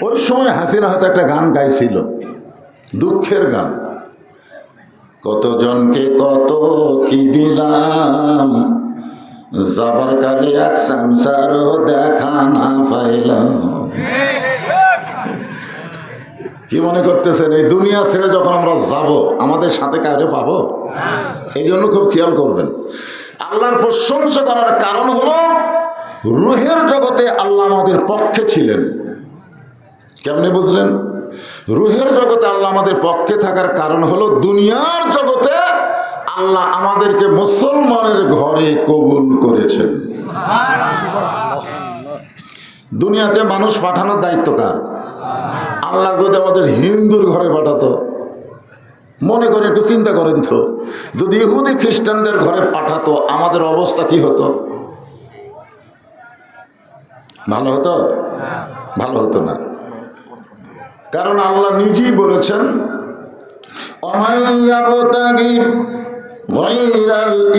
ওই সময় হাসিনা হয়তো একটা গান গাইছিল, দুঃখের গান, কতজনকে কত কি দিলাম, যাবার কালে এক সংসারও দেখা না পাইলাম। কি মনে করতেছেন এই দুনিয়া ছেড়ে যখন আমরা যাব আমাদের সাথে কাউরে পাবো? এই জন্য খুব খেয়াল করবেন। আল্লাহর প্রশংসা করার কারণ হলো রুহের জগতে আল্লাহ আমাদের পক্ষে ছিলেন। কেমনে বুঝলেন? রুহের জগতে আল্লাহ আমাদের পক্ষে থাকার কারণ হলো দুনিয়ার জগতে আল্লাহ আমাদেরকে মুসলমানের ঘরে কবুল করেছেন। দুনিয়াতে মানুষ পাঠানোর দায়িত্ব কার? আল্লাহ যদি আমাদের হিন্দুর ঘরে পাঠাতো, মনে করেন, একটু চিন্তা করেন তো, যদি ইহুদি খ্রিস্টানদের ঘরে পাঠাতো আমাদের অবস্থা কি হতো? ভালো হতো? ভালো হতো না। কারণ আল্লাহ নিজেই বলেছেন,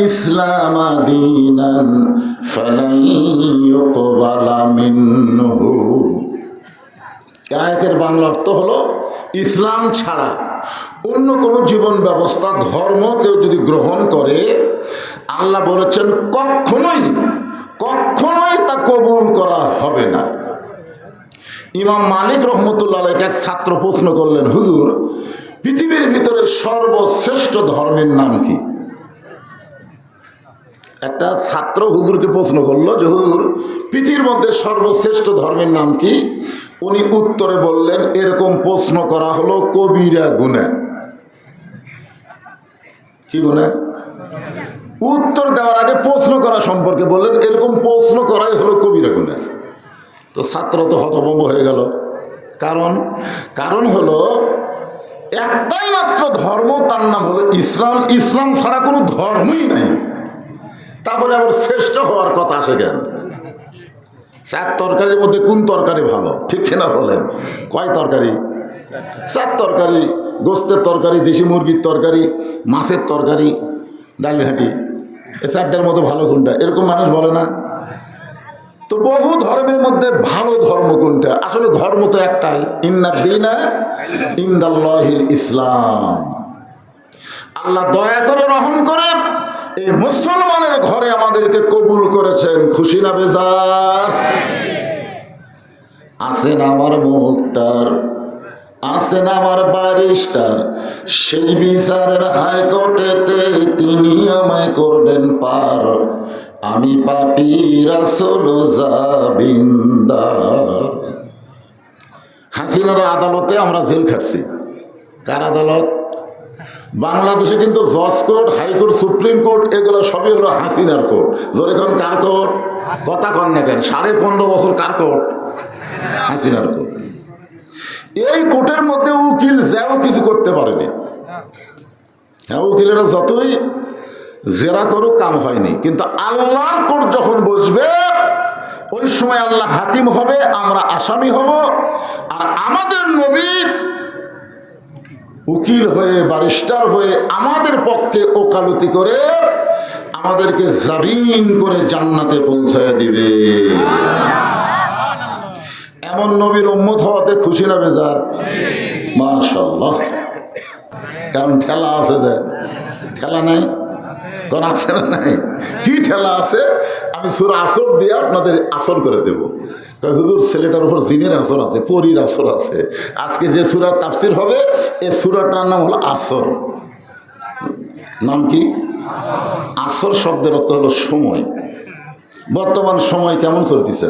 ইসলাম দীনান ফালান ইউকবালা মিনহু। আয়াতের বাংলা অর্থ হলো ইসলাম ছাড়া অন্য কোনো জীবন ব্যবস্থা, ধর্ম কেউ যদি গ্রহণ করে, আল্লাহ বলেছেন কখনোই কখনোই তা কবুল করা হবে না। ইমাম মালিক রহমতুল্লাহ আলাইহি এক ছাত্র প্রশ্ন করলেন, হুজুর, পৃথিবীর ভিতরে সর্বশ্রেষ্ঠ ধর্মের নাম কি? একটা ছাত্র হুজুরকে প্রশ্ন করলো যে, হুজুর, পৃথিবীর মধ্যে সর্বশ্রেষ্ঠ ধর্মের নাম কি? উনি উত্তরে বললেন, এরকম প্রশ্ন করা হলো কবিরা গুনাহ। কি গুনাহ? উত্তর দেওয়ার আগে প্রশ্ন করা সম্পর্কে বললেন, এরকম প্রশ্ন করাই হলো কবিরা গুনাহ। তো ছাত্র তো হতভম্ব হয়ে গেল। কারণ হলো একটাই মাত্র ধর্ম, তার নাম হলো ইসলাম। ইসলাম ছাড়া কোনো ধর্মই নাই। তাহলে আবার শ্রেষ্ঠ হওয়ার কথা আসে কেন? চার তরকারির মধ্যে কোন তরকারি ভালো? ঠিক কিনা বলেন? কয় তরকারি? চার তরকারি। গোস্তের তরকারি, দেশি মুরগির তরকারি, মাছের তরকারি, ডালঘাটি, এই চারটার মধ্যে ভালো কোনটা? এরকম মানুষ বলে না? তো বহু ধর্মের মধ্যে ভালো ধর্ম কোনটা? আসলে ধর্ম তো একটাই, ইন্নাদ দীনা ইনদাল্লাহিল ইসলাম। আল্লাহ দয়া করে, রহম করে এই মুসলমানের ঘরে আমাদেরকে কবুল করেছেন। খুশি না বেজার? আছেন আমার মুক্তার, আছেন আমার ব্যারিস্টার, সেই বিচারের হাইকোর্টেতে তিনি আমায় করবেন পার। আমি পাপী রাসূল জাবিন্দার। হাসিনার আদালতে আমরা জেল খাটছি। কার আদালত? বাংলাদেশে কিন্তু জজ কোর্ট, হাইকোর্ট, সুপ্রিম কোর্ট, এগুলো সবই হলো হাসিনার কোর্ট। যেরকম কার কোর্ট? কথা কন না কেন? 15.5 বছর কার কোর্ট? হাসিনার কোর্ট। এই কোর্টের মধ্যে উকিল যাও কিছু করতে পারেনি। হ্যাঁ, উকিলেরা যতই জেরা করুক কাম হয়নি। কিন্তু আল্লাহর কোর্ট যখন বসবে, ওই সময় আল্লাহ হাকিম হবে, আমরা আসামি হব। আর আমাদের নবী উকিল হয়ে, ব্যারিস্টার হয়ে আমাদের পক্ষে ওকালতি করে আমাদেরকে জামিন করে জান্নাতে পৌঁছায় দিবে। এমন নবীর উম্মত হওয়াতে খুশি না বেজার? মাশাআল্লাহ। কারণ ঠেলা আছে, দেয় ঠেলা নাই? কোন আছে না? নাই। কি ঠেলা আছে? আমি সূরা আসর দিয়ে আপনাদের আসর করে দেব। হুজুর, ছেলেটার উপর জিনের আসর আছে, পরীর আসর আছে। আজকে যে সূরার তাফসীর হবে, এই সূরাটার নাম হলো আসর। নাম কি? আসর শব্দের অর্থ হলো সময়। বর্তমান সময় কেমন চলতেছে?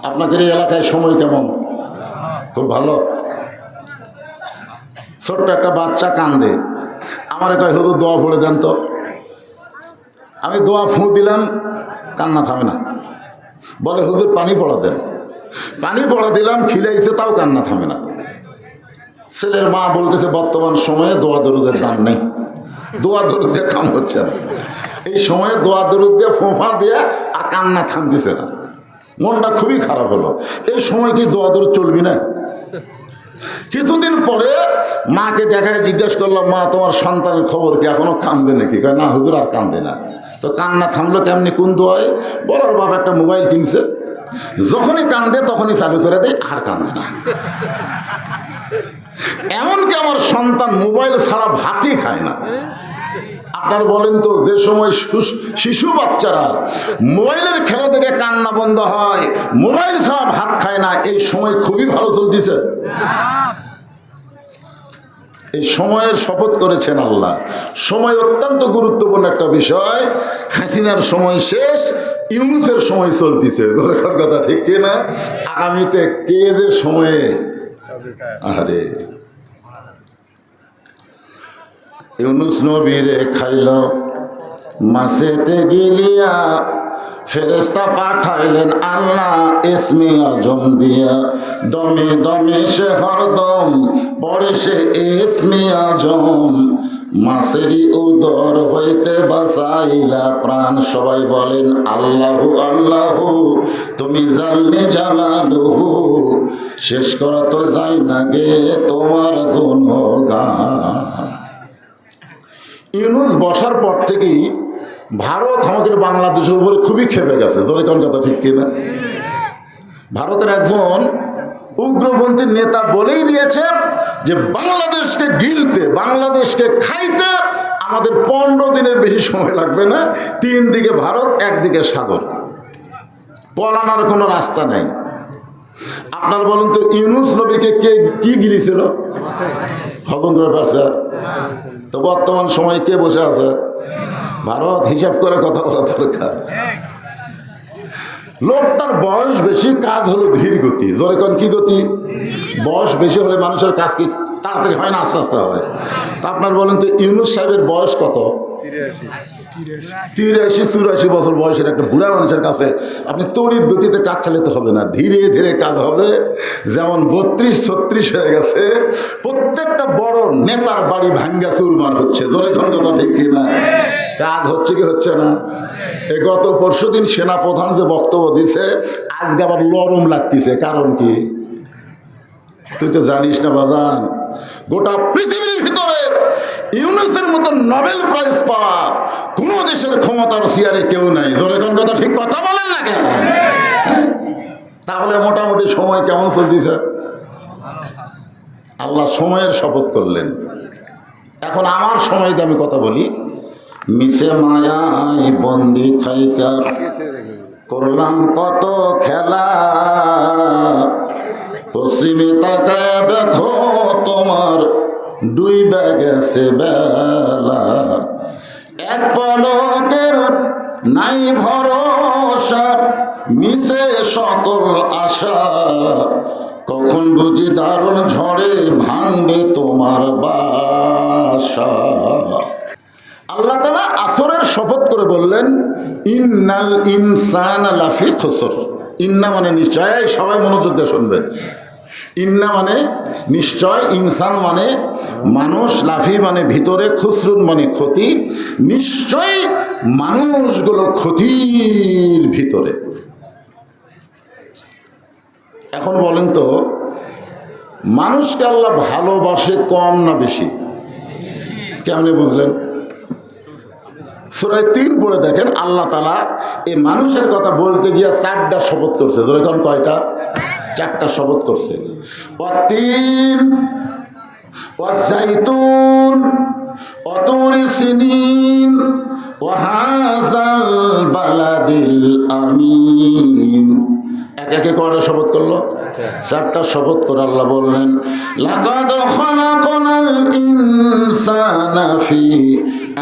আপনাদের এই এলাকায় সময় কেমন? খুব ভালো। ছোট্ট একটা বাচ্চা কান্দে, আমার কয়, হুজুর দোয়া পড়ে দেন তো। আমি দোয়া ফুঁ দিলাম, কান্না থামে না। বলে, হুজুর পানি পড়া দেন। পানি পড়া দিলাম, খিলাইছে, তাও কান্না থামে না। ছেলের মা বলতেছে, বর্তমান সময়ে দোয়া দরুদের দাম নেই, দোয়া দরুদ দিয়ে কাম হচ্ছে না। এই সময়ে দোয়া দরুদ দিয়ে ফোঁফা দিয়ে আর কান্না থামতেছে না। মনটা খুবই খারাপ হলো। এই সময় কি দোয়া দরুদ চলবি না? কিছুদিন পরে মাকে দেখায় জিজ্ঞেস করলাম, মা, তোমার সন্তানের খবর কি? এখনো কান্দে নাকি? না হুজুর, আর কান্দে না। তো কান্না থামলো কেমনি? কোন দোয়ায়? বলার বাবা একটা মোবাইল কিনছে, যখনই কান্দে তখনই চালু করে দেয়, আর কান্দে না। এমনকি আমার সন্তান মোবাইল ছাড়া ভাতই খায় না। আপনার বলেন তো, যে সময় শিশু বাচ্চারা মোবাইলের খেলা দেখে কান্না বন্ধ হয়, মোবাইল ছাড়া ভাত খায় না, এই সময় খুবই ভালো চলতেছে। এই সময়ের শপথ করেছেন আল্লাহ। সময় অত্যন্ত গুরুত্বপূর্ণ একটা বিষয়। হাসিনার সময় শেষ, ইউনূসের সময় চলতেছে। দরকার কথা ঠিক কিনা? আগামীতে কে যে সময়ে, আরে ইউনূস নবীরে খাইল মাছেতে গিলিয়া, ফেরেশতা পাঠাইলেন আল্লাহ ইসমে আজম দিয়া, দমে দমে সে হরদম পড়ে সে ইসমে আজম, মাছেরই উদর হইতে বাঁচাইলা প্রাণ। সবাই বলেন আল্লাহু আল্লাহু, তুমি জানলে জালালুহু, শেষ করা তো যাই না গে তোমার গুণগান। ইউনূস বসার পর থেকেই ভারত আমাদের বাংলাদেশের উপরে খুবই খেপে গেছে। ধরে কোন কথা ঠিক কিনা? ভারতের একজন উগ্রপন্থী নেতা বলেই দিয়েছে যে বাংলাদেশকে গিলতে, বাংলাদেশকে খাইতে আমাদের 15 দিনের বেশি সময় লাগবে না। 3 দিকে ভারত, একদিকে সাগর, পলানোর কোনো রাস্তা নেই। আপনার বলুন তো, ইউনূস নবীকে কে কি গিলেছিল? হজম করে পারছে? তো বর্তমান সময় কে বসে আছে? ভারত। হিসাব করে কথা বলা দরকার। লোকটার বয়স বেশি, কাজ হলো ধীর গতি। জোরে কোন কি গতি? বয়স বেশি হলে মানুষের কাজ কি তাড়াতাড়ি হয় না, আস্তে আস্তে হয়? তা আপনার বলেন তো, ইউনূস সাহেবের বয়স কত? 83-84 বছর বয়সের একটা বুড়া মানুষের কাছে আপনি তড়িৎ গতিতে কাজ চালাতে হবে না, ধীরে ধীরে কাজ হবে। যেমন 32-36 হয়ে গেছে, প্রত্যেকটা বড় নেতার বাড়ি ভাঙ্গা চুরমার হচ্ছে। জোরে কোন কথা ঠিক কিনা? কাজ হচ্ছে কি হচ্ছে না? এই গত পরশুদিন সেনাপ্রধান যে বক্তব্য দিছে, আজকে আবার লরম লাগতেছে। কারণ কি? তুই তো জানিস না বাজান, গোটা পৃথিবীর ভিতরে ইউনূসের মতো নোবেল প্রাইজ পাওয়া কোন দেশের ক্ষমতার চেয়ারে কেউ নাই। ধরে কোন কথা ঠিক কথা বলেন না কেন? তাহলে মোটামুটি সময় কেমন চলতেছে? আল্লাহ সময়ের শপথ করলেন। এখন আমার সময় দিয়ে আমি কথা বলি। মিশে মায়াই বন্দি থাইকা করলাম কত খেলা, পশ্চিমে তাকায় দেখো তোমার ডুইবা গেছে বেলা, এক পলকের নাই ভরসা, মিশে সকল আশা, কখন বুঝি দারুণ ঝড়ে ভাঙবে তোমার বাসা। আল্লাহ তাআলা আসরের শপথ করে বললেন, ইন্নাল ইনসানা লাফি খুসর। ইন্না মানে নিশ্চয়, সবাই মনোযোগ দিয়ে শুনবেন। ইন্না মানে নিশ্চয়, ইনসান মানে মানুষ, লাফি মানে ভিতরে, খুসরুন মানে ক্ষতি। নিশ্চয় মানুষগুলো ক্ষতির ভিতরে। এখন বলেন তো, মানুষকে আল্লাহ ভালোবাসে কম না বেশি? কেমনে বুঝলেন? সূরা 3 পড়ে দেখেন, আল্লাহ তাআলা এই মানুষের কথা বলতে গিয়ে 4টা শপথ করছে। ধরে কোন কয়টা? 4টা শপথ করছে। ওয়াতিন ওয়াজাইতুন ওয়াতুরি সিনিন ওয়াহাযাল বালাদিল আমিন। এক একে করে শপথ করলো। 4টা শপথ করে আল্লাহ বললেন, লাকাদ খালাকনাল ইনসানা ফি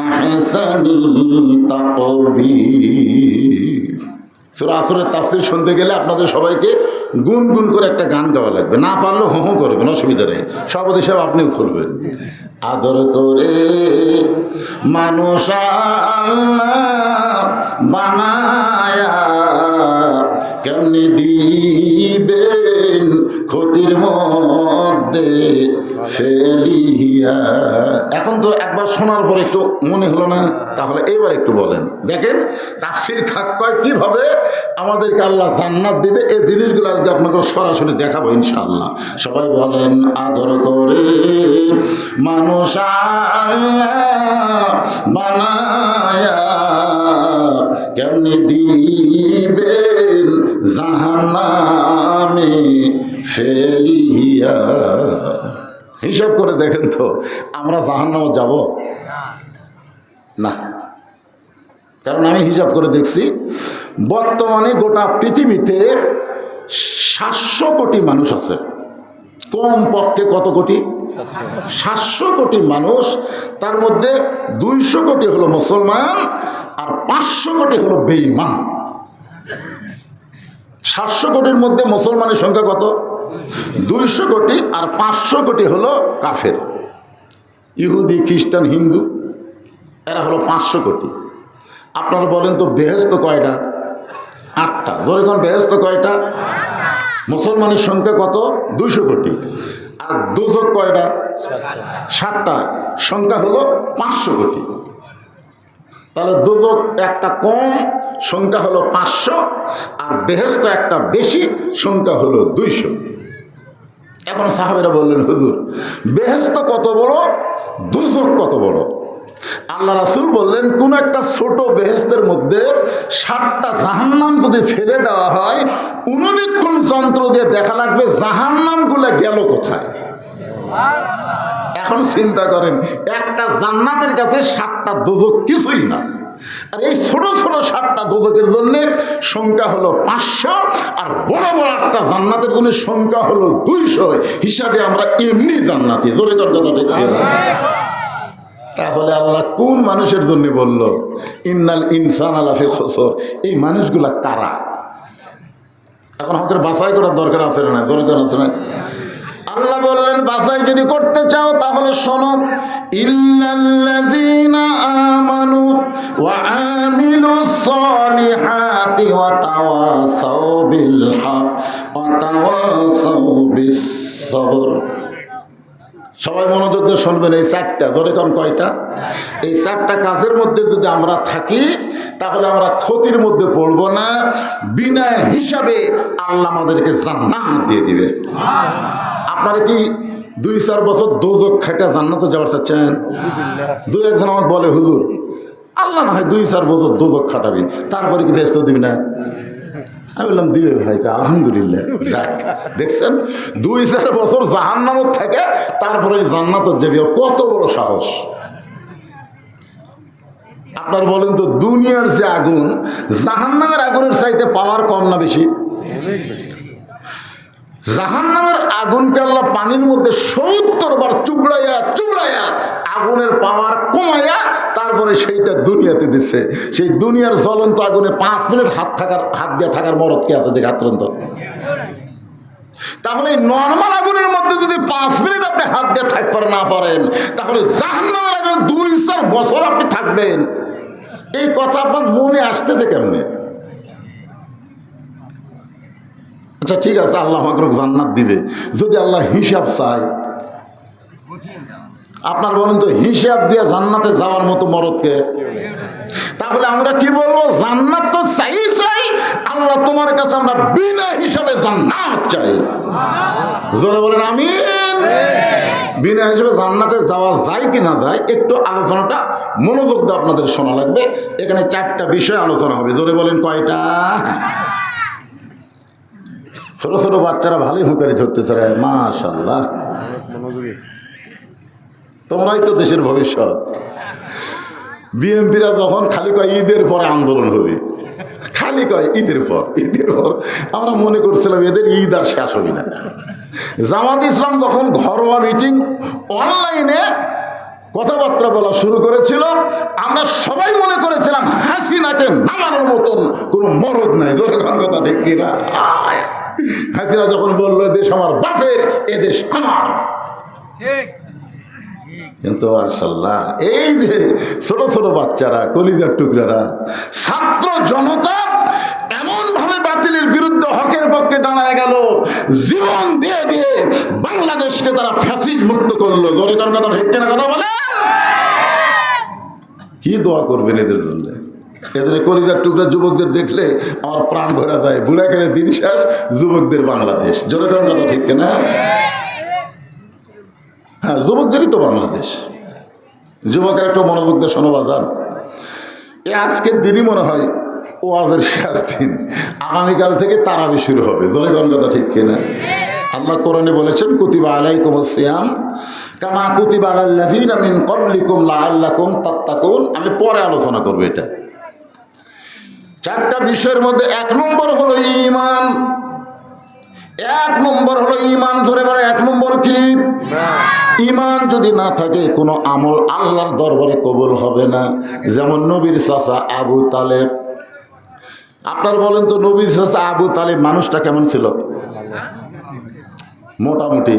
আহসানি তাকবীর। সূরা আসরের তাফসীর শুনতে গেলে আপনাদের সবাইকে গুনগুন করে একটা গান গাওয়া লাগবে, না পারলেও হো হো করবেন, অসুবিধা নেই। সভাপতি সাহেব আপনিও করবেন। আদর করে মানুষ আল্লাহ বানায়া কেমনি দিবেন ক্ষতির মধ্যে ফেলিয়া। এখন তো একবার শোনার পর একটু মনে হলো না? তাহলে এবার একটু বলেন। দেখেন তাফসীর খাক কয় কিভাবে আমাদেরকে আল্লাহ জান্নাত দিবে। এই জিনিসগুলো আজকে আপনাকে সরাসরি দেখাবো ইনশাআল্লাহ। সবাই বলেন, আদর করে মানুষ আল্লাহ বানায়া কেমনি দিবেন জাহান্নামে ফেলিয়া। হিসাব করে দেখেন তো আমরা জাহান্নামে যাব না? কারণ আমি হিসাব করে দেখছি বর্তমানে গোটা পৃথিবীতে 700 কোটি মানুষ আছে। কম পক্ষে কত কোটি? 700 কোটি মানুষ। তার মধ্যে 200 কোটি হলো মুসলমান আর 500 কোটি হলো বেঈমান। 700 কোটির মধ্যে মুসলমানের সংখ্যা কত? 200 কোটি আর 500 কোটি হলো কাফের, ইহুদি, খ্রিস্টান, হিন্দু, এরা হলো 500 কোটি। আপনারা বলেন তো বেহেশত কয়টা? 8টা। ধরে কোন বেহেশত কয়টা? মুসলমানের সংখ্যা কত? 200 কোটি। আর দোজখ কয়টা? 7টা। সংখ্যা হলো 500 কোটি। তাহলে দোজখ একটা কম, সংখ্যা হলো 500, আর বেহেশত একটা বেশি, সংখ্যা হলো 200। এখন সাহাবেরা বললেন, হুজুর বেহেশত কত বড়, দোজখ কত বড়? আল্লাহ রাসূল বললেন, কোন একটা ছোট বেহেশতের মধ্যে 7টা জাহান্নাম যদি ফেলে দেওয়া হয়, অনুবীক্ষণ যন্ত্র দিয়ে দেখা লাগবে জাহান্নামগুলো গেল কোথায়। এখন চিন্তা করেন, একটা জান্নাতের কাছে 7টা দোজখ কিছুই না, আর এই ছোট ছোট 7টা দোজখের জন্য সংখ্যা হলো 500, আর বড় বড় একটা জান্নাতের জন্য সংখ্যা হলো 200। হিসাবে আমরা এমনি জান্নাতি। জোরে কোন কথা ঠিক না? তাহলে আল্লাহ কোন মানুষের জন্য বলল ইন্নাল ইনসানা লাফি খুসর? এই মানুষগুলা কারা? এখন আমাদের বাছাই করার দরকার আছে না? দরকার আছে না? আল্লাহ বললেন, বাছাই যদি করতে চাও তাহলে শোনো, ইল্লাল্লাযীনা আমানু ওয়া আমিলুস সালিহাতি ওয়া তাওয়াসাউ বিল হক ওয়া তাওয়াসাউ বিস সবর। সবাই মনোযোগ দিয়ে শুনবেন, এই 4টা। ধরে কোন কয়টা? এই 4টা কাজের মধ্যে যদি আমরা থাকি তাহলে আমরা ক্ষতির মধ্যে পড়ব না, বিনা হিসাবে আল্লাহ আমাদেরকে জান্নাত দিয়ে দিবে। আপনারা কি 2-4 বছর দোজখ খাইটা জান্নাতে যাওয়ার চাচ্ছেন? 2-1 আমাকে বলে, হুজুর আল্লাহ না হয় 2-4 বছর দোজখ খাটাবি, তারপরে কি ব্যস্ত দিবি না? আমি বললাম, দিবে ভাই। আলহামদুলিল্লাহ। যাক, দেখছেন 2-4 বছর জাহান্নামত থাকে তারপরে জান্নাত যাবি, কত বড় সাহস! আপনার বলেন তো, দুনিয়ার যে আগুন, জাহান্নামের আগুনের চাইতে পাওয়ার কম না বেশি? জাহান্নামের আগুনকে আল্লাহ পানির মধ্যে 70 বার চুবড়াইয়া চুবড়াইয়া আগুনের পাওয়ার কমাইয়া তারপরে সেইটা দুনিয়াতে দিচ্ছে। সেই দুনিয়ার জ্বলন্ত আগুনে 5 মিনিট হাত দিয়ে থাকার মরদ কে আছে? দেখে আত্মন্ত। তাহলে নর্মাল আগুনের মধ্যে যদি 5 মিনিট আপনি হাত দিয়ে থাকতে না পারেন, তাহলে জাহান্নামের আগুনে 2-4 বছর আপনি থাকবেন। এই কথা আপনার মনে আসতেছে কেমনে? আচ্ছা ঠিক আছে, আল্লাহ আমাকে জান্নাত দিবে, যদি আল্লাহ হিসাব চায়। আপনার বলেন তো, হিসাব দিয়ে জান্নাতে যাওয়ার মতো মরদকে? তাহলে আমরা কি বলবো? জান্নাত তো চাই, আল্লাহ তোমার কাছে আমরা বিনা হিসাবে জান্নাত চাই। জোরে বলেন আমিন। বিনা হিসাবে জান্নাতে যাওয়া যায় কি না যায়, একটু আলোচনাটা মনোযোগ দিয়ে আপনাদের শোনা লাগবে। এখানে 4টা বিষয় আলোচনা হবে। জোরে বলেন কয়টা? ছোট ছোট বাচ্চারা ভালোই হুঁকারি ধরতে চায়, মাশাআল্লাহ। তোমরাই তো দেশের ভবিষ্যৎ। বিএনপিরা যখন খালি কয় ঈদের পরে আন্দোলন হবে, খালি কয় ঈদের পর। আমরা মনে করছিলাম এদের ঈদ আর শেষ হবে না। জামাত ইসলাম যখন ঘরোয়া মিটিং অনলাইনে কথাবার্তা বলা শুরু করেছিল, আমরা সবাই মনে করেছিলাম হাসিনাকে নামানোর মতন কোনো মরদ নাই। জোরে কথা ঠিক কিনা? হাসিনা যখন বললো দেশ আমার বাপের, এদেশ আমার, কিন্তু মাশাআল্লাহ এই যে ছোট ছোট বাচ্চারা, কলিজার টুকরারা, ছাত্র জনতা এমন ভাবে বাতিলের বিরুদ্ধে হকের পক্ষে দাঁড়ায় গেল, জীবন দিয়ে দিয়ে বাংলাদেশকে তারা ফ্যাসিস্ট মুক্ত করলো। জোরে কথা ঠিক কিনা? কথা বলে কি দোয়া করবেন এদের জন্য? এদের কলিজার টুকরা যুবকদের দেখলে আমার প্রাণ ভরা যায়। বুড়াকের দিন শেষ, যুবকদের বাংলাদেশ। জোরে কথা ঠিক কিনা? হ্যাঁ, যুবকদেরই তো বাংলাদেশ। যুবকের একটা মনোযোগ দিয়ে শোনো বাজান, এ আজকের দিনই মনে হয় ওয়াজের শেষ দিন, আগামীকাল থেকে তারাবি শুরু হবে। জোরে কোন কথা ঠিক কিনা? আল্লাহ কোরআনে বলেছেন কুতিবা আলাইকুমুস সিয়াম কামা কুতিবা আলাল লাযিনা মিন ক্বাবলিকুম লাআল্লাকুম তাত্তাকুন। আমি পরে আলোচনা করব এটা। চারটা বিষয়ের মধ্যে এক নম্বর হলো ঈমান। এক নম্বর হলো ঈমান। ধরে বলে এক নম্বর কি? ঈমান যদি না থাকে কোনো আমল আল্লাহর দরবারে কবুল হবে না। যেমন নবীর চাচা আবু তালেব। আপনারা বলেন তো, নবীর চাচা আবু তালেব মানুষটা কেমন ছিল? মোটামুটি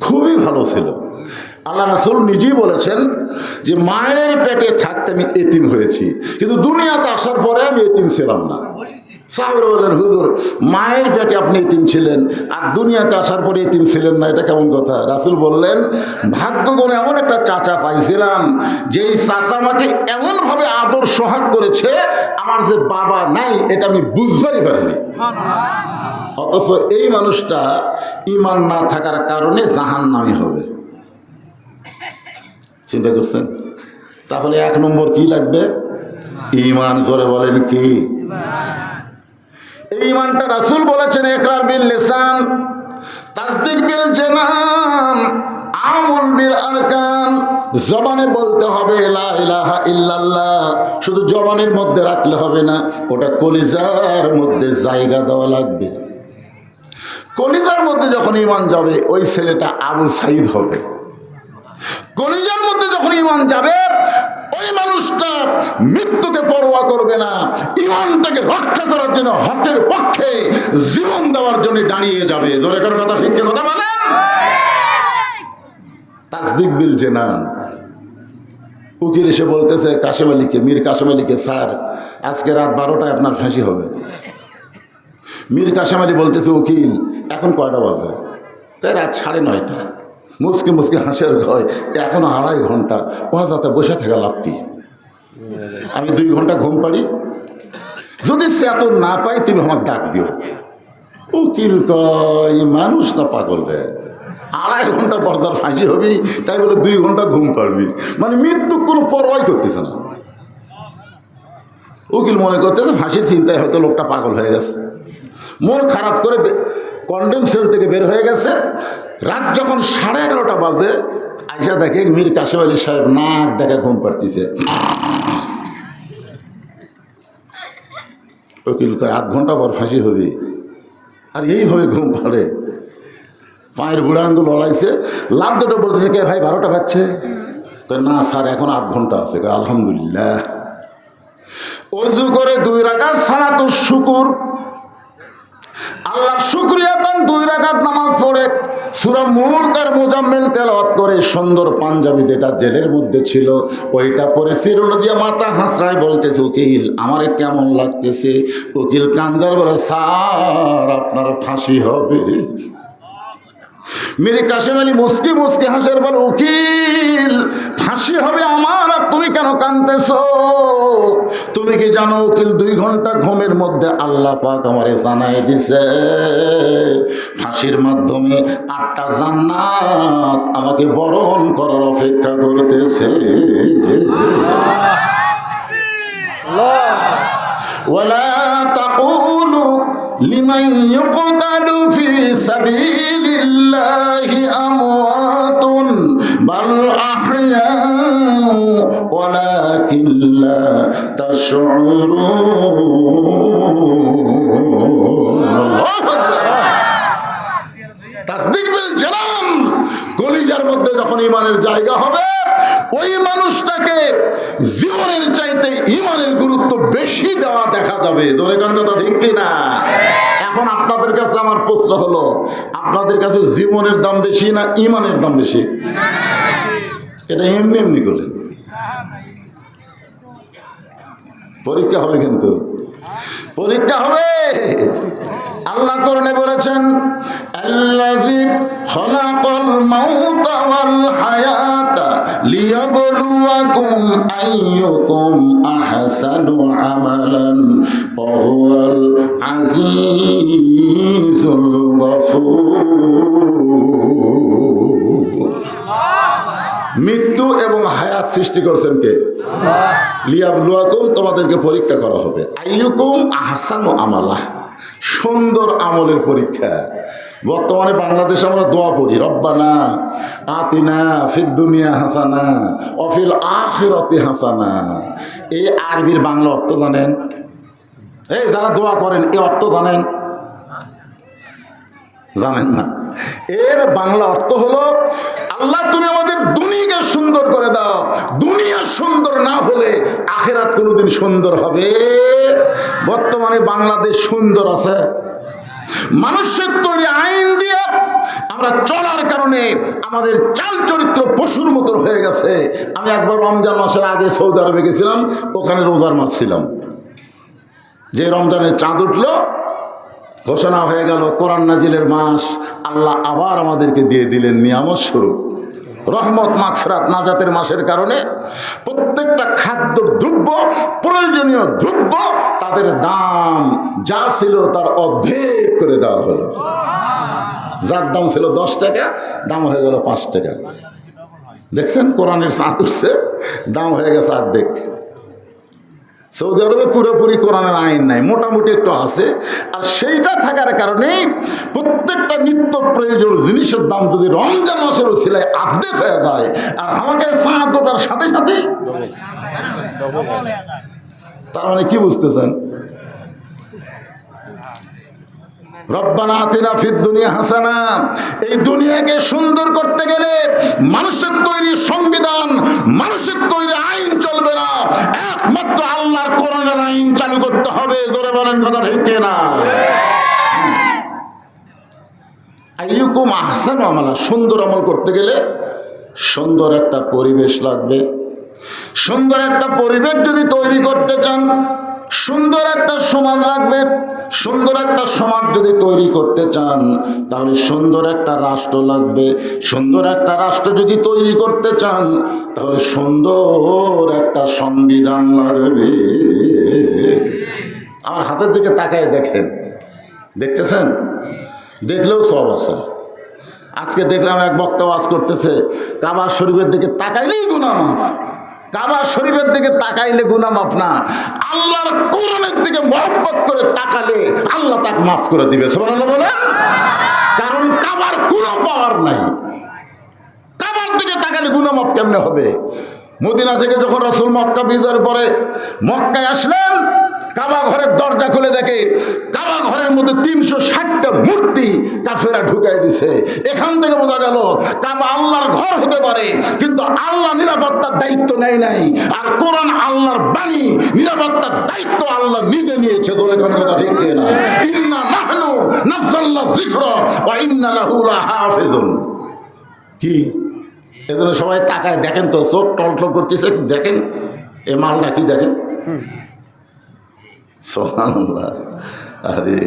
খুবই ভালো ছিল। আল্লাহ রাসূল নিজেই বলেছেন যে মায়ের পেটে থাকতে আমি এতিম হয়েছি, কিন্তু দুনিয়াতে আসার পরে আমি এতিম ছিলাম না। সাহাবারা বললেন, হুজুর মায়ের পেটে আপনি এতিম ছিলেন আর দুনিয়াতে আসার পরে এতিম ছিলেন না, এটা কেমন কথা? রাসূল বললেন, ভাগ্যগুণে এমন একটা চাচা পাইছিলাম যেই চাচা আমাকে এমনভাবে আদর সোহাগ করেছে, আমার যে বাবা নাই এটা আমি বুঝবারই পারিনি। অথচ এই মানুষটা ঈমান না থাকার কারণে জাহান্নামী হবে। চিন্তা করছেন? তাহলে এক নম্বর কি লাগবে? ঈমান। জোরে বলেন কি? এই ঈমানটা রাসূল বলেছেন ইকরার বিল লিসান, তাসদীক বিল জানান, আমল বিল আরকান। জবানে বলতে হবে লা ইলাহা ইল্লাল্লাহ, শুধু জবানের মধ্যে রাখলে হবে না, ওটা কলিজার মধ্যে জায়গা দেওয়া লাগবে। কলিজার মধ্যে যখন ঈমান যাবে ওই ছেলেটা আবু সাঈদ হবে। কলিজার মধ্যে যখন ঈমান যাবে ওই মানুষটা মৃত্যুকে পরোয়া করবে না, ঈমানটাকে রক্ষা করার জন্য হকের পক্ষে জীবন দেওয়ার জন্য দাঁড়িয়ে যাবে। জোরে করে কথা ঠিক কথা বলেন। তাসদীক বিল জানান। উকিল এসে বলতেছে কাশেম আলীকে, মীর কাশেম আলীকে, স্যার আজকে রাত 12টায় আপনার ফাঁসি হবে। মীর কাশেম আলী বলতেছে, উকিল এখন কয়টা বাজে? তাই রাত 9:30। মুসকে মুসকে হাসির ঘয়, এখন 2.5 ঘন্টা। ওহাতে বসে থাকা লাভ কি? আমি 2 ঘন্টা ঘুম পাড়ি, যদি সে এত না পাই তুমি আমার ডাক দিও। উকিল কয় মানুষ না পাগল রে, 2.5 ঘন্টা পর্দার ফাঁসি হবি তাই বলে 2 ঘন্টা ঘুম পাড়বি, মানে মৃত্যু কোনো পরোয়াই করতেছে না। উকিল মনে করতেছে ফাঁসির চিন্তায় হয়তো লোকটা পাগল হয়ে গেছে, মন খারাপ করে কন্ডেম সেল থেকে বের হয়ে গেছে। রাত যখন 11:30 বাজে আইসা দেখে মীর কাশেম আলী সাহেব নাক ডাকা ঘুম পাড়তেছে। উকিল কয় 8 ঘন্টা পর ফাঁসি হবে, আর এইভাবে ঘুম পাড়ে। পায়ের বুড়া আঙ্গুল লড়াইছে, লাভ দুটো বলতেছে, কে ভাই 12টা বাজছে? না স্যার এখন 8 ঘন্টা আছে। আলহামদুলিল্লাহ। ওযু করে 2 রাকাত সালাতুশ শুকর, আল্লাহ শুকরিয়া তান 2 রাকাত নামাজ পড়ে সূরা মুলক আর মুজাম্মিল তেলাওয়াত করে সুন্দর পাঞ্জাবি যেটা জেলের মধ্যে ছিল ওইটা পরে চিরুনি দিয়ে মাথা হাসরায় বলতেছে, উকিল আমারে কেমন লাগতেছে? উকিল কান্দার বলে, স্যার আপনার ফাঁসি হবে। মীর কাশেম আলী মুস্কি মুস্কি হাসের বলে, উকিল ফাঁসি হবে আমার, আর তুমি কেন কাঁদতেছো? তুমি কি জানো উকিল 2 ঘন্টা ঘুমের মধ্যে আল্লাহ পাক আমারে জানাই দিছে ফাঁসির মাধ্যমে 8টা জান্নাত আমাকে বরণ করার অপেক্ষা করতেছে। ওয়ালা তাকুলু লিমান ইউকতালু ফি সাবিলিল্লাহি আমওয়াতুন বাল আহইয়াউ ওয়ালাকিন লা তাশউরুন। তাসদীক বিল জানান। কলিজার মধ্যে যখন ঈমানের জায়গা হবে ওই মানুষটাকে জীবনের চাইতে ঈমানের গুরুত্ব বেশি দেওয়া দেখা যাবে। জোরে কোন কথা ঠিক কিনা? এখন আপনাদের কাছে আমার প্রশ্ন হলো, আপনাদের কাছে জীবনের দাম বেশি না ঈমানের দাম বেশি? এটা এমনি এমনি করলেন, পরীক্ষা হবে, কিন্তু পরীক্ষা হবে। আল্লাহ কোরআনে বলেছেন, আল্লাযী খালাকাল মাউতা ওয়াল হায়াতা লিয়াবলুয়াকুম আইয়ুকুম আহসানু আমালান ওয়া হুয়াল আজিজুল গফুর। মৃত্যু এবং হায়াত সৃষ্টি করছেন কে? লিয়াবলুয়াকুম, তোমাদেরকে পরীক্ষা করা হবে। আইয়ুকুম আহসানু আমালা, সুন্দর আমলের পরীক্ষা। বর্তমানে বাংলাদেশে আমরা দোয়া পড়ি, রব্বানা আতিনা ফিদ দুনিয়া হাসানা অফিল আখিরাতি হাসানা। এই আরবির বাংলা অর্থ জানেন? এই যারা দোয়া করেন এই অর্থ জানেন? জানেন না। এর বাংলা অর্থ হলো, আল্লাহ তুমি আমাদের দুনিয়াকে সুন্দর করে দাও, দুনিয়া সুন্দর না হলে আখিরাত কোনোদিন সুন্দর হবে? বর্তমানে বাংলাদেশ সুন্দর আছে? মানুষের তৈরি আইন দিয়ে আমরা চলার কারণে আমাদের চাল চরিত্র পশুর মতো হয়ে গেছে। আমি একবার রমজান মাসের আগে সৌদি আরবে গেছিলাম, ওখানে রোজার মাস ছিলাম। যে রমজানের চাঁদ উঠলো, ঘোষণা হয়ে গেল কোরআন নাজিলের মাস, আল্লাহ আবার আমাদেরকে দিয়ে দিলেন নিয়ামত স্বরূপ রহমত মাগফিরাত নাজাতের মাসের কারণে প্রত্যেকটা খাদ্য দ্রব্য, প্রয়োজনীয় দ্রব্য, তাদের দাম যা ছিল তার অর্ধেক করে দেওয়া হলো। যার দাম ছিল 10 টাকা, দাম হয়ে গেল 5 টাকা। দেখছেন কোরআনের চাঁদ উঠছে, দাম হয়ে গেছে অর্ধেক। সৌদি আরবে পুরোপুরি কোরআনের আইন নাই, মোটামুটি একটু আছে। আর সেইটা থাকার কারণেই প্রত্যেকটা নিত্য প্রয়োজন জিনিসের দাম যদি রমজান মাসের ওসিলায় অর্ধেক হয়ে যায়, আর আমাকে চাঁদ ওঠার সাথে সাথে, তার মানে কি বুঝতেছেন? রব্বানা আতিনা ফিদ দুনিয়া হাসানা, এই দুনিয়াকে সুন্দর করতে গেলে মানুষের তৈরি সংবিধান, মানুষের তৈরি আইন চলবে না, একমাত্র আল্লাহর কোরআনের আইন চালু করতে হবে। জোরে বলেন কথা ঠিক না? আইয়ুকুম আহসানু আমালা, সুন্দর আমল করতে গেলে সুন্দর একটা পরিবেশ লাগবে। সুন্দর একটা পরিবেশ যদি তৈরি করতে চান, সুন্দর একটা সমাজ লাগবে। সুন্দর একটা সমাজ যদি তৈরি করতে চান, তাহলে সুন্দর একটা রাষ্ট্র লাগবে। সুন্দর একটা রাষ্ট্র যদি তৈরি করতে চান, তাহলে সুন্দর একটা সংবিধান লাগবে। আমার হাতের দিকে তাকায় দেখেন, দেখতেছেন? দেখলেও সব আছে। আজকে দেখলাম এক বক্তা ওয়াজ করতেছে, কাবা শরীফের দিকে তাকাইলেই গুনাহ মাফ। কাবা শরীফের দিকে তাকাইলে গুনাহ মাফ না, আল্লাহর কোরআনের দিকে মহব্বত করে তাকালে আল্লাহ তাকে মাফ করে দিবে। সুবহানাল্লাহ বলেন। কারণ কাবার কোনো পাওয়ার নাই। কাবার দিকে তাকালে গুনাহ মাফ কেমনে হবে? মদিনা থেকে যখন রাসূল মক্কা বিজয়ের পরে মক্কায় আসলেন, কাবা ঘরের দরজা খুলে দেখে কাবা ঘরের মধ্যে 360টা মূর্তি কাফেরা ঢুকাই দিছে। এখান থেকে বোঝা গেল কাবা আল্লাহর ঘর হতে পারে, কিন্তু আল্লাহ নিরাপত্তার দায়িত্ব নেয় নাই। আর কোরআন আল্লাহর বাণী, নিরাপত্তার দায়িত্ব আল্লাহ নিজে নিয়েছে। ধরে কোন কথা ঠিক না? ইন্না নাহনু নাযালনা যিকরা ওয়া ইন্না লাহু লাহাফিজুন। কি এজন্য সবাই তাকায় দেখেন তো, চোখ টলটল করতেছে, দেখেন এ মালটা কি দেখেন। সুবহানাল্লাহ। আরে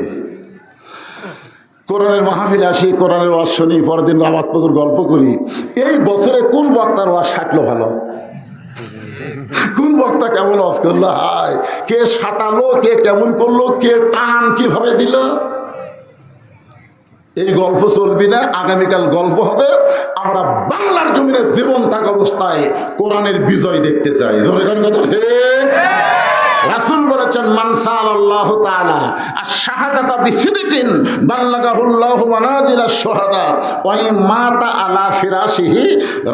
কোরআনের মাহফিলে আসি, কোরআনের ওয়াজ শুনি, পরের দিন আবাদ পুকুর গল্প করি। এই বছরে কোন বক্তার ওয়াজ সাটলো ভালো, কোন বক্তা কেমন ওয়াজ করলো, হায় কে সাটালো, কে কেমন করলো, কে টান কিভাবে দিল, এই গল্প চলবি না। আগামীকাল গল্প হবে আমরা বাংলার জমিনে জীবন থাকা অবস্থায় কোরআনের বিজয় দেখতে চাই। রাসূল বলেছেন, মান সাআলাল্লাহু তাআলা আশ-শাহাদাতা বিসিদকিন বাল্লাগাহুল্লাহু মানাজিলাশ শুহাদা ওয়া ইন মাতা আলা ফিরাশিহি,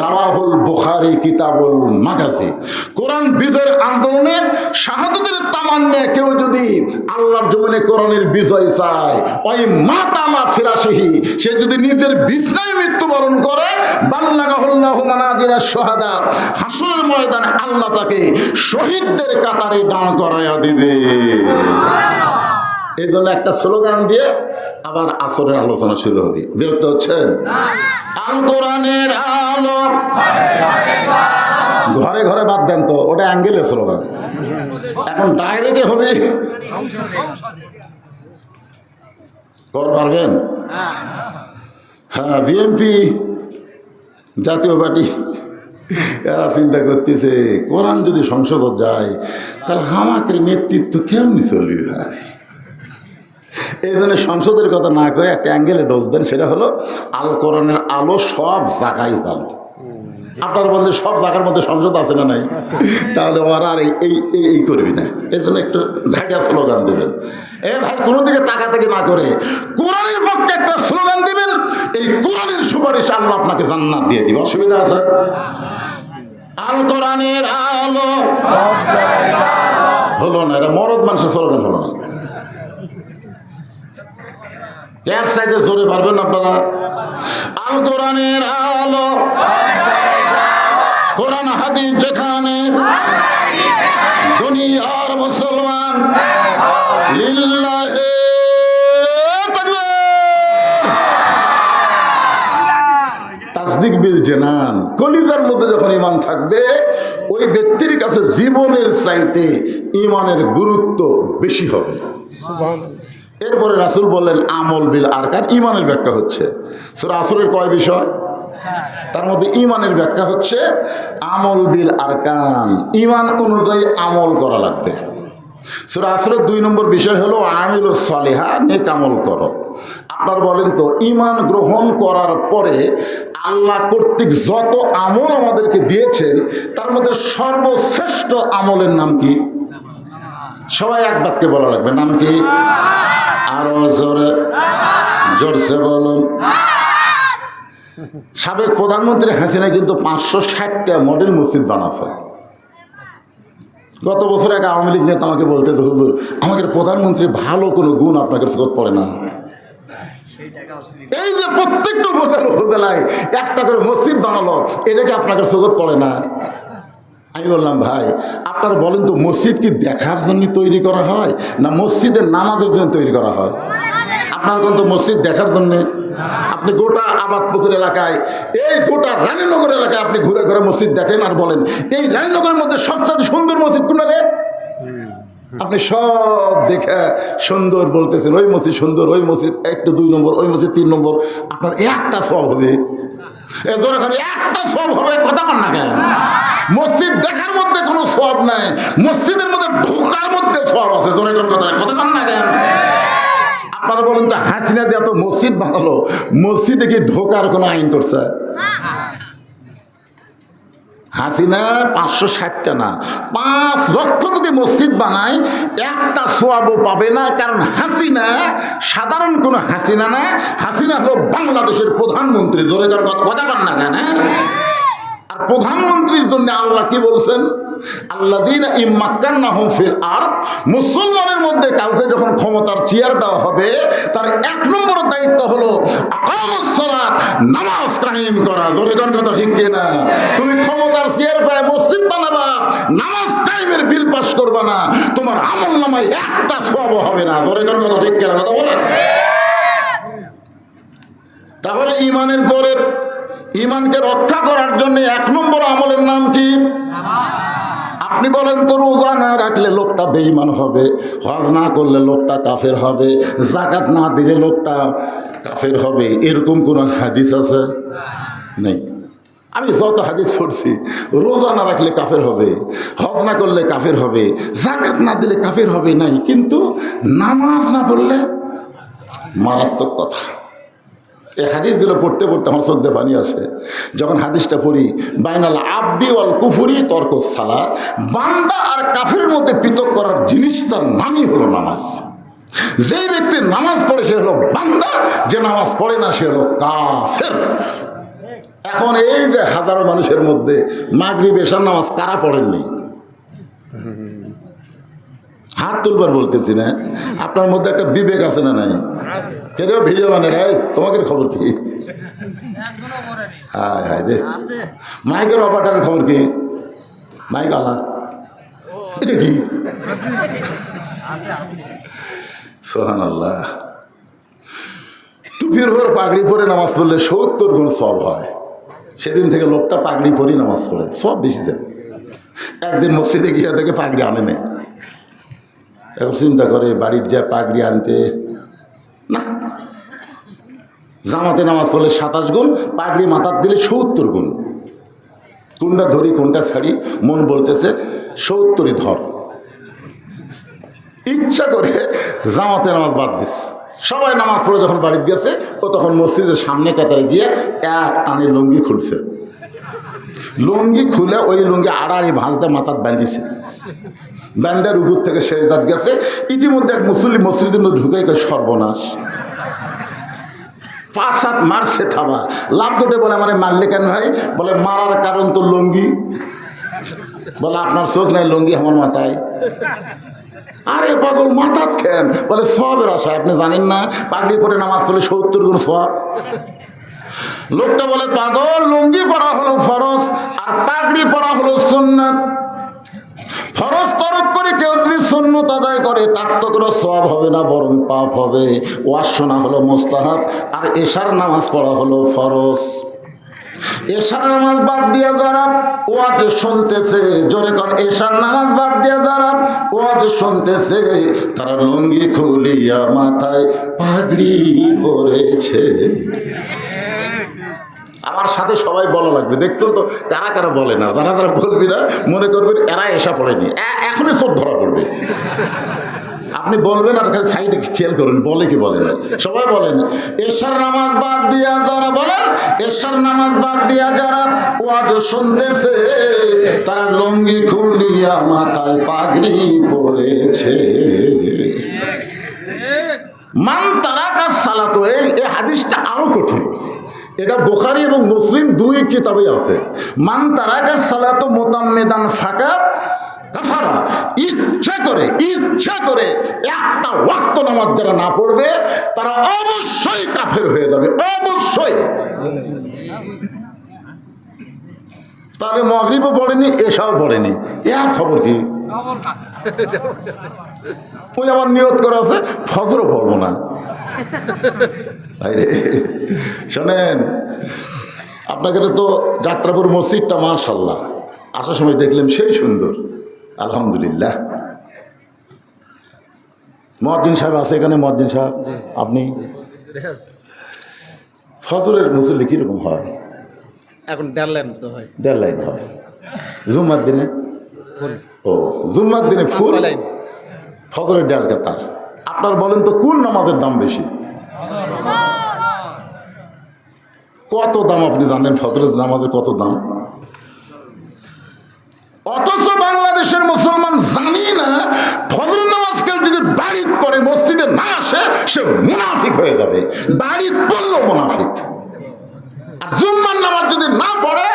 রাওয়াহুল বুখারী কিতাবুল মাগাজি। কোরআন বিজয়ের আন্দোলনে শাহাদাতের তামান্না কেউ যদি আল্লাহর জমিনে কোরআনের বিজয় চায়, ওয়া ইন মাতা আলা ফিরাশিহি, সে যদি নিজের বিছনায় মৃত্যুবরণ করে, বাল্লাগাহুল্লাহু মানাজিলাশ শুহাদা, হাসরের ময়দানে আল্লাহ তাকে শহীদদের কাতারে দাঁড় করায়া দিবে। এই জন্য একটা স্লোগান দিয়ে আবার আসরের আলোচনা শুরু হবে। বিরক্ত হচ্ছেন? আল কোরআনের আলো ঘরে ঘরে বাদ দেন তো, ওটা অ্যাঙ্গেলের স্লোগান। এখন ডাইরেক্টে হবে, কর পারবেন? হ্যাঁ, বিএনপি জাতীয় পার্টি এরা চিন্তা করতেছে কোরআন যদি সংসদ যায় তাহলে আমাকে নেতৃত্ব কেমনি চলবে ভাই। এই জন্য সংসদের কথা না কয়ে একটা অ্যাঙ্গেলে ডোজ দেন, সেটা হলো আল কোরআনের আলো সব জায়গায় জ্বালো। আপনার বলতে সব জায়গার মধ্যে সংসদ আছে না নাই? তাহলে ওরা আর এই করবি না। এই জন্য একটু ঢাইটা স্লোগান দেবেন। এ ভাই, কোনো দিকে তাকা থেকে না করে কোরআনের পক্ষে একটা স্লোগান দিবেন। এই কোরআনের সুপারিশ আল্লাহ আপনাকে জান্নাত দিয়ে দিবে। অসুবিধা আছে? আল কোরআনের আলো হলো না, এটা মরদ মানুষের স্লোগান হলো না। এর সাইডে জোরে পারবেন আপনারা? আল কোরআনের আলো, কোরআন হাদিস যেখানে, দুনিয়ার মুসলমান লিল্লাহে তাকবীর। তাসদিক বিল জানান, কলিজার মধ্যে যখন ঈমান থাকবে, ওই ব্যক্তির কাছে জীবনের চাইতে ঈমানের গুরুত্ব বেশি হবে। এরপরে রাসূল বললেন আমল বিল আরকান, ঈমানের ব্যাখ্যা হচ্ছে সূরা আসরের কয় বিষয়, তার মধ্যে ঈমানের ব্যাখ্যা হচ্ছে আমল বিল আরকান, ঈমান অনুযায়ী আমল করা লাগবে। সূরা আসরের 2 নম্বর বিষয় হলো আমিলুস সালিহা, নেক আমল করো। আপনার বলেন তো, ঈমান গ্রহণ করার পরে আল্লাহ কর্তৃক যত আমল আমাদেরকে দিয়েছেন, তার মধ্যে সর্বশ্রেষ্ঠ আমলের নাম কি? সবাই এক বাক্যে বলা লাগবে, নাম কি? আরো জোরে জোরসে বলুন। সাবেক প্রধানমন্ত্রী হাসিনা কিন্তু 560টা মডেল মসজিদ বানাচ্ছে। গত বছর এক আওয়ামী লীগ নেতা আমাকে বলতেছে, হুজুর আমাদের প্রধানমন্ত্রীর ভালো কোনো গুণ আপনাদের চোখে পড়ে না। এই যে প্রত্যেকটা উপজেলায় একটা করে মসজিদ বানালো, এটাকে আপনাদের চোখে পড়ে না? আমি বললাম, ভাই আপনারা বলেন তো, মসজিদ কি দেখার জন্য তৈরি করা হয় না মসজিদের নামাজের জন্য তৈরি করা হয়? আপনার কিন্তু মসজিদ দেখার জন্যে। আপনি গোটা আবাদপুকুর এলাকায়, এই গোটা রানীনগর এলাকায় আপনি ঘুরে ঘুরে মসজিদ দেখেন আর বলেন এই রানীনগরের মধ্যে সবচেয়ে সুন্দর মসজিদ কোনটা রে? আপনি সব দেখে সুন্দর বলতেছেন, ওই মসজিদ সুন্দর, ওই মসজিদ একটু 2 নম্বর, ওই মসজিদ 3 নম্বর। আপনার একটা সব হবে, একটা সব হবে, কথা কন না কেন? মসজিদ দেখার মধ্যে কোনো সব নাই, মসজিদের মধ্যে ঢোকার মধ্যে সব আছে। জোরে কোন কথা, কথা কন না কেন? আপনারা বলেন তো, হাসিনা যে এত মসজিদ বানালো, মসজিদে কি ঢোকার কোনো আইন করছে? হাসিনা 560টা না, 5 লক্ষ যদি মসজিদ বানায়, একটা সোয়াবও পাবে না। কারণ হাসিনা সাধারণ কোনো হাসিনা না, হাসিনা হলো বাংলাদেশের প্রধানমন্ত্রী। জোরে জোরে কথা বল না কেন? আর প্রধানমন্ত্রীর জন্য আল্লাহ কি বলছেন? আল্লাযীনা ইম্মাক্কান্নাহুম ফিল আরদ, মুসলমানের মধ্যে কাউকে যখন ক্ষমতার চেয়ার দেওয়া হবে, তার 1 নম্বর দায়িত্ব হলো আকামুস সালাত, নামাজ কায়েম করা। জোরে কোন কথা ঠিক কিনা? তুমি ক্ষমতার চেয়ার পায় মসজিদ বানাবা, নামাজ কায়েমের বিল পাস করবা না, তোমার আমলনামায় একটা সওয়াব হবে না। জোরে কোন কথা ঠিক কিনা? কথা বলেন। তাহলে ঈমানের পরে ঈমানকে রক্ষা করার জন্য 1 নম্বর আমলের নাম কি? আপনি বলেন তো, রোজা না রাখলে লোকটা বেঈমান হবে, হজ না করলে লোকটা কাফের হবে, যাকাত না দিলে লোকটা কাফের হবে, এরকম কোনো হাদিস আছে? নেই। আমি যত হাদিস পড়ছি, রোজা না রাখলে কাফের হবে, হজ না করলে কাফের হবে, যাকাত না দিলে কাফের হবে, নাই। কিন্তু নামাজ না পড়লে মারাত্মক কথা। এই হাদিসগুলো পড়তে পড়তে আমার চোখে পানি আসে। যখন হাদিসটা পড়ি, বাইনাল আব্দি ওয়াল কুফরি তরকুস সালাত, বান্দা আর কাফের মধ্যে পৃথক করার জিনিসটার নামই হলো নামাজ। যেই ব্যক্তি নামাজ পড়ে সে হলো বান্দা, যে নামাজ পড়ে না সে হলো কাফের। এখন এই যে হাজারো মানুষের মধ্যে মাগরিব এশার নামাজ কারা পড়েননি? হাত তুলবার বলতেছি না, আপনার মধ্যে একটা বিবেক আছে না নাই? কেন ভিডিও মানে রাই, তোমাকে খবর কি? হায় হায় রে, মাইকের অপারেটরের খবর কি? মাইক আলা, এটা কি? সুবহানাল্লাহ। টুপির উপর পাগড়ি পরে নামাজ পড়লে 70 গুণ সওয়াব হয়। সেদিন থেকে লোকটা পাগড়ি পরেই নামাজ পড়ে, সব বেশি যায়। একদিন মসজিদে গিয়ে দেখে পাগড়ি আনে নেই। এখন চিন্তা করে বাড়ির যা পাগড়ি আনতে, না, জামাতে নামাজ পড়লে 27 গুণ, পাগড়ি মাথার দিলে 70 গুণ। কোনটা ধরি কোনটা ছাড়ি? মন বলতেছে 70ই ধর। ইচ্ছা করে জামাতে নামাজ বাদ দিচ্ছে। সবাই নামাজ পড়ে যখন বাড়িতে গেছে, ও তখন মসজিদের সামনে কাতারে গিয়ে এক টানে লুঙ্গি খুলছে। লুঙ্গি খুলে ওই লুঙ্গি আড়াআড়ি ভাঁজতে মাথার বাঁধিছে, বান্দার উপর থেকে শেষদাত গেছে। ইতিমধ্যে এক মুসল্লি মসজিদের মধ্যে ঢুকে গেছে, সর্বনাশ, 5-7 মারছে থাবা। লাভ দুটে বলে মানে মারলে কেন ভাই? বলে মারার কারণ তো লুঙ্গি। বলে আপনার চোখ নাই, লুঙ্গি আমার মাথায়। আরে পাগল, মাথাত খেন। বলে সবের আশায়, আপনি জানেন না পাগড়ি করে নামাজ পড়লে 70 গুণ সওয়াব। লোকটা বলে পাগল, লুঙ্গি পরা হলো ফরজ আর পাগড়ি পরা হলো সুন্নাত। ফরজ তরফ করে কেউ যদি সুন্নত আদায় করে তার তো কোনো সওয়াব হবে না, বরং পাপ হবে। ওয়াজ শোনা হলো মুস্তাহাব আর এশার নামাজ পড়া হলো ফরজ। এশার নামাজ বাদ দিয়ে যারা ওয়াজ শুনতেছে, জোরে কর, এশার নামাজ বাদ দিয়ে যারা ওয়াজ শুনতেছে, তারা লুঙ্গি খুলিয়া মাথায় পাগড়ি পরেছে। আমার সাথে সবাই বলা লাগবে, দেখছো তো কারা কারা বলে না, যারা যারা বলবি না মনে করবেন এরা এসা পড়েনি, এখনই চোখ ধরা পড়বে। আপনি বলবেন আর খালি সাইডে খেয়াল করুন বলে কি বলে না, সবাই বলেন এশার নামাজ বাদ দিয়া যারা বলেন, এশার নামাজ বাদ দিয়া যারা ওয়াজ শুনতেছে, তারা লুঙ্গি খুলিয়া মাথায় পাগড়ি পরেছে। মান তারাকা সালাত, এই হাদিসটা আরো কঠিন। এটা বুখারী এবং মুসলিম দুই কিতাবে আছে। মান তারাকা সালাত মুতাম্মিদান ফাকাত কাফারা, ইচ্ছা করে একটা ওয়াক্ত নামাজ যারা না পড়বে তারা অবশ্যই কাফের হয়ে যাবে, অবশ্যই। তাহলে মাগরিবও পড়েনি, এশাও পড়েনি, এর খবর কি? ওই আমার নিয়ত করা আছে ফজরও পড়বো না। রে শোনেন, আপনাকে তো যাত্রাপুর মসজিদটা মাশাআল্লাহ আসার সময় দেখলাম সেই সুন্দর, আলহামদুলিল্লাহ। মুয়াজ্জিন সাহেব আছে এখানে? মুয়াজ্জিন সাহেব আপনি? ফজরের মুসল্লি কীরকম হয়? এখন 1.5 লাইন তো হয়, 1.5 লাইন হয়। জুম্মার দিনে ফুল। ও জুম্মার দিনে ফুল, ফজরের 1.5 কাতার। আপনার বলেন তো কোন নামাজের দাম বেশি? কত দাম আপনি জানেন? ফজরের নামাজের কত দাম? অথচ বাংলাদেশের মুসলমান জানি না ফজরের নামাজ কেউ যদি বাড়িতে পড়ে মসজিদে না আসে সে মুনাফিক হয়ে যাবে, বাড়িতে পড়লেও মুনাফিক। আর জুম্মার নামাজ যদি না পড়ে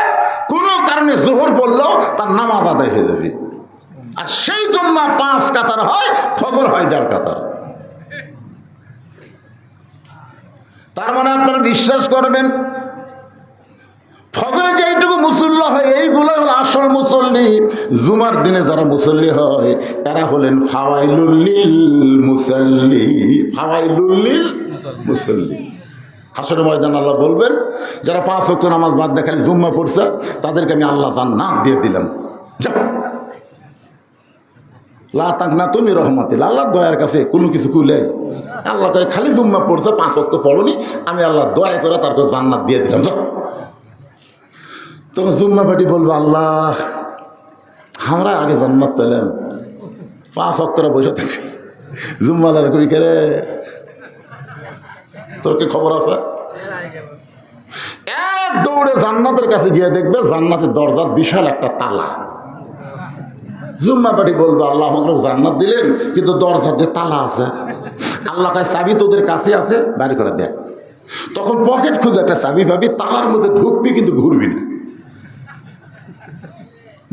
কোনো কারণে জোহর পড়লেও তার নামাজ আদায় হয়ে যাবে। আর সেই জুম্মা 5 কাতার হয়, ফজর হয় 1.5 কাতার। তার মানে আপনারা বিশ্বাস করবেন ফজরে যেইটুকু মুসল্লি হয় এইগুলো হল আসল মুসল্লি। জুমার দিনে যারা মুসল্লি হয় এরা হলেন ফাওয়াইলুল্লিল মুসল্লি, ফাওয়াইলুল্লিল মুসল্লি। হাসরের ময়দান আল্লাহ বলবেন যারা 5 ওয়াক্ত নামাজ বাদ দিয়ে খালি জুম্মা পড়ছে তাদেরকে আমি আল্লাহ জান্নাত দিয়ে দিলাম, যাও লা তাকনাতু মির রাহমাতিল্লাহ। আল্লাহর দয়ার কাছে কোনো কিছু কুলে আল্লাহ কয় খালি জুম্মা পড়ছে 5 ওয়াক্ত পড়নি, আমি আল্লাহ দয়া করে তার জান্নাত দিয়ে দিলাম, যাও। তখন জুম্মা পাটি বলবো আল্লাহ আমরা আগে জান্নাত পেলাম, 5 ওয়াক্তরা বসে থাকি, জুম্মাদার কই করে তোর কি খবর আছে? এক দৌড়ে জান্নাতের কাছে গিয়ে দেখবে জান্নাতের দরজার বিশাল একটা তালা। জুম্মা পাটি বলবো আল্লাহ আমাকে জান্নাত দিলেন কিন্তু দরজার যে তালা আছে, আল্লাহ কাছে চাবি তোদের কাছে আছে, বাড়ি করে দেখ। তখন পকেট খুঁজে একটা চাবি পাবি, তালার মধ্যে ঢুকবি কিন্তু ঘুরবি না।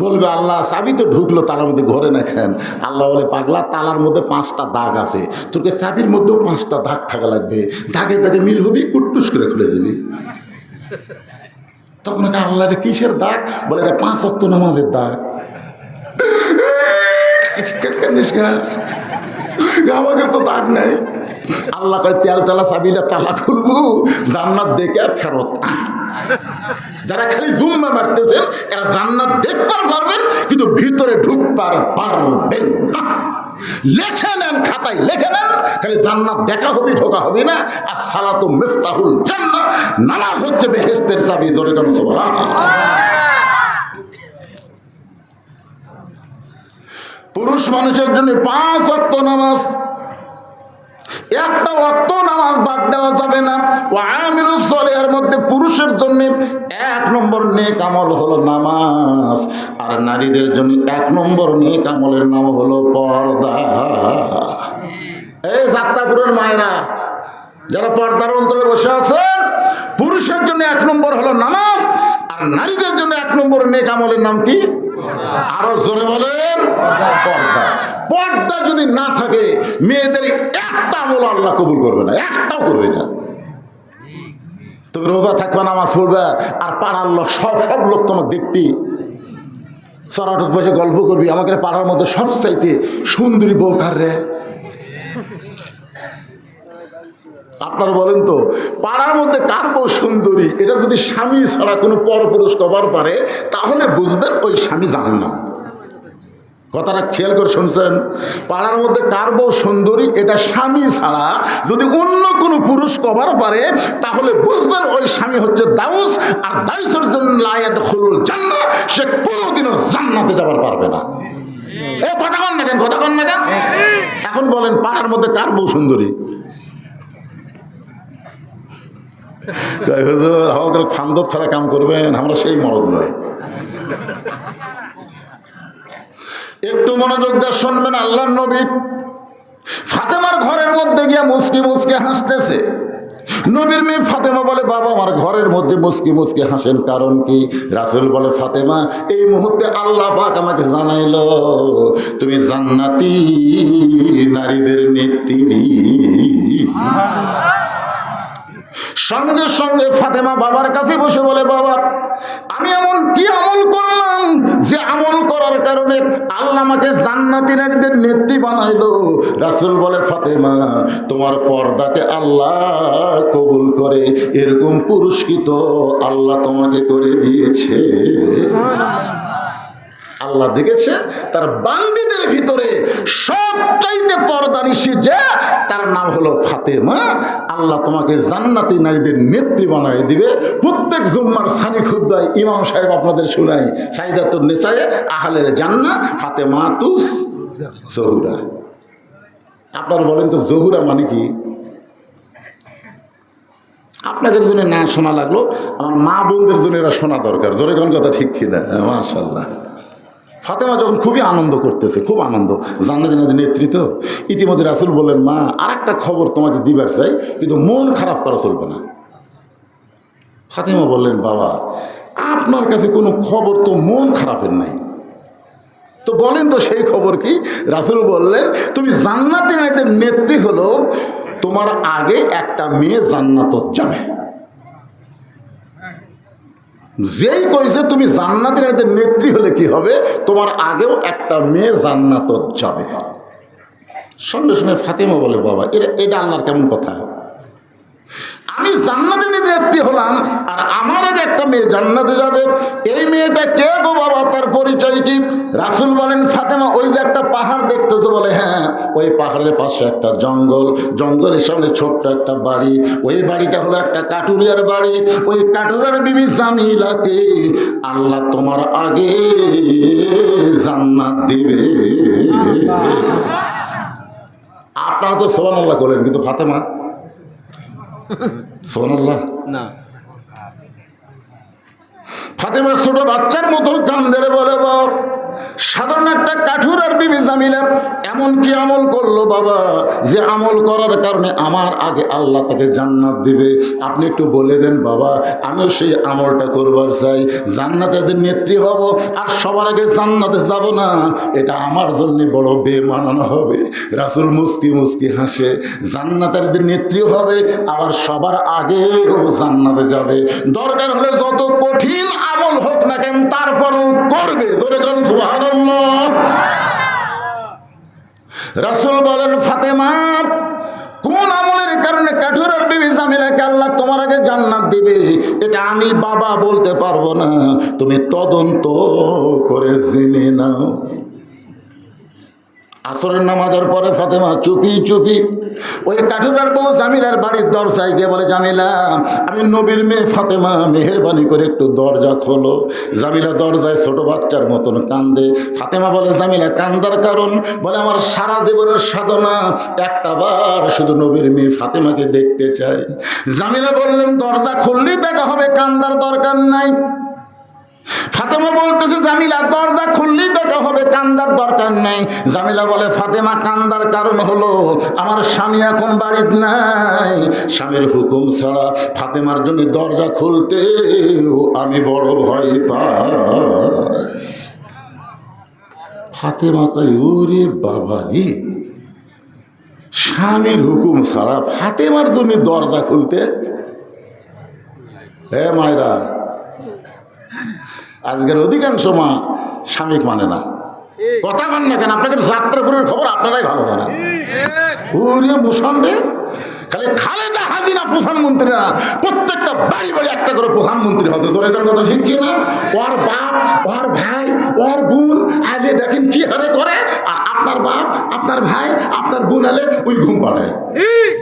বলবে আল্লাহ চাবি তো ঢুকলো তালার মধ্যে ঘরে না কেন? আল্লাহ বলে পাগলা তালার মধ্যে 5টা দাগ আছে, তোকে চাবির মধ্যেও 5টা দাগ থাকা লাগবে, দাগে দাগে মিল হবি, কুট্টুস করে খুলে দিবি। তখন আল্লাহ রে কিসের দাগ? বলে এটা 5 ওয়াক্ত নামাজের দাগ। আমাদের তো দাগ নাই। আল্লাহ কয় তেল তেলা চাবিলে তালা খুলবো, জান্নাত দেখে ফেরত। যারা খালি জুম্মা মারতেছেন এরা জান্নাত দেখবার পারবেন কিন্তু ভিতরে ঢুকবার পারবেন না। লেখে নেন, খাতায় লেখে নেন, খালি জান্নাত দেখা হবে ঢোকা হবে না। আর সালাতু মিফতাহুল জান্নাহ, নামাজ হচ্ছে বেহেশতের চাবি। জোরে কোন সুবহানাল্লাহ। পুরুষ মানুষের জন্য 5 ওয়াক্ত নামাজ, একটা ওয়াক্ত নামাজ বাদ দেওয়া যাবে না। ওয়া আমিলুস সলিহার মধ্যে পুরুষের জন্য এক নম্বর নেক আমল হলো নামাজ, আর নারীদের জন্য এক নম্বর নেক আমলের নাম হলো পর্দা। এই যাত্রাপুরের মায়েরা যারা পর্দার অন্তরে বসে আছেন, পুরুষের জন্য এক নম্বর হলো নামাজ, আর নারীদের জন্য এক নম্বর নেক আমলের নাম কি? আরো জোরে বলেন, পর্দা। পর্দা যদি না থাকে মেয়েদের একটা আমল আল্লাহ কবুল করবে না, একটাও করবে না। তুমি রোজা থাকবে, নামাজ পড়বে, আর পাড়ার লোক সব লোক তোমাকে দেখবি, সরাটক বসে গল্প করবি, আমাকে পাড়ার মধ্যে সবচাইতে সুন্দরী বউ কার রে? আপনারা বলেন তো, পাড়ার মধ্যে কার বউ সুন্দরী? এটা যদি স্বামী ছাড়া কোনো পরপুরুষ কবার পারে, তাহলে বুঝবেন ওই স্বামী জাহান্নামী। কথাটা খেয়াল করে শুনছেন? পাড়ার মধ্যে কার বউ সুন্দরী এটা স্বামী ছাড়া যদি অন্য কোনো পুরুষ কবার পারে, তাহলে বুঝবেন ওই স্বামী হচ্ছে দাউস, আর দাউসের জন্য লা ইয়াদখুলুল জান্নাহ, সে কোনোদিনও জান্নাতে যাবার পারবে না। এই কথা কন না কেন, কথা কন না কেন? এখন বলেন, পাড়ার মধ্যে কার বউ সুন্দরী? হুজুর আমাদের খান্দর ছাড়া কাম করবেন, আমরা সেই মরদ নয়। একটু মনোযোগ দিয়ে শুনবেন। আল্লাহর নবী ফাতেমার ঘরের মধ্যে গিয়ে মুসকি মুসকি হাসতেছে। নবীর মেয়ে ফাতেমা বলে, বাবা আমার ঘরের মধ্যে মুসকি মুসকি হাসেন কারণ কি? রাসূল বলে, ফাতেমা এই মুহূর্তে আল্লাহ পাক আমাকে জানাইল তুমি জান্নাতি নারীদের নেত্রী। সঙ্গে সঙ্গে ফাতেমা বাবার কাছে বসে বলে, বাবা আমি এমন কি আমল করলাম যে আমল করার কারণে আল্লাহ আমাকে জান্নাতি নারীদের নেত্রী বানাইলো? রাসূল বলে, ফাতেমা তোমার পর্দাকে আল্লাহ কবুল করে এরকম পুরস্কৃত আল্লাহ তোমাকে করে দিয়েছে। আল্লাহ দেখেছে তার বান্দীদের ভিতরে সবচাইতে পর্দানিশী যে, তার নাম হলো ফাতেমা। আল্লাহ তোমাকে জান্নাতি নারীদের নেত্রী বানায় দিবে। প্রত্যেক জুম্মার সানি খুতবায় ইমাম সাহেব আপনাদের শোনায়, সাইদাতুন নিসায়ে আহলে জান্নাহ ফাতেমাতুস জহুরা। আপনারা বলেন তো জহুরা মানে কি? আপনাদের জন্য না শোনা লাগলো, আমার মা বোনদের জন্য এরা শোনা দরকার। জোরে কোন কথা ঠিক কিনা? মাশাআল্লাহ। ফাতেমা যখন খুবই আনন্দ করতেছে, খুব আনন্দ, জান্নাতি নারীদের নেতৃত্ব। ইতিমধ্যে রাসূল বললেন, মা আর একটা খবর তোমাকে দিবার চাই, কিন্তু মন খারাপ করা চলবে না। ফাতেমা বললেন, বাবা আপনার কাছে কোনো খবর তো মন খারাপের নাই, তো বলেন তো সেই খবর কি? রাসূল বললেন, তুমি জান্নাতি নারীদের নেত্রী হলো, তোমার আগে একটা মেয়ে জান্নাতত যাবে। যেই কইছে তুমি জান্নাতি নারীদের নেত্রী হলে কি হবে, তোমার আগেও একটা মেয়ে জান্নাতত যাবে। সঙ্গে সঙ্গে ফাতেমা বলে, বাবা এটা আল্লাহর কেমন কথা? আমি জান্নাতের নেত্রী হলাম, আর আমার আগে একটা মেয়ে জান্নাতে যাবে। এই মেয়েটা কে গো বাবা, তার পরিচয় কি? রাসূল বলেন, ফাতেমা ওই যে একটা পাহাড় দেখতেছো? বলে, হ্যাঁ ওই পাহাড়ের পাশে একটা জঙ্গল, জঙ্গলের সামনে ছোট্ট একটা বাড়ি, ওই বাড়িটা হলো একটা কাঠুরিয়ার বাড়ি। ওই কাঠুরিয়ার বিবি জামিলাকে আল্লাহ তোমার আগে জান্নাত দিবে। আপনারা তো সুবহানাল্লাহ করেন, কিন্তু ফাতেমা সুবহানাল্লাহ না। ফাতেমা ছোট বাচ্চার মতো কান্দে বলে, বাবা সাধারণ একটা কাঠুরার বিবি জামিলা এমন কি আমল করলো বাবা, যে আমল করার কারণে আমার আগে আল্লাহ তাকে জান্নাত দিবে? আপনি একটু বলে দেন বাবা, আমিও সেই আমলটা করবার চাই, জান্নাতের নেত্রী হব, আর সবার আগে জান্নাতে যাব না, এটা আমার জন্য বড় বেমানানো হবে। রাসূল মুস্কি মুস্কি হাসে, জান্নাতের নেত্রী হবে, আবার সবার আগেও জান্নাতে যাবে। দরকার হলে যত কঠিন আমল হোক না কেন তারপরও করবে। ধরে কোন সুবহানাল্লাহ। রাসূল বলেন, ফাতেমা কোন আমলের কারণে কাঠুরার বিবি জামিলাকে আল্লাহ তোমার আগে জান্নাত দিবে এটা আমি বাবা বলতে পারবো না, তুমি তদন্ত করে জেনে নাও। আসরের নামাজের পরে ফাতেমা চুপি চুপি ওই কাঠুরার বউ জামিলার বাড়ির দরজায় গিয়ে বলে, জামিলা আমি নবীর মেয়ে ফাতেমা, মেহেরবানি করে একটু দরজা খোলো। জামিলা দরজায় ছোট বাচ্চার মতন কান্দে। ফাতেমা বলে, জামিলা কান্দার কারণ? বলে, আমার সারা জীবনের সাধনা একটা বার শুধু নবীর মেয়ে ফাতেমাকে দেখতে চাই। জামিলা বললেন, দরজা খুললেই দেখা হবে, কান্দার দরকার নাই। ফাতেমা বলতেছে, জামিলা দরজা খুললেই দেখা হবে, কান্দার দরকার নেই। জামিলা বলে, ফাতেমা কান্দার কারণ হলো আমার স্বামী এখন বাড়িতে নাই, স্বামীর হুকুম ছাড়া ফাতেমার জন্য দরজা খুলতে আমি বড় ভয় পাই। ফাতেমা কয়, ওরে বাবা রে, স্বামীর হুকুম ছাড়া ফাতেমার জন্য দরজা খুলতে? হে মায়েরা, আজকের অধিকাংশ মা স্বামীক মানে না। কথা মান না কেন? আপনাকে যাত্রাপুরের খবর আপনারাই ভালো জানেন। ওরে মোশন রে, খালি খালেদা হাসিনা প্রধানমন্ত্রী না, প্রত্যেকটা বাড়ি বাড়ি একটা করে প্রধানমন্ত্রী হচ্ছে। তোর এখানে কথা শিখিয়ে না, ওর বাপ, ওর ভাই, ওর বোন আলে দেখেন কি হারে করে, আর আপনার বাপ, আপনার ভাই, আপনার বোন আলে ওই ঘুম পাড়ায়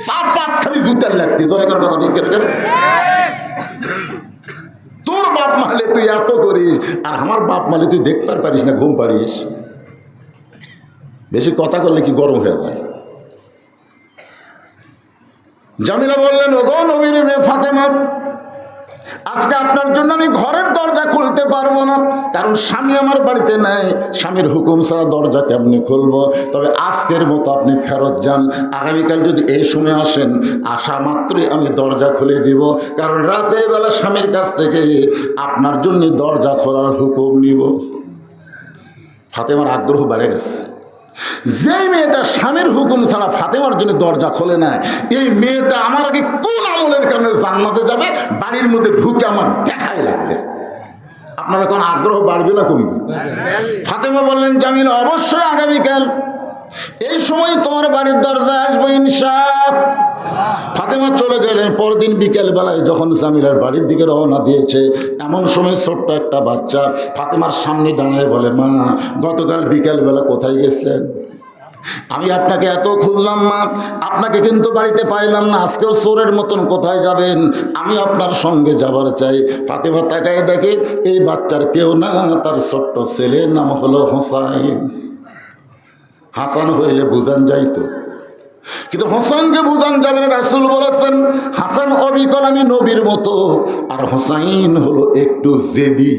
সাপ পাত খালি জুতার লাগতে। তোর এখানে কথা ঠিক করে তোর বাপ মালে তুই এত করিস, আর আমার বাপ মালে তুই দেখতে পারিস না, ঘুম পারিস। বেশি কথা করলে কি গরম হয়ে যায়? জামিলা বললেন, ওগো নবীর মেয়ে ফাতেমা, আজকে আপনার জন্য আমি ঘরের দরজা খুলতে পারবো না, কারণ স্বামী আমার বাড়িতে নাই, স্বামীর হুকুম ছাড়া দরজা কেমনি খুলবো? তবে আজকের মতো আপনি ফেরত যান, আগামীকাল যদি এই সময় আসেন, আসা মাত্রই আমি দরজা খুলে দিব, কারণ রাতের বেলা স্বামীর কাছ থেকে আপনার জন্য দরজা খোলার হুকুম নিব। ফাতেমার আগ্রহ বেড়ে গেছে। যে মেয়েটা স্বামীর হুকুম ছাড়া ফাতেমার জন্য দরজা খোলে না, এই মেয়েটা আমার আগে কোন আমলের কারণে জান্নাতে যাবে, বাড়ির মধ্যে ঢুকে আমার দেখাই লাগবে। আপনার এখন আগ্রহ বাড়বে না কমবে? ফাতেমা বললেন, জামিলা অবশ্যই আগামীকাল এই সময় তোমার বাড়ির দরজায় আসবো ইনশাআল্লাহ। ফাতেমা চলে গেলেন। পরদিন বিকেল বেলায় যখন জামিলার বাড়ির দিকে রওনা দিয়েছে, এমন সময় ছোট্ট একটা বাচ্চা ফাতেমার সামনে দাঁড়ায় বলে, মা গতকাল বিকেল বেলা কোথায় গেছিলেন? আমি আপনাকে এত খুঁজলাম মা, আপনাকে কিন্তু বাড়িতে পাইলাম না, আজকেও চোরের মতন কোথায় যাবেন? আমি আপনার সঙ্গে যাবার চাই। ফাতেমা তাকায় দেখে এই বাচ্চার কেউ না, তার ছোট্ট ছেলের নাম হলো হোসাইন। হাসান হইলে বুঝান যাইতো, কিন্তু হোসেনকে বুঝান যাবে না। রাসূল বলেছেন, হাসান অবিকল আমি নবীর মতো, আর হোসাইন হলো একটু জেদি।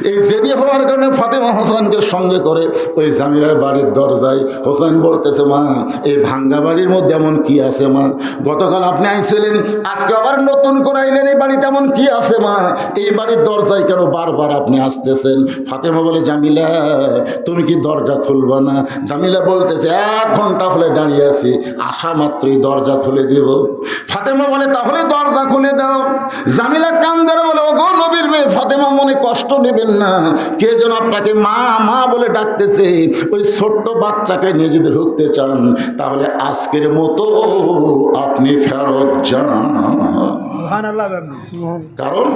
এই জেদি হওয়ার কারণে ফাতেমা হোসেনকে সঙ্গে করে ওই জামিলার বাড়ির দরজায়। হোসেন বলতেছে, মা এই ভাঙ্গা বাড়ির মধ্যে এমন কি আছে মা? গতকাল আপনি আইছিলেন, আজকে আবার নতুন করে আইলেন, এই বাড়িতে এমন কি আছে মা? এই বাড়ির দরজায় কেন বারবার আপনি আসতেছেন? ফাতেমা বলে, জামিলা তুমি কি দরজা খুলবা না? জামিলা বলতেছে, 1 ঘন্টা হলে দাঁড়িয়ে আছি, আসা মাত্রই দরজা খুলে দেব। ফাতেমা বলে, তাহলে দরজা খুলে দাও। জামিলা কান্দারে বলে, ওগো নবীর মেয়ে ফাতেমা, মনে কষ্ট নেবেন না, কে যেন আপনাকে মা মা বলে ডাকতেছে, ওই ছোট্ট বাচ্চাকে নিয়ে যদি ঢুকতে চান, তাহলে আজকের মতো আপনি ফেরত যান। কারণ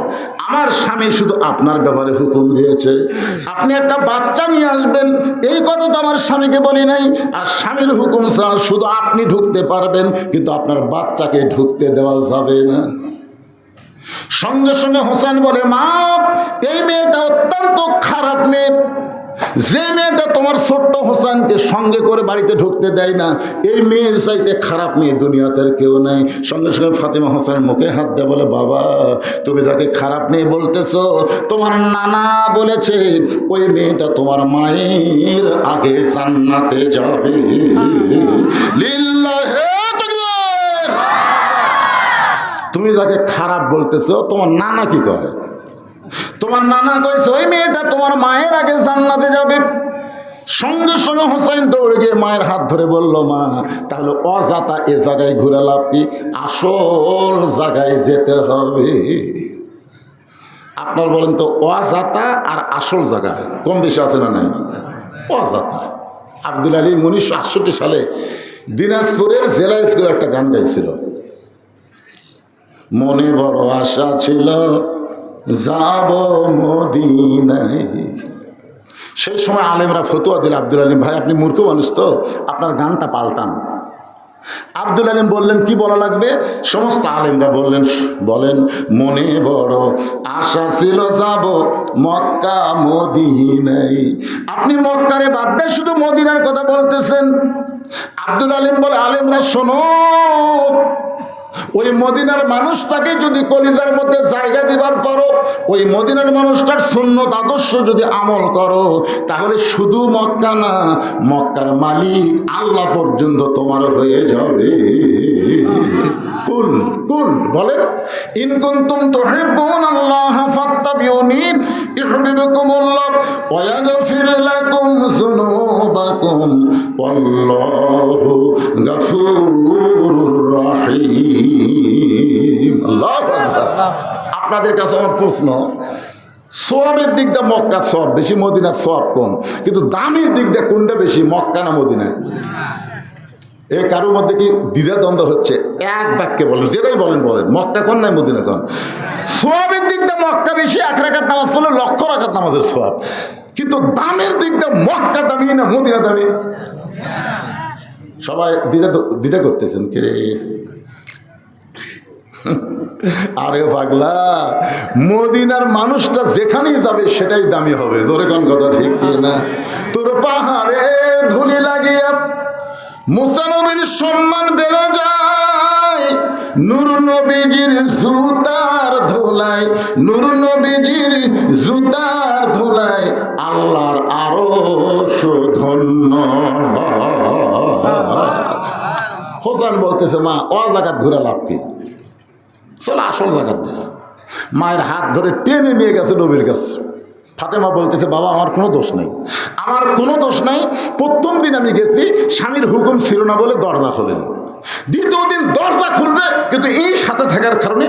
আমার স্বামী শুধু আপনার ব্যাপারে হুকুম দিয়েছে, আপনি একটা বাচ্চা নিয়ে আসবেন, এই কথা তো আমার স্বামীকে বলি নাই। আর স্বামীর হুকুম ছাড়া শুধু আপনি ঢুকতে পারবেন, কিন্তু আপনার বাচ্চাকে ঢুকতে দেওয়া যাবে না। সঙ্গে সঙ্গে হোসেন বলে, মা এই মেয়েটা অত্যন্ত খারাপ মেয়ে, যে মেয়েটা তোমার ছোট্ট হোসেনকে সঙ্গে করে বাড়িতে ঢুকতে দেয় না, এই মেয়ের চাইতে খারাপ মেয়ে দুনিয়াতে আর কেউ নাই। সঙ্গে সঙ্গে ফাতেমা হোসেনের মুখে হাত দিয়ে বলে, বাবা তুমি যাকে খারাপ মেয়ে বলতেছো, তোমার নানা বলেছে ওই মেয়েটা তোমার মায়ের আগে জান্নাতে যাবে। লিল্লাহে তাকবীর। তুমি যাকে খারাপ বলতেছো, তোমার নানা কি কয়? তোমার নানা কইছে ওই মেয়েটা তোমার মায়ের আগে জান্নাতে যাবে। সঙ্গে সঙ্গে হোসেন দৌড়ে গিয়ে মায়ের হাত ধরে বলল, মা তাহলে অজাতা এ জায়গায় ঘুরে লাভ কি, আসল জায়গায় যেতে হবে। আপনার বলেন তো, অজাতা আর আসল জায়গা কম বেশি আছে না নাই? অজাতা। আব্দুল আলী 1968 সালে দিনাজপুরের জেলা স্কুলে একটা গান গাইছিল, মনে বড় আশা ছিল যাব মদিনায়, সেই সময় আলেমরা ফতোয়া দিল, আব্দুল আলিম ভাই আপনি মূর্খ মানুষ তো, আপনার গানটা পাল্টান। আব্দুল আলিম বললেন কি বলা লাগবে? সমস্ত আলেমরা বলেন মনে বড় আশা ছিল যাব মক্কা মদিনায়। আপনি মক্কারে বাদ দিয়ে শুধু মদিনার কথা বলতেছেন। আব্দুল আলিম বলে আলেমরা শোনো, ওই মদিনার মানুষটাকে যদি কলিজার মধ্যে জায়গা দিবার পারো, ওই মদিনার মানুষটার সুন্নত আদর্শ যদি আমল করো, তাহলে শুধু মক্কা না, মক্কার মালিক আল্লাহ পর্যন্ত তোমার হয়ে যাবে। কুল কুল বলেন ইন কুনতুম তুহিব্বুনাল্লাহ ফাত্তাবিউনি ইউহিব্বুকুমুল্লাহ ওয়া ইয়াগফির লাকুম যুনুবাকুম ওয়াল্লাহু গফুরুর রহিম। আল্লাহু আকবার। আপনাদের কাছে আমার প্রশ্ন, সওয়াবের দিক দিয়ে মক্কা সওয়াব বেশি, মদিনার সওয়াব কম, কিন্তু দামের দিক দিয়ে কোনটা বেশি, মক্কা না মদিনা? এই কারোর মধ্যে কি দ্বিধাদ্বন্দ্ব হচ্ছে? এক বাক্যে বলেন, যেটাই বলেন মক্কা কোন নাই মদিনা কোন? সওয়াবের দিকটা মক্কা বেশি, 1 রাকাত নামাজ পড়লে 1,00,000 রাকাত নামাজের সওয়াব, কিন্তু দামের দিকটা মক্কা দামি না মদিনা দামি? সবাই দ্বিধা করতেছেন কে রে? আরে পাগলা, মদিনার মানুষটা যেখানেই যাবে সেটাই দামি হবে। জোরে কোন কথা ঠিক কি না? তোর পাহাড়ে ধুলি লাগিয়া মুসা নবীর সম্মান বেড়ে যায়, নূর নবীজির জুতার ধুলায়, নূর নবীজির জুতার ধুলায় আল্লাহর আরশ ধন্য। হোসেন বলতেছে মা ও জাকাত ঘুরে লাভ কি, চলো আসল জাকাত দেখা। মায়ের হাত ধরে টেনে নিয়ে গেছে নবীর কাছে। ফাতেমা বলতেছে বাবা আমার কোনো দোষ নেই, আমার কোনো দোষ নাই। প্রথম দিন আমি গেছি, স্বামীর হুকুম ছিল না বলে দরজা খোলেনি। দ্বিতীয় দিন দরজা খুলবে, কিন্তু এই সাথে থাকার কারণে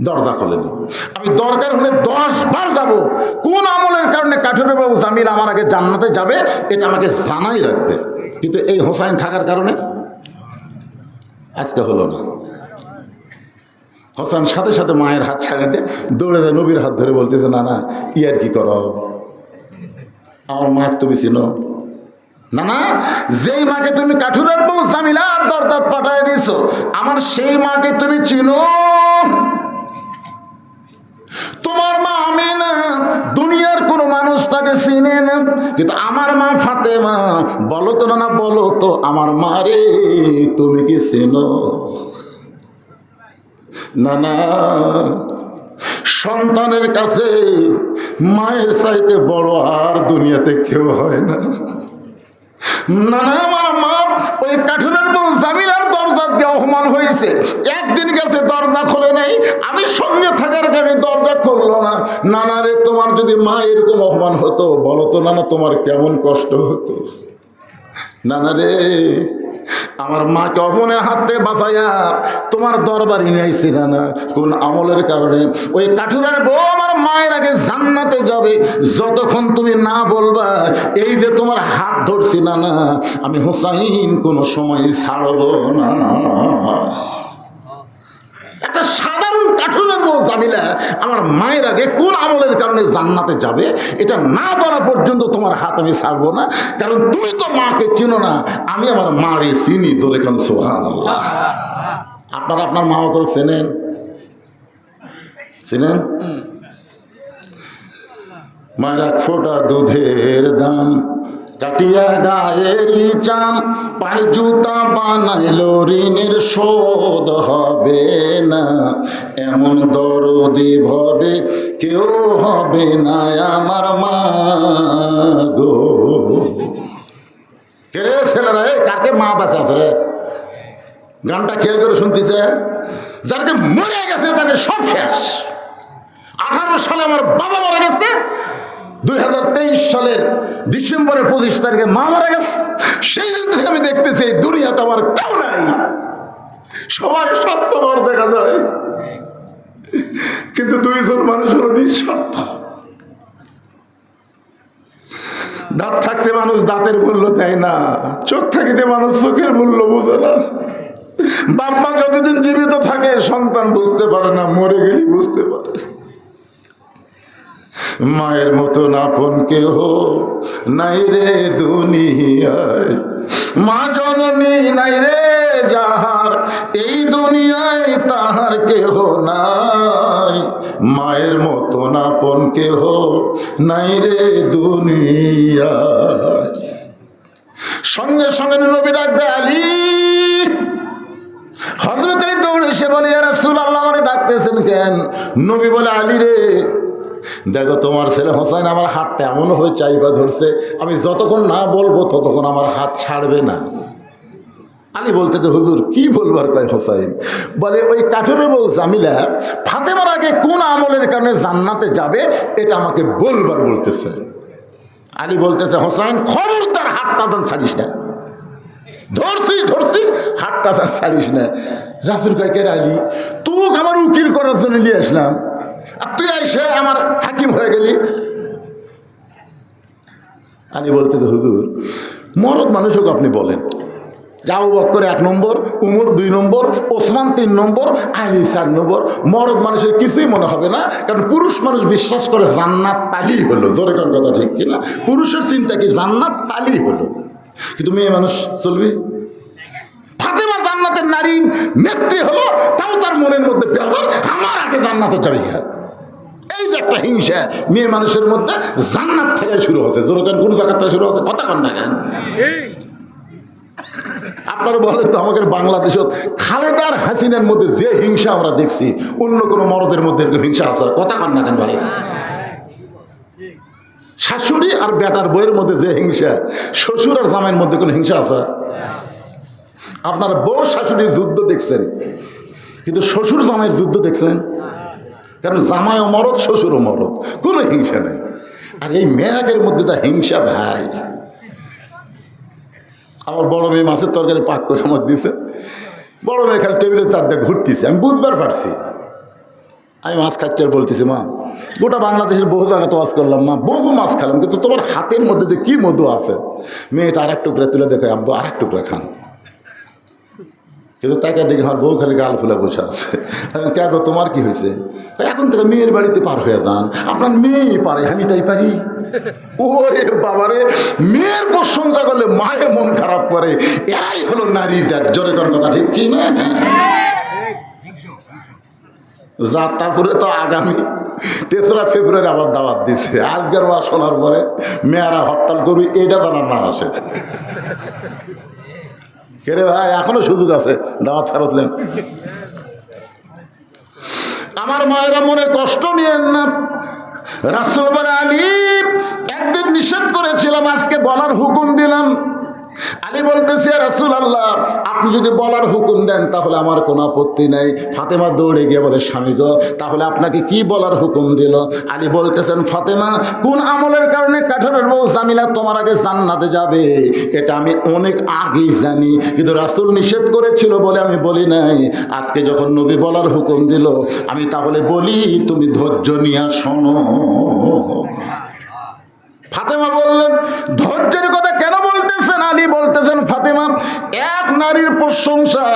দরজা খোলেনি। আমি দরকার হলে 10 বার যাব। কোন আমলের কারণে কাঠুরে বাবু জামিল আমার আগে জান্নাতে যাবে এটা আমাকে জানাই রাখবে, কিন্তু এই হোসাইন থাকার কারণে আজকে হলো না। হোসেন সাথে সাথে মায়ের হাত ছাড়ে দিয়ে দৌড়ে দেয়, নবীর হাত ধরে বলতেছে না না ইয়ার কি করো, আমার মা তুমি চিনো না? না, যেই মাকে তুমি কাঠুরের বউ জামিলার দরদাত পাঠায় দিয়েছো, আমার সেই মাকে তুমি চিনো? তোমার মা আমি না, দুনিয়ার কোনো মানুষ তাকে চিনে না, কিন্তু আমার মা ফাতেমা। বলো তো না, বলো তো আমার মা রে তুমি কি চেনো? না না, সন্তানের কাছে মায়ের চাইতে বড় আর দুনিয়াতে কেউ হয় না। না না, আমার মা ওই কাঠুরের বউ জামিলার দরজা দিয়ে অপমান হয়েছে। একদিন গেছে দরজা খোলে নাই, আমি সঙ্গে থাকার কারণে দরজা খুললো না। নানা রে তোমার যদি মা এরকম অপমান হতো, বলো তো নানা তোমার কেমন কষ্ট হতো? নানা রে আমার মাকে অপমানের হাত থেকে বাঁচাইয়া তোমার দরবারে নিয়ে আইছি না, কোন আমলের কারণে? ওই কাঠুরের বউ আমার মায়ের আগে জান্নাতে যাবে যতক্ষণ তুমি না বলবা এই যে তোমার হাত ধরছি না, আমি হোসাইন কোনো সময় ছাড়ব না। একটা সাধারণ কাঠুরের বউ জামিলা আমার মায়ের আগে কোন আমলের কারণে জান্নাতে যাবে এটা না বলা পর্যন্ত তোমার হাত আমি ছাড়বো না, কারণ তুমি তো মাকে চিনো না, আমি আমার মারে চিনি। জোরে কান সুবহানাল্লাহ। আপনারা আপনার মা করে চেনেন? চিনেন? মায়েরা ফোটা দুধের দাম কাটিয়া গায়েরই চাম, পায়ে জুতা বানাইল ঋণের শোধ হবে না, এমন দরদি ভবে কেউ হবে না আমার মা গো। কে রে ছেলেরা, কাকে মা বাঁচা আছে রে? গানটা খেয়াল করে শুনতেছে? যাকে মরে গেছে তাকে সব শেষ। 18 সালে আমার বাবা মারা গেছে, 2023 সালের ডিসেম্বরের 25 তারিখে মা মারা গেছে। সেই দিন থেকে আমি দেখতেছি দুনিয়াতে আমার কেউ নাই, সবার স্বার্থপর দেখা যায়, কিন্তু 2 জন মানুষ হলো নিঃস্বার্থ। দাঁত থাকতে মানুষ দাঁতের মূল্য দেয় না, চোখ থাকিতে মানুষ চোখের মূল্য বোঝে না। বাপ মা যতদিন জীবিত থাকে সন্তান বুঝতে পারে না, মরে গেলে বুঝতে পারে। মায়ের মতন আপন কেহ নাই রে দুনিয়ায়, মা জননী নাই রে যাহার এই দুনিয়ায় তাহার কেহ নাই, মায়ের মতন আপন কেহ নাই রে দুনিয়ায়। সঙ্গে সঙ্গে নবী ডাক দেয় আলী। হযরত আলী দৌড়ে এসে বলে ইয়া রাসূলুল্লাহ আমারে ডাকতেছেন কেন? নবী বলে আলী রে দেখো তোমার ছেলে হোসেন আমার হাতটা এমন হয়ে চাইবা ধরছে, আমি যতক্ষণ না বলবো ততক্ষণ আমার হাত ছাড়বে না। আলী বলতে যে হুজুর কি বলবার কয় হোসেন? বলে ওই কাঠুরের বউ জামিলা ফাতেমার আগে কোন আমলের কারণে জান্নাতে যাবে এটা আমাকে বলবার বলতেছে। আলী বলতেছে হোসেন খবরদার হাতটা দান ছাড়িস না, ধরছি হাতটা ছাড়িস না। রাসূল কয় কে আলী তুই আমার উকিল করার জন্য নিয়ে আসলাম আর তুই এসে আমার হাকিম হয়ে গেলি। আলী বলতে তো হুজুর মরদ মানুষকে আপনি বলেন যে আবু বকর 1 নম্বর, উমর 2 নম্বর, ওসমান 3 নম্বর, আলী 4 নম্বর। মরদ মানুষের কিছুই মনে হবে না, কারণ পুরুষ মানুষ বিশ্বাস করে জান্নাত পালি হলো। জোরে কোন কথা ঠিক কিনা? পুরুষের চিন্তা কি জান্নাত পালি হলো, কিন্তু মেয়ে মানুষ চলবে। ফাতেমা জান্নাতের নারী নেত্রী হলো, তাও তার মনের মধ্যে বেজার আমার আগে জান্নাতে যাবে। এই যে একটা হিংসা মেয়ে মানুষের মধ্যে জান্নাত থেকে শুরু হচ্ছে। জোরে কোন জায়গা থেকে শুরু হচ্ছে? কথা কন না কেন? আপনারা বলেন তো আমাদের বাংলাদেশত খালেদার হাসিনার মধ্যে যে হিংসা আমরা দেখছি অন্য কোনো মরদের মধ্যে এরকম হিংসা আছে? কথা কন না কেন ভাই? শাশুড়ি আর বেটার বইয়ের মধ্যে যে হিংসা, শ্বশুর আর জামাইয়ের মধ্যে কোনো হিংসা আছে? আপনারা বউ শাশুড়ির যুদ্ধ দেখছেন, কিন্তু শ্বশুর জামাইয়ের যুদ্ধ দেখছেন? কারণ জামাইও মরদ, শ্বশুরও মরদ, কোনো হিংসা নেই। আর এই মেয়াকের মধ্যে তা হিংসা ভাই। আমার বড় মেয়ে মাছের তরকারি পাক করে আমার দিয়েছে, বড় মেয়ে খালি টেবিলের চারদিকে ঘুরতেছে, আমি বুঝবার পারছি। আমি মাছ খাচ্ছি আর বলতেছি মা গোটা বাংলাদেশের বহু জায়গা তো ওয়াজ করলাম মা, বহু মাছ খেলাম, কিন্তু তোমার হাতের মধ্যে যে কী মধু আছে। মেয়েটা আর এক টুকরা তুলে দেখে আব্বু আর এক টুকরা খান, কিন্তু তাকে দেখে আমার বউ খালি গাল ফুলে বসে আছে। কে গো তোমার কি হয়েছে? তাই এখন থেকে মেয়ের বাড়িতে পার হয়ে যান, আপনার মেয়েই পারে, আমি তাই পারি। ওরে বাবারে, মেয়ের প্রশংসা করলে মায়ে মন খারাপ করে, এরাই হলো নারী জাত। জোরে কোন কথা ঠিক কি না? যা তারপরে তো আগামী 3রা ফেব্রুয়ারি আবার দাওয়াত দিছে। আজকের বার শোনার পরে মেয়েরা হরতাল করবি এটা জানার না আসে। কেরে ভাই এখনো সুযোগ আছে, দাওয়াত ফেরত নেন। আমার মায়েরা মনে কষ্ট নিয়েন না। রাসূল বলে আলী একদিন নিষেধ করেছিলাম, আজকে বলার হুকুম দিলাম। আলী বলতেছে রাসূলুল্লাহ আপনি যদি বলার হুকুম দেন তাহলে আমার কোনো আপত্তি নেই। ফাতেমা দৌড়ে গিয়ে বলে স্বামী গো তাহলে আপনাকে কি বলার হুকুম দিল? আলী বলতেছেন ফাতেমা কোন আমলের কারণে কাঠুরের বউ জামিলা তোমার আগে জান্নাতে যাবে এটা আমি অনেক আগেই জানি, কিন্তু রাসূল নিষেধ করেছিল বলে আমি বলি নাই। আজকে যখন নবী বলার হুকুম দিল আমি তাহলে বলি, তুমি ধৈর্য নিয়ে শোনো। ফাতেমা বললেন ধৈর্যের কথা কেন বলতেছেন? আলী বলতেছেন ফাতেমা এক নারীর প্রশংসা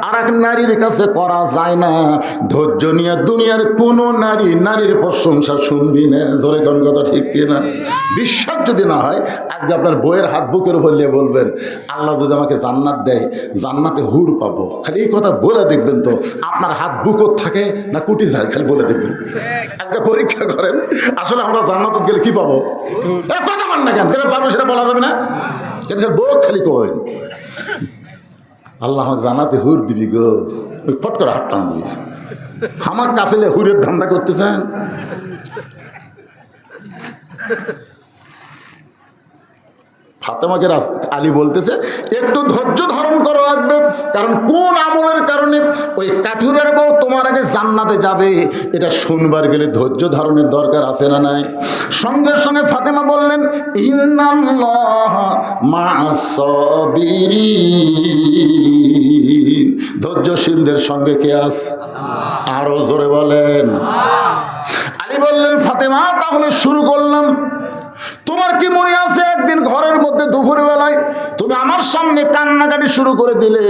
আর এক নারীর কাছে করা যায় না, ধৈর্য নিয়ে দুনিয়ার কোনো নারীর প্রশংসা শুনবি না। জোরে কোন কথা ঠিক কিনা? বিশ্বাস যদি না হয় আজকে আপনার বইয়ের হাত বুকের উপর নিয়ে বলবেন আল্লাহ যদি আমাকে জান্নাত দেয় জান্নাতে হুর পাবো, খালি এই কথা বলে দেখবেন তো আপনার হাত বুকত থাকে না কুটি যায়, খালি বলে দেখবেন। আজকে পরীক্ষা করেন আসলে আমরা জান্নাতে গেলে কি পাবো? কথা মান না কেন পাবো সেটা বলা যাবে না, কেন বউ খালি কবেন আল্লাহ আমাকে জানাতে হুর দিবি গো, ফট করে হাত টান দিবি। আমার কাছে হুরের ধান্দা করতেছেন? ফাতেমাকে আলী বলতেছে একটু ধৈর্য ধারণ করা লাগবে, কারণ কোন আমলের কারণে ওই কাঠুরের বউ তোমার আগে জান্নাতে যাবে এটা শুনবার গেলে ধৈর্য ধারণের দরকার আছে না নাই? সঙ্গে সঙ্গে ফাতেমা বললেন ইন্নাল্লাহ মা'আস সাবিরিন, ধৈর্যশীলদের সঙ্গে কে আছে? আরো জোরে বলেন। আলী বললেন ফাতেমা তাহলে শুরু করলাম। তোমার কি মনে আছে একদিন ঘরের মধ্যে দুপুর বেলায় তুমি আমার সামনে কান্নাকাটি শুরু করে দিলে।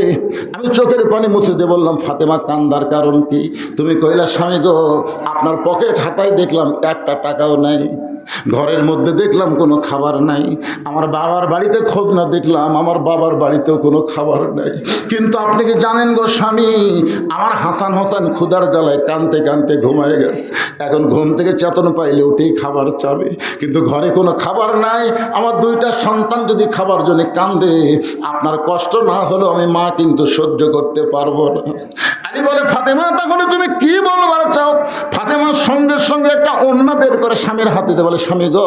আমি চোখের পানি মুছে দিয়ে বললাম, ফাতেমা কান্দার কারণ কি? তুমি কইলা, স্বামী গো, আপনার পকেট হাতায় দেখলাম একটা টাকাও নাই, ঘরের মধ্যে দেখলাম কোনো খাবার নাই, আমার বাবার বাড়িতে খোঁজ না দেখলাম আমার বাবার বাড়িতেও কোনো খাবার নাই। কিন্তু আপনি কি জানেন গো স্বামী, আমার হাসান হোসেন ক্ষুধার জ্বালায় কানতে কানতে ঘুমায় গেছে, এখন ঘুম থেকে চেতন পাইলে উঠেই খাবার চাবে, কিন্তু ঘরে কোনো খাবার নাই। আমার দুইটা সন্তান যদি খাবার জন্য কান্দে, আপনার কষ্ট না হলেও আমি মা কিন্তু সহ্য করতে পারবো না। আলী বলে, ফাতেমা তাহলে তুমি কি বলবার চাও? ফাতেমার সঙ্গে সঙ্গে একটা ওড়না বের করে স্বামীর হাতে দিয়ে বলে, স্বামী গো,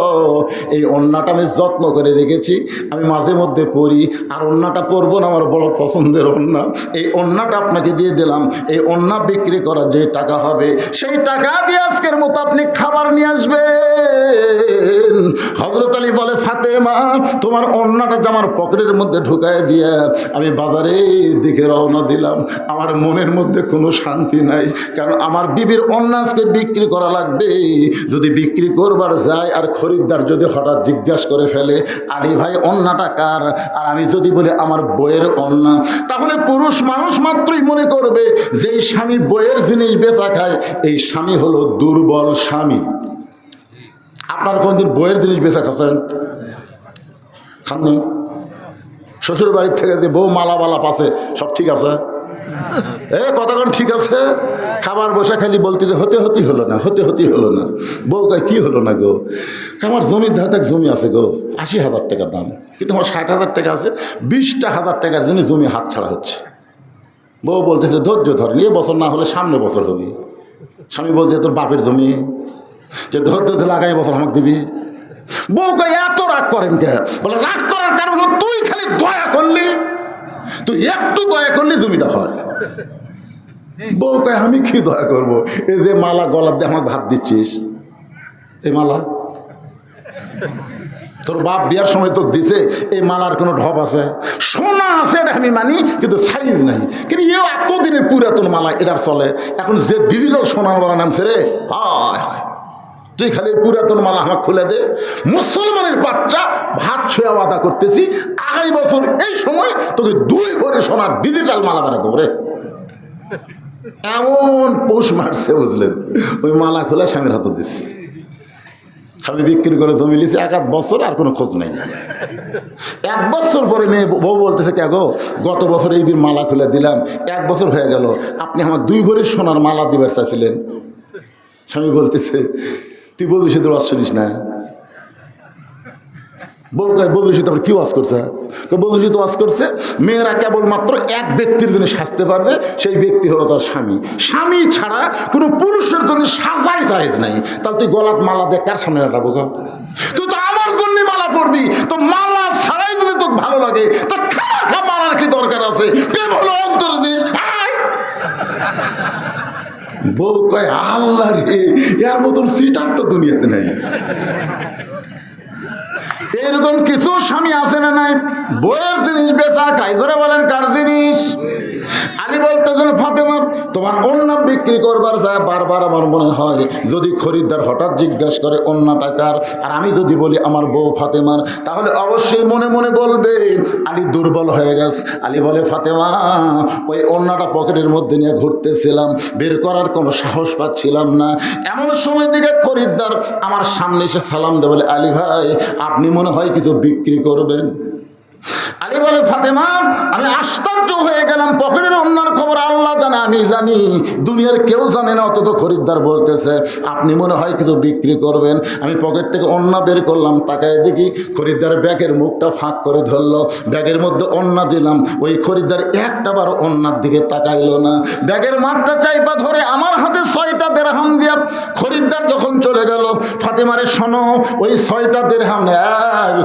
এই ওড়নাটা আমি যত্ন করে রেখেছি, আমি মাঝে মধ্যে পরি, আর ওড়নাটা পরবো না, আমার বড় পছন্দের ওড়না, এই ওড়নাটা আপনাকে দিয়ে দিলাম। এই ওড়না বিক্রি করার যে টাকা হবে, সেই টাকা দিয়ে আজকের মতো আপনি খাবার নিয়ে আসবেন। হযরত আলী বলে, ফাতেমা তোমার ওড়নাটা আমার পকেটের মধ্যে ঢুকায় দিয়ে আমি বাজারের দিকে রওনা দিলাম। আমার মনের মধ্যে কোনো শান্তি নাই, কারণ আমার বিবির ওড়না আজকে বিক্রি করা লাগবে। যদি বিক্রি করবার যায় আর খরিদ্দার যদি হঠাৎ জিজ্ঞাসা করে ফেলে, আলী ভাই ওড়নাটা কার, আর আমি যদি বলি আমার বইয়ের ওড়না, তাহলে পুরুষ মানুষ মাত্রই মনে করবে যে এই স্বামী বইয়ের জিনিস বেচা খায়, এই স্বামী হলো দুর্বল স্বামী। আপনার কোনদিন বইয়ের জিনিস বেচা খাচ্ছেন? খাননি? শ্বশুর বাড়ির থেকে যে বউ মালা পাশে সব ঠিক আছে, কতক্ষণ ঠিক আছে, খাবার বসে খালি বলতে হতেই হলো না। বউ কয়, কি হলো না গো? আমার জমির ধারে জমি আছে গো, 80,000 টাকা দাম, কিন্তু আমার 60,000 টাকা আছে, 20,000 টাকার জন্য জমি হাত ছাড়া হচ্ছে। বউ বলতেছে, ধৈর্য ধর, এ বছর না হলে সামনে বছর হবে। স্বামী বলছে, তোর বাপের জমি, যে ধৈর্য ধরে আগামী বছর আমাকে দিবি। বউ কয়, এত রাগ করেন কে? বলে, রাগ করার কারণ তুই খালি দয়া করলি, তুই একটু দয়া করলি জমিটা হয়। বউ কয়, আমি কি দয়া করবো? এই যে মালা গলার দিয়ে আমাকে ভাত দিচ্ছিস, এই মালা তোর বাপ বিয়ার সময় তোকে দিছে, এই মালার কোনো ঢপ আছে? সোনা আছে এটা আমি মানি, কিন্তু সাইজ নাই। কিন্তু এও এতদিনের পুরাতন মালা, এটা চলে। এখন যে ডিজিটাল সোনার মালা নামছে রে, হায় হায়, তুই খালি পুরাতন মালা আমাকে খুলে দে। মুসলমানের বাচ্চা, ভাত ছুঁয়া আদা করতেছি, আগামী বছর এই সময় তোকে 2 ভরি সোনার ডিজিটাল মালা বানা দেবো রে। এমন পোষ মারছে, বুঝলেন? ওই মালা খোলা স্বামীর হাতে দিচ্ছে। স্বামী বিক্রি করে জমি লিছে 1 বছর, আর কোনো খোঁজ নেই। 1 বছর পরে মেয়ে বউ বলতেছে, কে গো, গত বছর এই দিন মালা খুলে দিলাম, 1 বছর হয়ে গেল, আপনি আমার 2 ভরি সোনার মালা দিবার চাইছিলেন। স্বামী বলতেছে, তুই বলছিস তোর ওয়াজ শুনিস না? বউ কয়, বলছি তো কি ওয়াজ করছে? বলছি তো ওয়াজ করছে, মেয়েরা কেবলমাত্র এক ব্যক্তির জন্য সাজতে পারবে, সেই ব্যক্তি হলো তার স্বামী। স্বামী ছাড়া কোনো পুরুষের জন্য সাজাই জায়েজ নাই। তাহলে তুই গলাত মালা দিয়ে কার সামনে রাখবো? তুই তো আমার জন্য মালা পরবি, তো মালা ছাড়াই যদি তোকে ভালো লাগে, তো খা মালার কি দরকার আছে? প্রেম হলো অন্তরের জিনিস। বউ কয়, আল্লাহ রে, এর মতন সিটার তো দুনিয়াতে নেই। এরকম কিছু স্বামী আছে না নাই, বইয়ের জিনিস বেচা খাই? ধরে বলেন, কার জিনিস? আলী বলতেছেন, ফাতেমা তোমার ওড়না বিক্রি করবার যায় বারবার আমার মনে হয়, যদি খরিদ্দার হঠাৎ জিজ্ঞাসা করে ওড়না টাকার, আর আমি যদি বলি আমার বউ ফাতেমার, তাহলে অবশ্যই মনে মনে বলবে আলী দুর্বল হয়ে গেছে। আলী বলে, ফাতেমা ওই ওড়নাটা পকেটের মধ্যে নিয়ে ঘুরতেছিলাম, বের করার কোনো সাহস পাচ্ছিলাম না। এমন সময় দিকে খরিদ্দার আমার সামনে এসে সালাম দেয়, বলে, আলী ভাই আপনি মনে হয় কিছু বিক্রি করবেন। আলী বলে, ফাতেমা আমি আশ্চর্য হয়ে গেলাম, পকেটের ওড়নার খবর আল্লাহ জানে, আমি জানি, দুনিয়ার কেউ জানে না। অত খরিদ্দার বলতেছে আপনি মনে হয় কিছু বিক্রি করবেন। আমি পকেট থেকে ওড়না বের করলাম, তাকায় দেখি খরিদ্দার ব্যাগের মুখটা ফাঁক করে ধরলো, ব্যাগের মধ্যে ওড়না দিলাম, ওই খরিদ্দার একটাবার ওড়নার দিকে তাকাইলো না, ব্যাগের মাঠটা চাইপা ধরে আমার হাতে 6টা দিরহাম দিয়া খরিদ্দার যখন চলে গেল, ফাতেমারে শোনো, ওই 6টা দিরহাম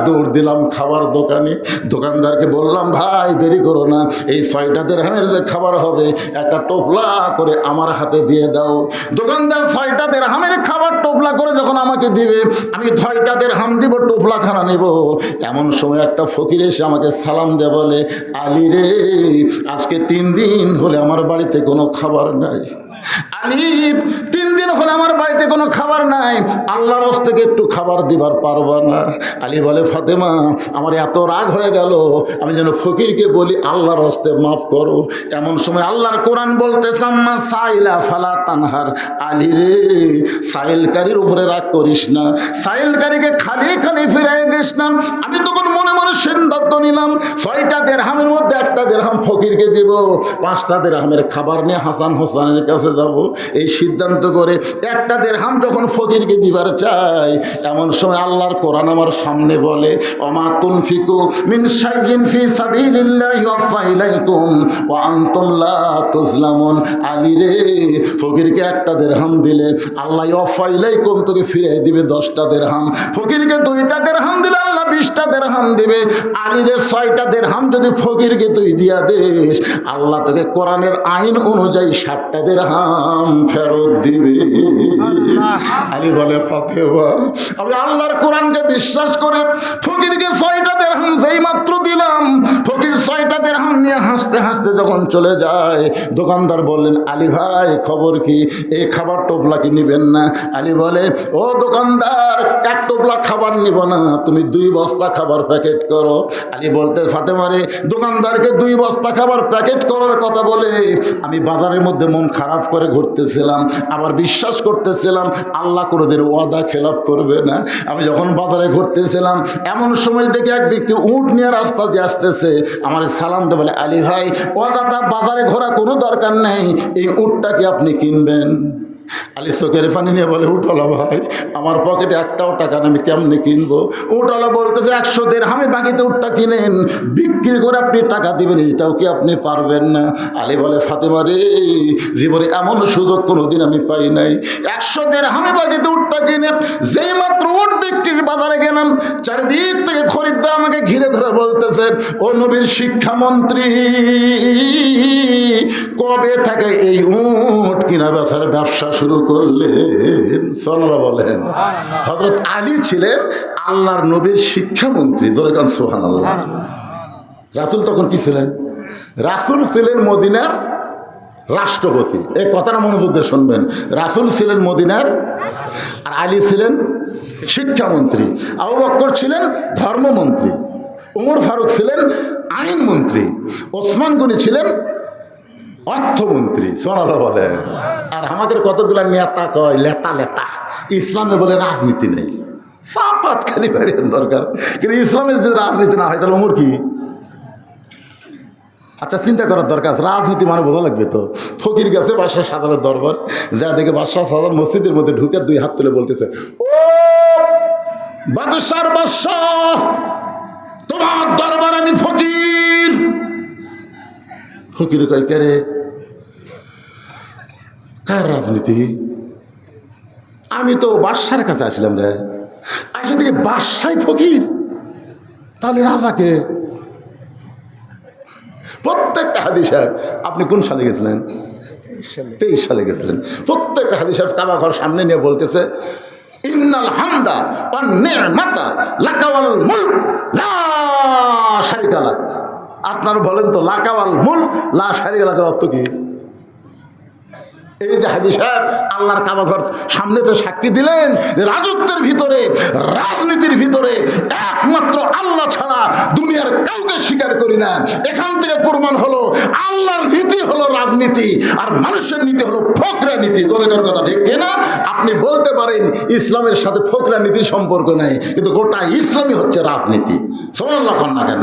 দৌড় দিলাম খাবার দোকানে। দোকানদারকে বললাম, ভাই দেরি করো না, এই 6টা দিরহামের যে খাবার হবে একটা টোপলা করে আমার হাতে দিয়ে দাও। দোকানদার 6টা দিরহামের খাবার টোপলা করে যখন আমাকে দিবে, আমি 6টা দিরহাম দিব, টোপলাখানা নেব। এমন সময় একটা ফকির এসে আমাকে সালাম দিয়ে বলে, আলী রে, আজকে 3 দিন হলে আমার বাড়িতে কোনো খাবার নাই। আলী 3 দিন হলো আমার বাড়িতে কোনো খাবার নাই, আল্লাহর হস্তে একটু খাবার দিবার পারবা না? আলী বলে, ফাতেমা আমার এত রাগ হয়ে গেল, আমি যেন ফকিরকে বলি আল্লাহর হস্তে মাফ করো। এমন সময় আল্লাহর কোরআন বলতেছে, আম্মা সাইলা ফালা তানহার, আলী রে সাইলকারীর উপরে রাগ করিস না, সাইলকারীকে খালি খালি ফিরাই দিস না। আমি তখন মনে মনে সিদ্ধান্ত নিলাম 6টা দিরহামের মধ্যে 1টা দিরহাম ফকিরকে দিব, 5টা দিরহামের খাবার নিয়ে হাসান হোসেনের কাছে যাব। এই সিদ্ধান্ত করে 1টা দিরহাম যখন ফকিরকে দিবার চাই, এমন সময় আল্লাহর কোরআন আমার সামনে বলে, ওমা তুনফিকু মিন শাইইন ফি সাবিলিল্লাহি ওয়াফা ইলাইকুম ওয়া আনতুম লা তুজলামুন। আলী রে ফকিরকে 1টা দিরহাম দিলে আল্লাহ ওয়াফা ইলাইকুম তোকে ফিরিয়ে দিবে 10টা দিরহাম, ফকিরকে 2টা দিরহাম দিলে আল্লাহ 20টা দিরহাম দিবে। আলী রে 6টা দিরহাম যদি ফকিরকে তুই দিয়া দিস, আল্লাহ তোকে কোরআনের আইন অনুযায়ী 60টা দিরহাম ফেরত দিবে। আলী বলে, ফাতেমা আমি আল্লাহর কোরআনকে বিশ্বাস করে ফকিরকে 6টা দিরহাম যেই মাত্র দিলাম, ফকির 6টা দিরহাম নিয়ে হাসতে হাসতে যখন চলে যায়, দোকানদার বললেন, আলী ভাই খবর কি, এই খাবার টোপলা কি নিবেন না? আলী বলে, ও দোকানদার 1 টোপলা খাবার নিব না, তুমি 2 বস্তা খাবার প্যাকেট করো। আলী বলতে, ফাতেমা রে দোকানদারকে 2 বস্তা খাবার প্যাকেট করার কথা বলে আমি বাজারের মধ্যে মন খারাপ করে ঘুরতেছিলাম, আবার বিশ্বাস করতেছিলাম আল্লাহ কোনোদিন ওয়াদা খেলাপ করবে না। আমি যখন বাজারে ঘুরতেছিলাম, এমন সময় দেখে এক ব্যক্তি উট নিয়ে রাস্তা দিয়ে আসতেছে, আমার সালাম দিয়ে বলে, আলী ভাই ওয়াদাটা বাজারে ঘোরা কোনো দরকার নেই, এই উটটা কি আপনি কিনবেন? আলী চোখের পানি নিয়ে বলে, উঠলা ভাই আমার পকেটে 1টাও টাকা নেই, আমি কেমনি কিনবো? উঠলা বলতেছে, 100 দিরহামে বাকিতে উটটা কিনেন, বিক্রি করে আপনি টাকা দিবেন, এটাও কি আপনি পারবেন না? আলী বলে, ফাতেমা রে জীবনে এমন সুযোগ কোনোদিন আমি পাই নাই, 100 দিরহামে বাকিতে উটটা কিনে যেই মাত্র উট বিক্রির বাজারে গেলাম, চারিদিক থেকে খরিদ্দার আমাকে ঘিরে ধরে বলতেছে, ও নবীর শিক্ষামন্ত্রী কবে থেকে এই উট কিনা বেচার ব্যবসা শুরু করলেন? সুবহানাল্লাহ বলেন। হযরত আলী ছিলেন আল্লাহর নবীর শিক্ষামন্ত্রী, জোরে কান সুবহানাল্লাহ। রাসূল তখন কি ছিলেন? রাসূল ছিলেন মদিনার রাষ্ট্রপতি। এই কথাটা মনোযোগ দিয়ে শুনবেন, রাসূল ছিলেন মদিনার, আর আলী ছিলেন শিক্ষামন্ত্রী, আবু বকর ছিলেন ধর্মমন্ত্রী, ওমর ফারুক ছিলেন আইনমন্ত্রী, ওসমান গনি ছিলেন অর্থমন্ত্রী। সুবহানাল্লাহ বলে। আর আমাদের কতগুলা নেতা কয় লেতা লেতা, ইসলামে বলে রাজনীতি নেই, সাপাত খালি বাড়ির দরকার, কিন্তু ইসলামে যদি রাজনীতি না হয় তাহলে ওমর কি? আচ্ছা চিন্তা করার দরকার আছে, রাজনীতি মানে বোঝা লাগবে তো। ফকির গেছে বাদশাহ সাদারের দরবার, যা দেখে বাদশাহ সাদার মসজিদের মধ্যে ঢুকে 2 হাত তুলে বলতেছে, ও বাদশার বাদশাহ, তোমার দরবার আমি ফকির। ফকির কয়, কে রে? কার রাজনীতি? আমি তো বাদশার কাছে আসলাম রে। আসলে থেকে বাদশাই ফকির, তাহলে রাজাকে? প্রত্যেকটা হাদী সাহেব, আপনি কোন সালে গেছিলেন? 23 সালে গেছিলেন। প্রত্যেকটা হাদী সাহেব কাবা ঘর সামনে নিয়ে বলতেছে, ইন্নাল হামদা ওয়ান নি'মাতা লাকা ওয়াল মুলক লা শারিকা লাক। আপনারা বলেন তো লাকা ওয়াল মুলক লা শারিকা লাকের অর্থ কি? এই যে হাজী সাহেব আল্লাহর কাবা ঘর সামনে তো সাক্ষী দিলেন যে রাজত্বের ভিতরে, রাজনীতির ভিতরে একমাত্র আল্লাহ ছাড়া দুনিয়ার কাউকে স্বীকার করি না। এখান থেকে প্রমাণ হলো আল্লাহর নীতি হলো রাজনীতি, আর মানুষের নীতি হলো ফকরা নীতি। দরকার কথা ঠিক কিনা? আপনি বলতে পারেন ইসলামের সাথে ফকরা নীতির সম্পর্ক নেই, কিন্তু গোটা ইসলামই হচ্ছে রাজনীতি। সুবহানাল্লাহ না কেন?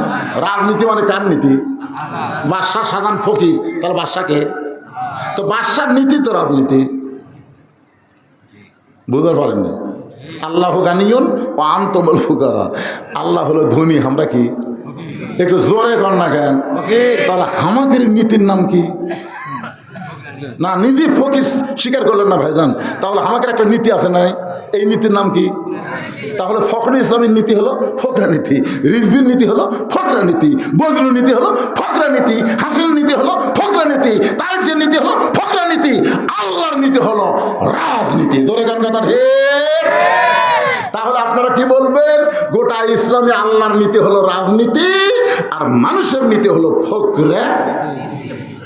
রাজনীতি মানে কার নীতি? বাদশাহ সাধারণ ফকির, তাহলে বাদশাকে? তো বাদশার নীতি তো রাজনীতি। বুঝতে পারেননি? আল্লাহ গানিয়ুন ও আনতুমুল ফুকারা। আল্লাহ হলো ধনী, আমরা কি? একটু জোরে কর না কেন? তাহলে আমাদের নীতির নাম কি? না নিজে ফকির স্বীকার করলেন না ভাইজান, তাহলে আমাদের একটা নীতি আছে না, এই নীতির নাম কি? তাহলে ফখরুল ইসলামের নীতি হলো ফকরা নীতি, রিজভির নীতি হলো ফকরা নীতি, বজলুর নীতি হলো ফকরা নীতি, হাসিনের নীতি হলো ফকরা নীতি, তারিখের নীতি হলো ফকরা নীতি, আল্লাহর নীতি হলো রাজনীতি। ধরে গান কথা ঠিক? তাহলে আপনারা কি বলবেন? গোটা ইসলামে আল্লাহর নীতি হলো রাজনীতি, আর মানুষের নীতি হলো ফকরা।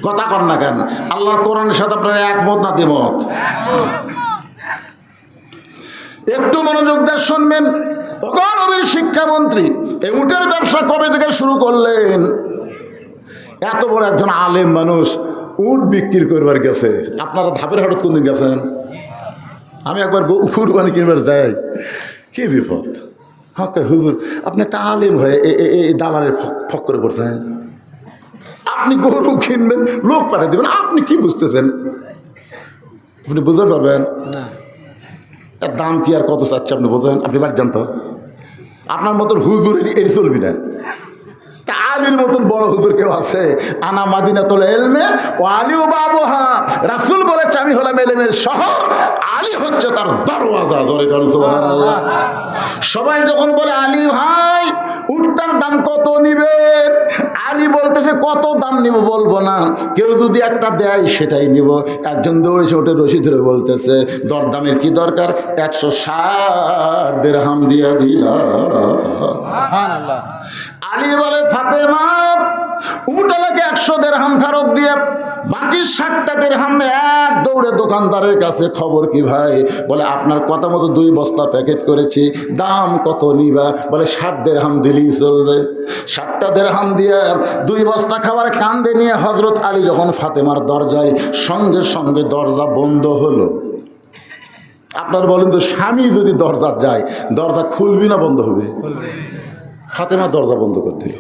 কথা কন না কেন? আল্লাহর কোরআনের সাথে আপনারা একমত না দ্বিমত? একটু মনোযোগ দিয়ে শুনবেন। নবীর শিক্ষামন্ত্রী এই উটের ব্যবসা কবে থেকে শুরু করলেন? এত বড় একজন আলেম মানুষ উট বিক্রি করবার গেছে। আপনারা ধাপের হাটত কোনদিন গেছেন? আমি একবার কুরবানি কিনবার যাই, কি বিপদ। হ্যাঁ হুজুর, আপনি একটা আলেম হয়ে এই দালালের ফক করে পড়ছেন। আপনি গরু কিনবেন, লোক পাঠিয়ে দেবেন, আপনি কি বুঝতেছেন? আপনি বুঝতে পারবেন না। এর দাম কি আর কত চাচ্ছে আপনি বোঝেন? আপনি বাদ জানতো আপনার মতন হুজুর এটি চলবি না। তা আলীর মতন বড় হুজুর কেউ আছে? আনা মাদিনাতুল ইলমে ও আলী ও বাবুহা। রাসূল বলেছে আমি হলাম ইলমের শহর, আলী হচ্ছে তার দরওয়াজা। ধরে কারণ সুবহানাল্লাহ। সবাই যখন বলে আলী ভাই উটটার দাম কত নিবেন, আলী বলতেছে কত দাম নিব বলবো না, কেউ যদি একটা দেয় সেটাই নিব। একজন দৌড়েছে ওঠে রশি ধরে বলতেছে দরদামের কি দরকার, 160 দিরহাম দিয়া দিলাম। আলী বলে ফাতেমা উটটাকে 100 দিরহাম ফেরত দিয়ে বাকি 60টা দিরহাম এক দৌড়ে দোকানদারের কাছে। খবর কি ভাই? বলে আপনার কথা মতো 2 বস্তা প্যাকেট করেছি, দাম কত নিবা? বলে 60 দিরহাম দিলেই চলবে। 60টা দিরহাম দিয়ে 2 বস্তা খাবার কান্দে নিয়ে হযরত আলী যখন ফাতেমার দরজায়, সঙ্গে সঙ্গে দরজা বন্ধ হলো। আপনার বলেন তো, স্বামী যদি দরজা যায়, দরজা খুলবি না বন্ধ হবে? ফাতেমা দরজা বন্ধ করে দিল।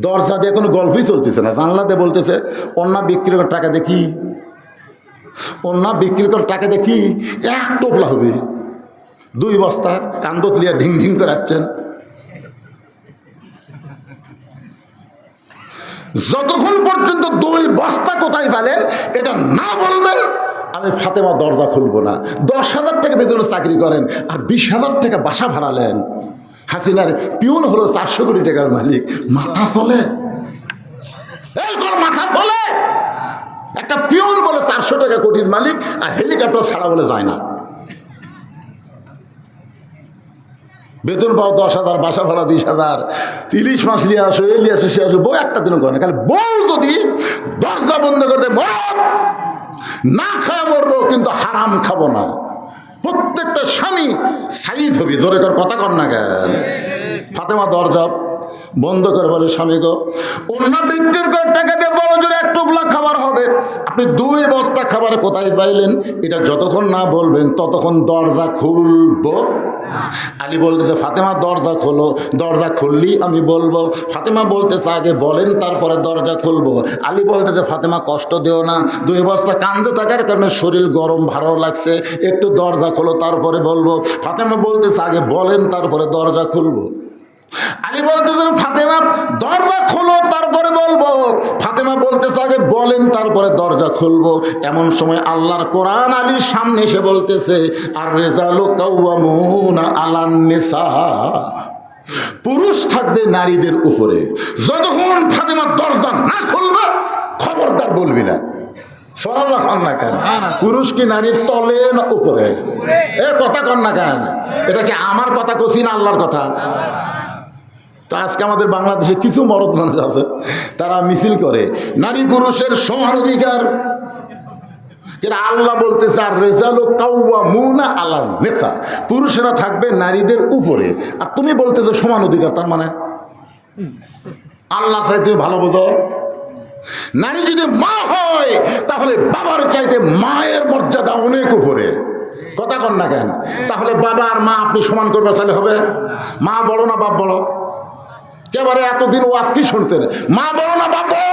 দরজা দিয়ে কোনো গল্পই চলতেছে না, জানলাতে বলতেছে অন্য বিক্রি করার টাকা দেখি, অন্য বিক্রি করার টাকা দেখি 1 টোপলা হবে। 2 বস্তা কান্দত লিয়া ঢিং ঢিং করে আসছেন। যতক্ষণ পর্যন্ত 2 বস্তা কোথায় ফেলেন এটা না বলবেন, আমি ফাতেমা দরজা খুলবো না। 10,000 টাকা বেতনে চাকরি করেন আর 20,000 টাকা বাসা ভাড়ালেন। হাসিনার পিউন হলো 400 কোটি টাকার মালিক। মাথা চলে? এই তোর মাথা চলে? একটা পিউন বলে 400 টাকা কোটির মালিক আর হেলিকপ্টার ছাড়া বলে যায় না। বেতন পাও 10,000, বাসা ভাড়া 20,000, 30 মাস নিয়ে আসো, এ নিয়ে আসো, সে আসো, বউ একটা দিনও করে না। কারণ বউ যদি দরজা বন্ধ করতে মরদ না খায় মরবো, কিন্তু হারাম খাবো না। প্রত্যেকটা স্বামী সাইজ হবে। জোরে কর, কথা কর না কেন? ফাতেমা দরজা বন্ধ করে বলে স্বামী গো, অন্য বিক্রির করে টাকা দিয়ে বড় জোরে 1 টোপলা খাবার হবে। আপনি 2 বস্তা খাবার কোথায় পাইলেন এটা যতক্ষণ না বলবেন ততক্ষণ দরজা খুলবো। আলী বলতেছে ফাতেমা দরজা খোলো। দরজা খুললেই আমি বলবো। ফাতেমা বলতেছে আগে বলেন তারপরে দরজা খুলবো। আলী বলতেছে ফাতেমা কষ্ট দিও না, 2 বস্তা কান্দে থাকার কারণে শরীর গরম ভালো লাগছে, একটু দরজা খোলো তারপরে বলবো। ফাতেমা বলতেছে আগে বলেন তারপরে দরজা খুলবো। আলী বলতেছেন ফাতেমা দরজা খোলো তারপরে বলবো। ফাতেমা বলতেছে আগে বলেন তারপরে দরজা খুলবো। এমন সময় আল্লাহর কোরআন আলীর সামনে এসে বলতেছে আর রিজালু কাওয়ামুনা আলান নিসা, পুরুষ থাকবে নারীদের উপরে। যতক্ষণ ফাতেমা দরজা না খুলবে খবরদার বলবি না। সরাল্লা খান না কেন? পুরুষ কি নারীর তলে না উপরে? এ কথা কন না কেন? এটা কি আমার কথা কছি না আল্লাহর কথা? তো আজকে আমাদের বাংলাদেশে কিছু মরদ মানুষ আছে, তারা মিছিল করে নারী পুরুষের সমান অধিকার। কিন্তু আল্লাহ বলতেছে আর রিজালু কাওয়ামুনা আলান নিসা, পুরুষেরা থাকবে নারীদের উপরে। আর তুমি বলতেছো সমান অধিকার, তার মানে আল্লাহ চাইতে ভালো বোঝো। নারী যদি মা হয় তাহলে বাবার চাইতে মায়ের মর্যাদা অনেক উপরে। কথা কন না কেন? তাহলে বাবা আর মা আপনি সমান করবে চাইলে হবে? মা বড় না বাপ বড়? একেবারে এতদিন ওয়াজ কি শুনছেন? মা বড় না বাপ বড়?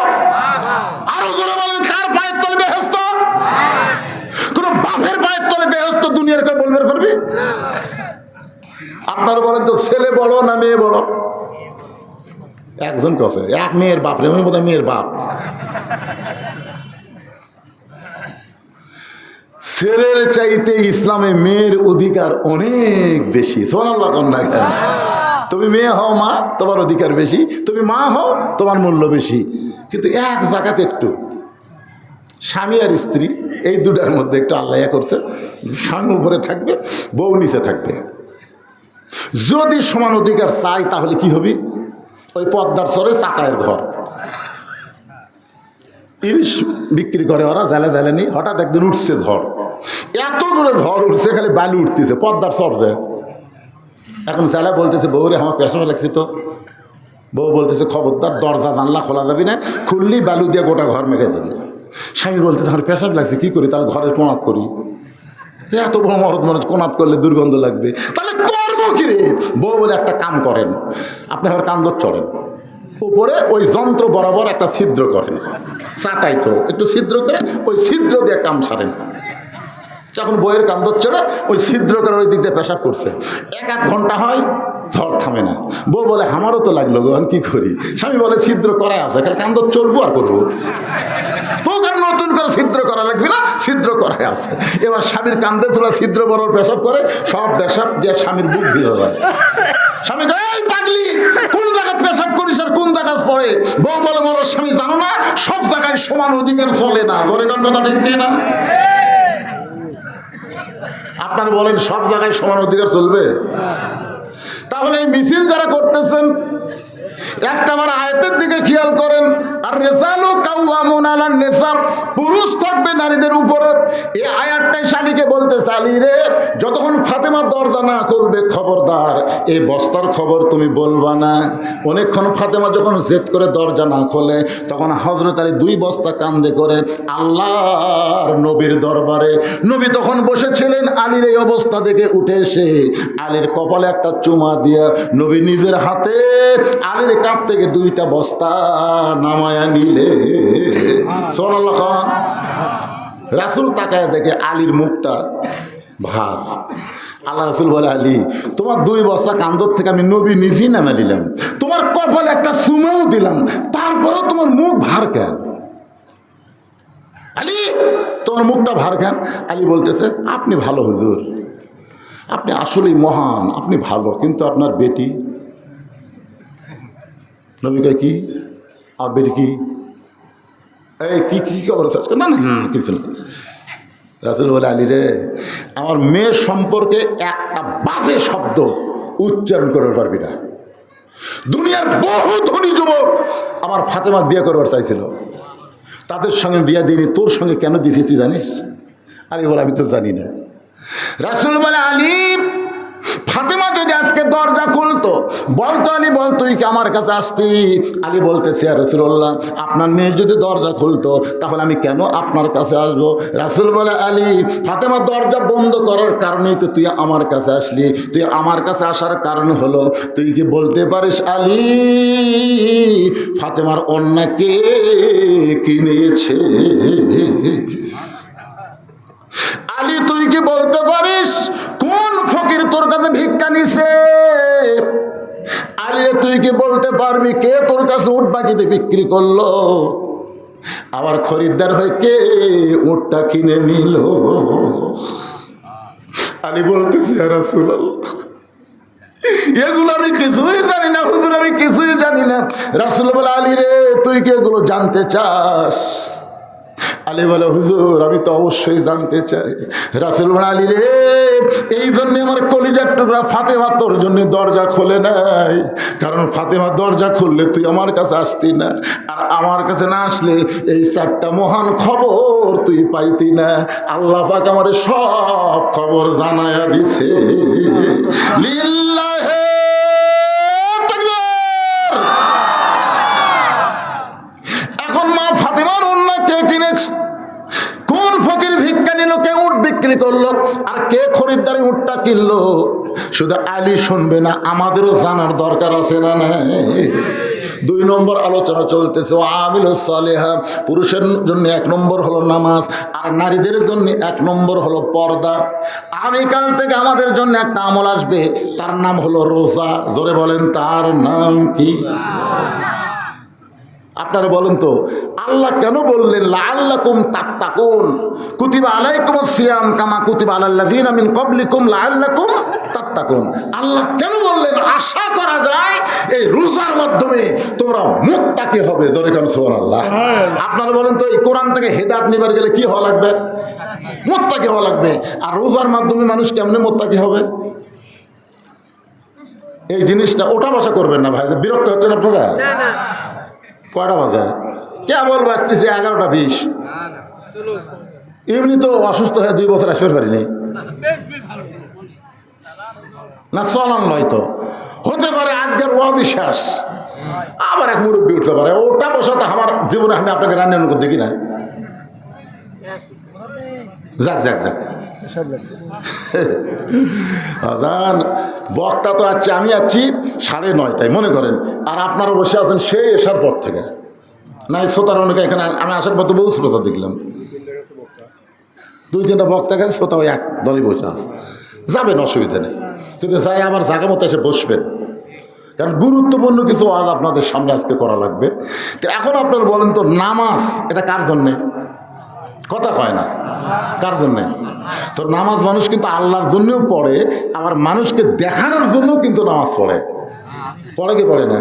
আরো জোরে বলেন, কার পায়ের তলে বেহেশত? কোন বাপের পায়ের তলে বেহেশত দুনিয়ার কেউ বলবে পারবি? আপনারা বলেন তো ছেলে বড় না মেয়ে বড়? একজন কছে এক মেয়ের বাপ রে, আমি বোধহয় মেয়ের বাপ। ছেলের চাইতে ইসলামে মেয়ের অধিকার অনেক বেশি। সুবহানাল্লাহ কন্যা কেন? তুমি মেয়ে হও মা, তোমার অধিকার বেশি। তুমি মা হও, তোমার মূল্য বেশি। কিন্তু এক জায়গাতে একটু স্বামী আর স্ত্রী এই দুটার মধ্যে একটু আল্লাহ করছে, স্বামী উপরে থাকবে, বউ নিচে থাকবে। যদি সমান অধিকার চাই তাহলে কি হবে? ওই পদ্মার সরে চাটায়ের ঘর। ইলিশ বিক্রি করে ওরা, জালে জালে নি। হঠাৎ একদিন উঠছে ঝড়, এত জোরে ঝড় উঠছে, খালি বালু উঠতেছে পদ্মার চড়ছে। এখন জালে বলতেছে, বউ রে আমার পেশা লাগছে তো। বউ বলতেছে, খবরদার দরজা জানলা খোলা যাবি না, খুললি বালু দিয়ে গোটা ঘর মেঘে যাবে। স্বামী বলতে আমার পেশাব লাগছে, কী করি? তার ঘরের কোনাত করি। এত বড় মরদ মানুষ কোনাত করলে দুর্গন্ধ লাগবে, তাহলে করবো কি রে? বউ বলে, একটা কাম করেন, আপনি আমার কান্দর চড়েন, উপরে ওই যন্ত্র বরাবর একটা ছিদ্র করেন, চাটাই তো একটু ছিদ্র করে ওই ছিদ্র দিয়ে কাম সারেন। যখন বইয়ের কান্দর চড়ে ওই ছিদ্র করে ওই দিক দিয়ে পেশাব করছে, 1-1 ঘন্টা হয়, ঝড় থামে না। বউ বলে, আমারও তো লাগলো গো, আমি কী করি? স্বামী বলে, ছিদ্র করাই আছে, খালি কান্দর চলবো আর করবো তো, কারণ নতুন করে ছিদ্র করা লাগবে না, ছিদ্র করাই আছে। এবার স্বামীর কান্দে তোলা ছিদ্র বড় পেশাব করে, সব পেশাব দিয়ে স্বামীর বুক ভিজে যায়। স্বামী এই পাগলি, কোন জায়গায় পেশাব করিস আর কোন জায়গায় পড়ে? বউ বলে, মরো স্বামী জানো না, সব জায়গায় সমান অধিকার চলে না। ধরে গন্ডটা ঠিক না? আপনারা বলেন সব জায়গায় সমান অধিকার চলবে? তাহলে এই মিছিল যারা করতেছেন, একটাবার আয়াতের দিকে খেয়াল করেন। আর রিজালু কাওয়ামুন আলান নিসা, পুরুষ থাকবে নারীদের উপরে। এই আয়াতটাই শালীকে বলতেছে, আলী রে, যতক্ষণ ফাতেমা দরজা না খুলবে, খবরদার এই বস্তার খবর তুমি বলবা না। অনেকক্ষণ ফাতেমা যখন জেদ করে দরজা না খোলে, তখন হযরত আলী 2 বস্তা কান্দে করে আল্লাহর নবীর দরবারে। নবী তখন বসেছিলেন, আলীর এই অবস্থা দেখে উঠে এসে আলীর কপালে একটা চুমা দিয়া নবী নিজের হাতে আলীর কাঁধ থেকে 2টা বস্তা নামায়া নিলে। সুবহানাল্লাহ। রাসূল তাকায় দেখে আলীর মুখটা ভার। আল্লাহ রাসূল বলে, আলী, তোমার 2 বস্তা কান্দর থেকে আমি নবী নিজেই নামা দিলাম, তোমার কপালে একটা চুমাও দিলাম, তারপরেও তোমার মুখ ভার কেন? আলী, তোমার মুখটা ভার কেন? আলী বলতেছে, আপনি ভালো হুজুর, আপনি আসলেই মহান, আপনি ভালো, কিন্তু আপনার বেটি। নবী কয়, কি? আর বেটি কি? এই কি কি খবর? না না কিছু না। রাসূল বলে, আলী রে, আমার মেয়ের সম্পর্কে একটা বাজে শব্দ উচ্চারণ করতে পারবি না। দুনিয়ার বহু ধনী যুবক আমার ফাতেমা বিয়ে করবার চাইছিল, তাদের সঙ্গে বিয়ে দিইনি, তোর সঙ্গে কেন দিয়েছি তুই জানিস? আলী বলে, আমি তো জানি না। রাসূল বলে, আলী, ফাতেমা যদি আজকে দরজা খুলতো, বলতো, আলী বল, তুই কি আমার কাছে আসতি? আলী বলতেছে, ইয়া রাসূলুল্লাহ, আপনার মেয়ে যদি দরজা খুলতো, তাহলে আমি কেন আপনার কাছে আসবো? রাসূল বলে, আলী, ফাতেমা দরজা বন্ধ করার কারণেই তো তুই আমার কাছে আসলি। তুই আমার কাছে আসার কারণ হলো, তুই কি বলতে পারিস আলী, ফাতেমার অন্যা কে কিনেছে? আলী, তুই কি বলতে পারিস কোন ফকির তোর কাছে ভিক্ষা নিছে? আলী, তুই কি বলতে পারবি কে তোর কাছে উট বাকিতে বিক্রি করলো? আবার খরিদ্দার হয়ে কে উটটা কিনে নিল? আলী বলতেছি, ইয়া রাসূলুল্লাহ, এগুলো আমি কিছুই জানি না হুজুর, আমি কিছুই জানি না। রাসূল বলে, আলী রে, তুই কি এগুলো জানতে চাস? আলী বলে, হুজুর, আমি তো অবশ্যই জানতে চাই। রাসূল বলে, আলী রে, এই জন্য আমার কলিজার টুকরা ফাতেমা তোর জন্য দরজা খোলে নাই, কারণ ফাতেমা দরজা খুললে তুই আমার কাছে আসতি না, আর আমার কাছে না আসলে এই 4টা মহান খবর তুই পাইতি না। আল্লাহ পাক আমার সব খবর জানায়া দিছে। লিল্লাহে তাকবীর। এখন মা ফাতেমার অন্য কে কিনেছে? কোন ফকির ভিক্ষা নিল? কে উট বিক্রি করলো? আর কে খরিদ্দারি উটটা কিনলো? শুধু আলী শুনবে না, আমাদেরও জানার দরকার আছে না নাই? 2 নম্বর আলোচনা চলতেছে, আমিলুস সালিহা। পুরুষের জন্য 1 নম্বর হলো নামাজ, আর নারীদের জন্য 1 নম্বর হলো পর্দা। আগামীকাল থেকে আমাদের জন্য একটা আমল আসবে, তার নাম হলো রোজা। জোরে বলেন, তার নাম কি? আপনারা বলেন তো, আল্লাহ কেন বললেন লাআল্লাকুম তাত্তাকুন? কুতিবা আলাইকুমুস সিয়াম কামা কুতিবা আলাল লাযিনা মিন ক্বাবলিকুম লাআল্লাকুম তাত্তাকুন। আল্লাহ কেন বললেন? আশা করা যায় এই রোজার মাধ্যমে তোমরা মুত্তাকি হবে। জোরে কান সুবহানাল্লাহ। আপনারা বলেন তো, এই কোরআন থেকে হেদায়েত নিবার গেলে কি হওয়া লাগবে? মুত্তাকি হওয়া লাগবে। আর রোজার মাধ্যমে মানুষ কেমনে মুত্তাকি হবে? এই জিনিসটা ওটা বসা করবেন না ভাই, বিরক্ত হচ্ছেন আপনারা? কয়টা বাজে? কেবল বাঁচতেছি 11টা 20। এমনি তো অসুস্থ হয়ে 2 বছর আসতে পারিনি না, চলান নয় তো হতে পারে আজকের ওয়াজই শেষ, আবার এক মুরব্বী উঠতে পারে। ওটা বসা তো আমার জীবনে আমি আপনাকে রান্না করে দেখি না। যাক যাক যাক আজান বক্তা তো আছে, আমি আছি 9:30 মনে করেন, আর আপনারা বসে আছেন সেই এসার পর থেকে। নাই শ্রোতার অনেকে এখানে আমি আসার পর তো বহু শ্রোতা দেখলাম, 2-3টা বক্তা গেছে, শ্রোতা ওই এক দলই বসে আছে। যাবেন, অসুবিধা নেই, কিন্তু যাই আবার জায়গা মতো এসে বসবেন, কারণ গুরুত্বপূর্ণ কিছু আজ আপনাদের সামনে আজকে করা লাগবে। তো এখন আপনার বলেন তো, নামাজ এটা কার জন্যে? কথা কয় না, কার জন্যে? তো নামাজ মানুষ কিন্তু আল্লাহর জন্যও পড়ে, আবার মানুষকে দেখানোর জন্যও কিন্তু নামাজ পড়ে। পড়ে কি পড়ে না?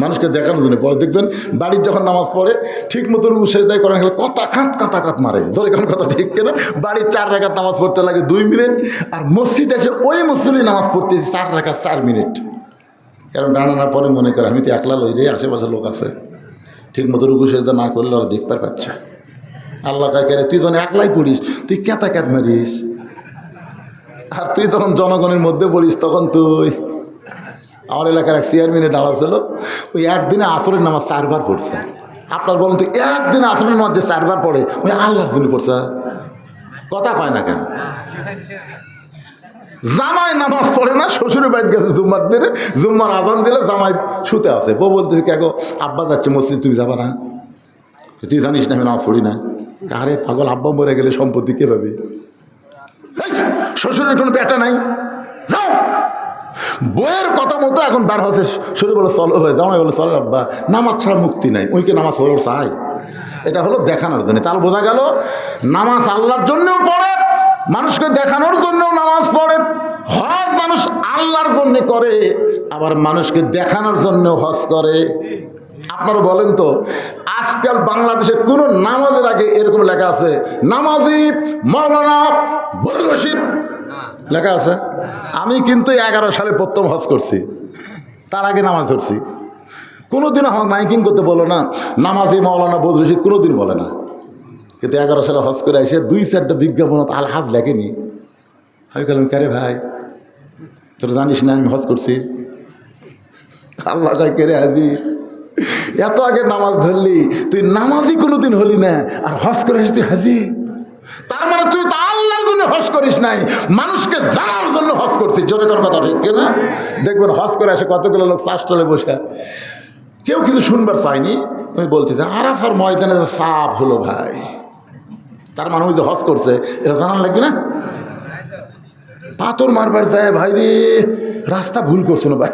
মানুষকে দেখানোর জন্য পড়ে। দেখবেন বাড়ির যখন নামাজ পড়ে ঠিক মতো সেজদায় করেন, কথা কাত মারে, ধরে কোন কথা ঠিক কেন? বাড়ির 4 রাকাত নামাজ পড়তে লাগে 2 মিনিট, আর মসজিদ এসে ওই মসজিদে নামাজ পড়তে 4 রাকাত 4 মিনিট। কারণ ডানার পরে মনে করে আমি তো একলা লই রে, আশেপাশে লোক আছে, ঠিক মতো রুকু সেজদা না করলে ওরা দেখতে পাচ্ছে। আল্লাহ কাকে রে, তুই যখন একলাই পড়িস তুই ক্যাত মারিস, আর তুই তখন জনগণের মধ্যে পড়িস, তখন তুই। আমার এলাকার এক চেয়ারম্যানে দাঁড়াচ্ছিল, ওই একদিনে আসরের নামাজ 4 বার পড়ছে। আপনার বলেন তো, একদিনে আসরের নামাজ যে 4 বার পড়ে, ওই আল্লাহর জন্য পড়ছে। কথা কয় না কেন? জামাই নামাজ পড়ে না, শ্বশুরের বাড়িতে গেছে জুম্মার দিনে, জুম্মার আজান দিলে জামাই শুতে আছে, বউ বলতেছে কে গো, আব্বা যাচ্ছে মসজিদ, তুমি যাবা না? তুই জানিস না আমি নামাজ পড়ি না। কারে পাগল, আব্বা মরে গেলে সম্পত্তি কে পাবে? শ্বশুরের কোনো বেটা নাই, যাও। বইয়ের কথা মতো এখন বার হচ্ছে, শ্বশুর বলে চলো ভাই, জামাই বলে চলো আব্বা, নামাজ ছাড়া মুক্তি নাই, ওইকে নামাজ পড়ে চাই। এটা হলো দেখানোর জন্য। তাহলে বোঝা গেল নামাজ আল্লাহর জন্যও পড়ে, মানুষকে দেখানোর জন্যও নামাজ পড়ে। হজ মানুষ আল্লাহর জন্য করে, আবার মানুষকে দেখানোর জন্য হজ করে। আপনারা বলেন তো, আজকাল বাংলাদেশে কোনো নামাজের আগে এরকম লেখা আছে নামাজি মাওলানা বদরুল রশিদ লেখা আছে? আমি কিন্তু 11 সালে প্রথম হজ করছি, তার আগে নামাজ ধরছি। কোনোদিন আমার মাইকিং করতে বলো না নামাজি মাওলানা বদরুল রশিদ, কোনোদিন বলে না। কিন্তু 11 সালে হজ করে এসে 2-4টা বিজ্ঞাপন আলহাজ লেখেনি। আমি বললাম, কারে ভাই তোরা জানিস না আমি হজ করছি? আল্লাহ তাই কেড়ে হাজি, এত আগে নামাজ ধরলি, তুই নামাজই কোনোদিন হলি না, আর হজ করে আসি তুই হাজি। তার মানে তুই তো আল্লাহর জন্য হজ করিস নাই, মানুষকে জানার জন্য হজ করছিস। জোরে করার কথা ঠিক কিনা? দেখবেন হজ করে আসে কতগুলো লোক চাষটলে বসে, কেউ কিছু শুনবার চায়নি। আমি বলছি যে আরাফার ময়দানে সাপ হলো ভাই, তার মানে ওই যে হজ করছে এটা জানার লাগবে না? পাথর মারবার যায় ভাই রে, রাস্তা ভুল করছো না ভাই,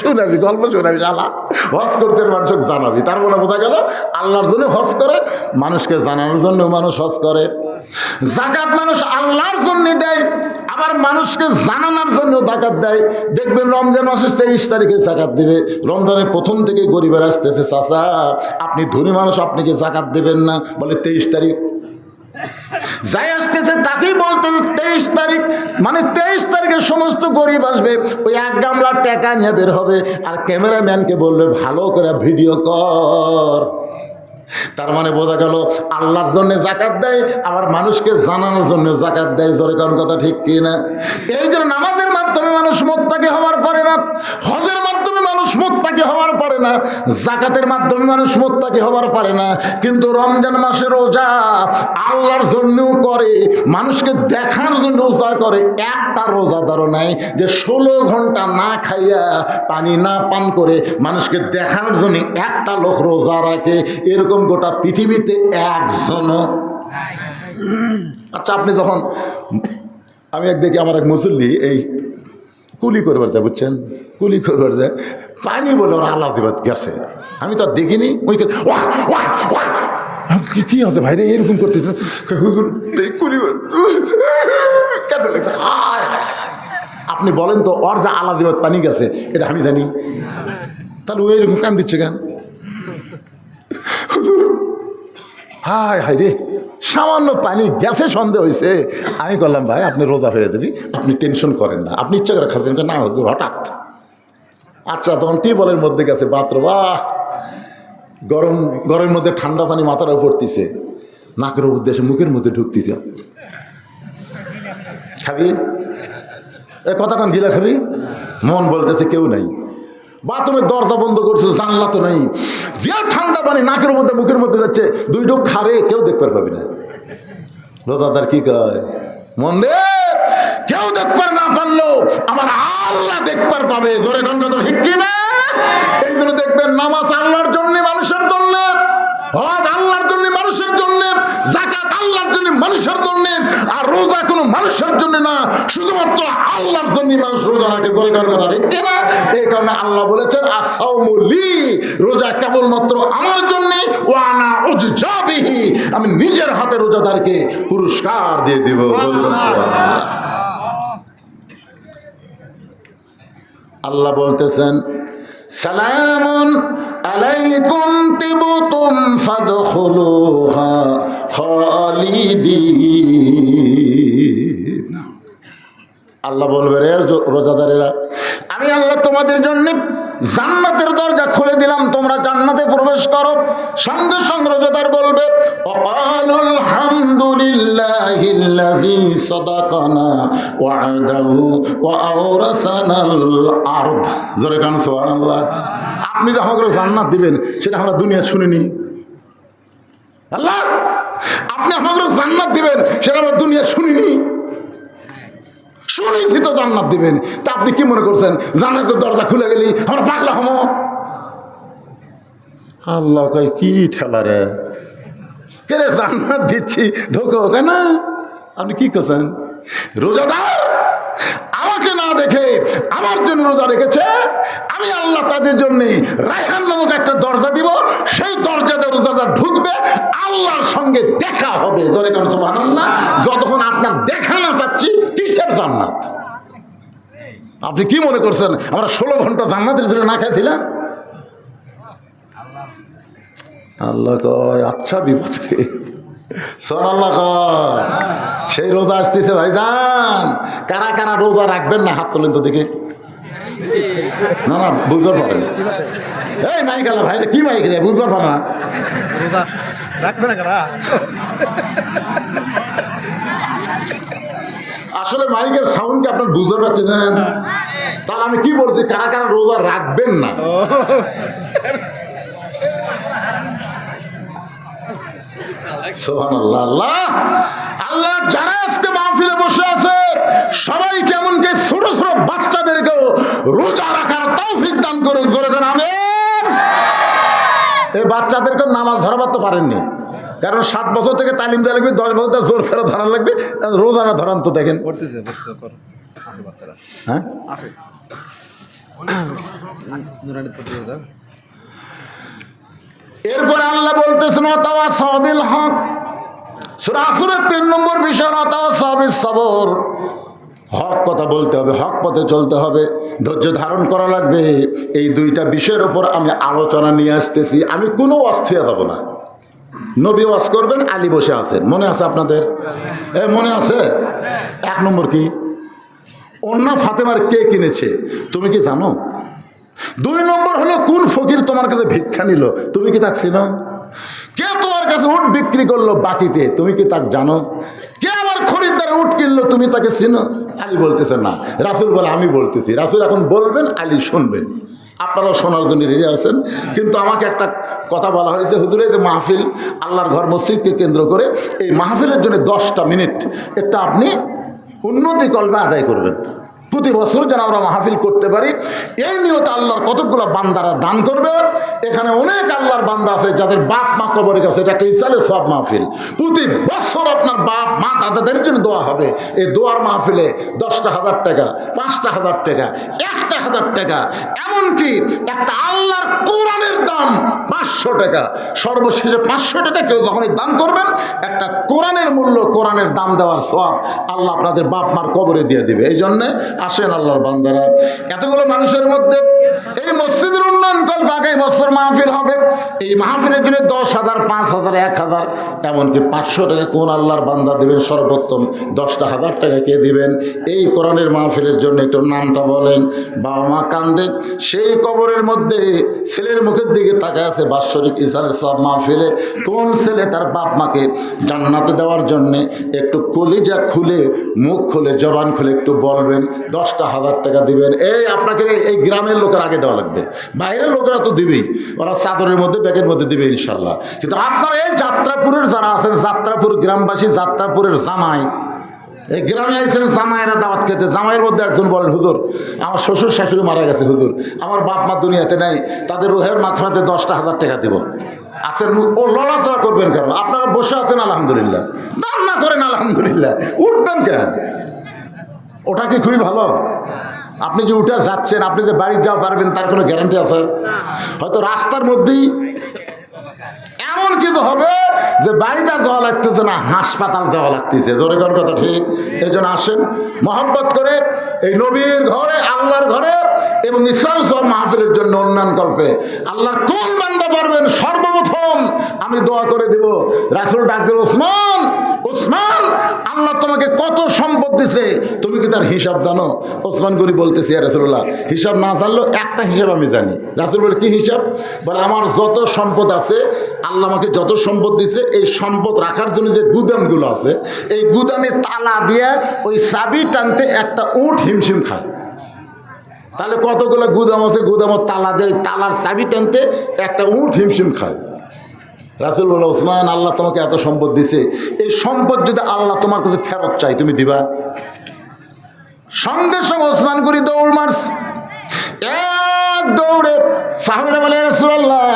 শোনাবি গল্প, শোনাবি শালা, হজ করতে মানুষকে জানাবি। তার মানে বোঝা গেল আল্লাহর জন্য হজ করে, মানুষকে জানানোর জন্য মানুষ হজ করে। যাকাত মানুষ আল্লাহর জন্য দেয়, আবার মানুষকে জানানোর জন্য যাকাত দেয়। দেখবেন রমজান মাসের 23 তারিখে যাকাত দেবে, রমজানের প্রথম থেকে গরিবের আসতেছে, চাচা আপনি ধনী মানুষ, আপনি কি যাকাত দেবেন না? বলে 23 তারিখ যাই আসতেছে তাকেই বলতে 23 তারিখ, মানে 23 তারিখে সমস্ত গরিব আসবে, ওই 1 গামলা টাকা নিয়ে বের হবে, আর ক্যামেরাম্যানকে বলবে ভালো করে ভিডিও কর। তার মানে বোঝা গেল আল্লাহর জন্য যাকাত দেয়, আবার মানুষকে জানানোর জন্য যাকাত দেয়। জোরে কোন কথা ঠিক কি না? এই জন্য নামাজের মাধ্যমে মানুষ মুত্তাকি হওয়ার পারে না, হজের মাধ্যমে মানুষ মুত্তাকি হওয়ার পারে না, যাকাতের মাধ্যমে মানুষ মুত্তাকি হওয়ার পারে না। কিন্তু রমজান মাসে রোজা আল্লাহর জন্যও করে, মানুষকে দেখানোর জন্য রোজা করে। একটা রোজাদারও নাই যে 16 ঘন্টা না খাইয়া পানি না পান করে মানুষকে দেখানোর জন্য একটা লোক রোজা রাখে, এরকম গোটা পৃথিবীতে একজনও। আচ্ছা আপনি যখন, আমি একদিকে আমার এক মুসল্লি এই কুলি করবার যায়, বুঝছেন, কুলি করবার যায়, পানি বলে ওরা আল্লাহ দিবাদ গেছে, আমি তো আর দেখিনি। ওই কি আছে ভাই রে, এরকম করতে হুজুর কুলি কেন লাগছে। আপনি বলেন তো, ওর যে আল্লাহ দিবাদ পানি গেছে এটা আমি জানি, তাহলে ওই এরকম কান দিচ্ছে কেন? হায় হায় রে, সামান্য পানি গ্যাসে সন্দেহ হয়েছে। আমি বললাম ভাই আপনি রোজা হয়ে দেবি, আপনি টেনশন করেন না, আপনি ইচ্ছা করে খাচ্ছেন না হুজুর হঠাৎ। আচ্ছা তখন টিউবওয়েলের মধ্যে গেছে বাথরুম, গরমের মধ্যে ঠান্ডা পানি মাথার উপর পড়তেছে, নাকের উদ্দেশ্যে মুখের মধ্যে ঢুকতেছে। খাবি এ কতক্ষণ গিলা খাবি? মন বলতেছে কেউ নাই। বাথরুমের দরজা বন্ধ করছে, জানলা তো নাই, যে ঠান্ডা পানি নাকের মধ্যে মুখের মধ্যে যাচ্ছে, দুই ঢোক খারে কেউ দেখতে পাবি না। রোজাদার কি কয়, মন রে কেউ দেখবার না পারলো আমার আল্লাহ দেখবার পাবে। জোরে গঙ্গা তোর ঠিক কিনা? এই জন্য দেখবেন নামাজ আল্লাহর জন্য, মানুষের জন্য, হজ আল্লাহর জন্য, মানুষের জন্য, যাকাত আল্লাহর জন্য, মানুষের জন্য, আর রোজা কোনো মানুষের জন্য না, শুধুমাত্র আল্লাহর জন্য মানুষ রোজা রাখে। জোরে গঙ্গা ঠিক কিনা? এই কারণে আল্লাহ বলেছেন আস-সাওমু লি, রোজা কেবলমাত্র আমার জন্য, ওয়া আনা উজজা বিহি, আমি নিজের হাতে রোজাদারকে পুরস্কার দিয়ে দিব। আল্লাহ বলতেছেন সালামুন আলাইকুম তিবতুম ফাদখুলুহা খালিদিন। আল্লাহ বলবে, রে রোজাদারেরা, আমি আল্লাহ তোমাদের জন্য জান্নাতের দরজা খুলে দিলাম, তোমরা জান্নাতে প্রবেশ করো। সঙ্গে সঙ্গে রোজাদার বলবে ওয়াকালুল হামদুলিল্লাহিল্লাযী সাদাকানা ওয়া'দাহু ওয়া আওরাসানাল আরদ। জোরে কান সুবহানাল্লাহ। আপনি যে আমাকে জান্নাত দিবেন সেটা আমরা দুনিয়া শুনিনি। আল্লাহ আপনি আমাকে জান্নাত দিবেন সেটা আমরা দুনিয়া শুনিনি, শুনেছি তো জান্নাত দিবেন। তা আপনি কি মনে করছেন জান্নাতের দরজা খুলে গেলি আমরা পাগলা হমো? আল্লাহ কয় কি ঠেলা রে, কে রে জান্নাত দিচ্ছি ঢোকো কেন? আপনি কি করছেন? রোজাদার আমাকে না দেখে আমার জন্য রোজা রেখেছে, আমি আল্লাহ তাদের জন্য রায়হান নামক একটা দরজা দিব, সেই দরজাতে রোজাদার ঢুকবে, আল্লাহর সঙ্গে দেখা হবে। জোরে কান সুবহানাল্লাহ। যতক্ষণ আপনার দেখা না পাচ্ছি কিসের জান্নাত? আপনি কি মনে করছেন আমরা 16 ঘন্টা জান্নাতের জন্য না খাইছিলাম? আল্লাহ কয় আচ্ছা বিপদে সোনাল্লাহ কয় সেই রোজা আসতেছে ভাইজান। কারা কারা রোজা রাখবেন না হাত তোলেন তো দেখে। না না বুঝতে পারেন, এই মাইক আলা ভাই কি মাইক রে, বুঝতে পারে না রোজা রাখবে না কারা? আসলে মাইকের সাউন্ডকে আপনার বুঝতে পারতেছেন? তার আমি কি বলছি, কারা কারা রোজা রাখবেন না। সুবহানাল্লাহ। আল্লাহ আল্লাহ যারা আজকে মাহফিলে বসে আছে সবাই কেমনকি ছোট ছোট বাচ্চাদেরকেও রোজা রাখার তৌফিক দান করুন। জোরে করে আমিন। এই বাচ্চাদেরকে নামাজ ধরাবার তো পারেননি, কারণ 7 বছর থেকে তালিম দেওয়া লাগবে, 10 বছর জোর করে ধরা লাগবে। রোজা না ধরান তো দেখেন। হ্যাঁ এরপরে আল্লাহ বলতেছেন ওয়াতাওয়াসাউ বিল হক। সূরা আসরের 3 নম্বর বিষয় ওয়াতাওয়াসাউ বিস সবর। হক কথা বলতে হবে, হক পথে চলতে হবে, ধৈর্য ধারণ করা লাগবে। এই দুইটা বিষয়ের উপর আমি আলোচনা নিয়ে আসতেছি। আমি কোনো অস্থির যাব না। নবী ওয়াজ করবেন, আলী বসে আছেন, মনে আছে আপনাদের? মনে আছে? 1 নম্বর কি, ওন্না ফাতেমার কে কিনেছে তুমি কি জানো? 2 নম্বর হলো কোন ফকির তোমার কাছে ভিক্ষা নিল তুমি কি তাক চিনো? কে তোমার কাছে উট বিক্রি করলো বাকিতে তুমি কি তাক জানো? কে আবার খরিদ্দার উট কিনলো তুমি তাকে চিনো? আলী বলতেছে না, রাসূল বলে আমি বলতেছি। রাসূল এখন বলবেন, আলী শুনবেন। আপনারাও শোনার জন্য রেডি আছেন। কিন্তু আমাকে একটা কথা বলা হয়েছে, হুজুরের যে মাহফিল আল্লাহর ঘর মসজিদকে কেন্দ্র করে, এই মাহফিলের জন্য 10টা মিনিট একটা আপনি উন্নতি কলমে আদায় করবেন। প্রতি বছর যেন আমরা মাহফিল করতে পারি, এই নিয়তে আল্লাহর কতগুলো বান্দারা দান করবে। এখানে অনেক আল্লাহর বান্দা আছে যাদের বাপ মা কবরে গেছে, এটা একটা ইসালে সব মাহফিল। প্রতি বছর আপনার বাপ মা দাদাদের জন্য দোয়া হবে। এই দোয়ার মাহফিলে 10,000 টাকা, 5,000 টাকা, 1,000 টাকা, এমনকি একটা আল্লাহর কোরআনের দাম 500 টাকা, সর্বশেষে 500 টাকা কেউ যখনই দান করবেন, একটা কোরআনের মূল্য, কোরআনের দাম দেওয়ার সওয়াব আল্লাহ আপনাদের বাপ মার কবরে দিয়ে দিবে। এই জন্যে আসেন আল্লাহর বান্দারা, এতগুলো মানুষের মধ্যে এই মসজিদের উন্নয়ন কল্পে আগামী বছর মাহফিল হবে। এই মাহফিলের জন্য 10,000, 5,000, 1,000, এমনকি 500 টাকা কোন আল্লাহর বান্দা দেবেন? সর্বোত্তম 10,000 টাকা কে দিবেন? এই কোরআনের মাহফিলের জন্য একটু নামটা বলেন। বাবা মা কান্দে, সেই কবরের মধ্যে ছেলের মুখের দিকে তাকায় আছে বাৎসরিক ইসালের সব মাহফিলে। কোন ছেলে তার বাপ মাকে জান্নাতে দেওয়ার জন্যে একটু কলিজা খুলে, মুখ খুলে, জবান খুলে একটু বলবেন 10,000 টাকা দিবেন। এই আপনাকে এই গ্রামের লোকের আগে দেওয়া লাগবে, বাইরের লোকেরা তো দিবেই, ওরা চাদরের মধ্যে ব্যাগের মধ্যে দিবে ইনশাল্লাহ। কিন্তু আপনারা এই যাত্রাপুরের যারা আছেন, যাত্রাপুর গ্রামবাসী, যাত্রাপুরের জামাই, এই গ্রামে আইসেন জামাইরা দাওয়াত খেতে, জামাইয়ের মধ্যে একজন বলেন, হুজুর আমার শ্বশুর শাশুড়ি মারা গেছে, হুজুর আমার বাপ মা দুনিয়াতে নেই, তাদের রোহের মাগফিরাতে 10,000 টাকা দেব। আছেন ও লড়াচড়া করবেন কেন? আপনারা বসে আছেন আলহামদুলিল্লাহ, দান না করেন আলহামদুলিল্লাহ, উঠবেন কেন? ওটা কি খুবই ভালো? আপনি যে উঠে যাচ্ছেন, আপনি যে বাড়ি যাওয়া পারবেন তার কোনো গ্যারান্টি আছে? হয়তো রাস্তার মধ্যেই এমন কিছু হবে যে বাড়িতে যাওয়া লাগতেছে না, হাসপাতাল যাওয়া লাগতেছে। জোরে কোন কথা ঠিক? এই জন্য আসেন মহব্বত করে এই নবীর ঘরে, আল্লাহর ঘরে এবং ইসলাম সব মাহফিলের জন্য উন্নয়ন কল্পে আল্লাহর কোন বান্দা পারবেন সর্বপ্রথম আমি দোয়া করে দিব। রাসূল ডাকবেন, ওসমান, ওসমান, আল্লাহ তোমাকে কত সম্পদ দিছে, তুমি কি তার হিসাব জানো? ওসমান গনি বলতেছে, ইয়া রাসূলুল্লাহ, হিসাব না জানলেও একটা হিসাব আমি জানি। রাসূল বলে, কি হিসাব? বলে, আমার যত সম্পদ আছে, আল্লাহ আমাকে যত সম্পদ দিছে, এই সম্পদ রাখার জন্য যে গুদামগুলো আছে, এই গুদামে তালা দিয়ে ওই চাবি টানতে একটা উট হিমশিম খায়। তাহলে কতগুলো গুদাম আছে, গুদামের তালা দেয়, তালার চাবি টানতে একটা উট হিমশিম খায়। রাসূল বলে, ওসমান, আল্লাহ তোমাকে এত সম্পদ দিছে, এই সম্পদ যদি আল্লাহ তোমার কাছে ফেরত চাই, তুমি দিবা? সঙ্গে সঙ্গে ওসমান গনি দৌড় মারছে, এক দৌড়ে। সাহাবীরা বলে, রাসূলুল্লাহ,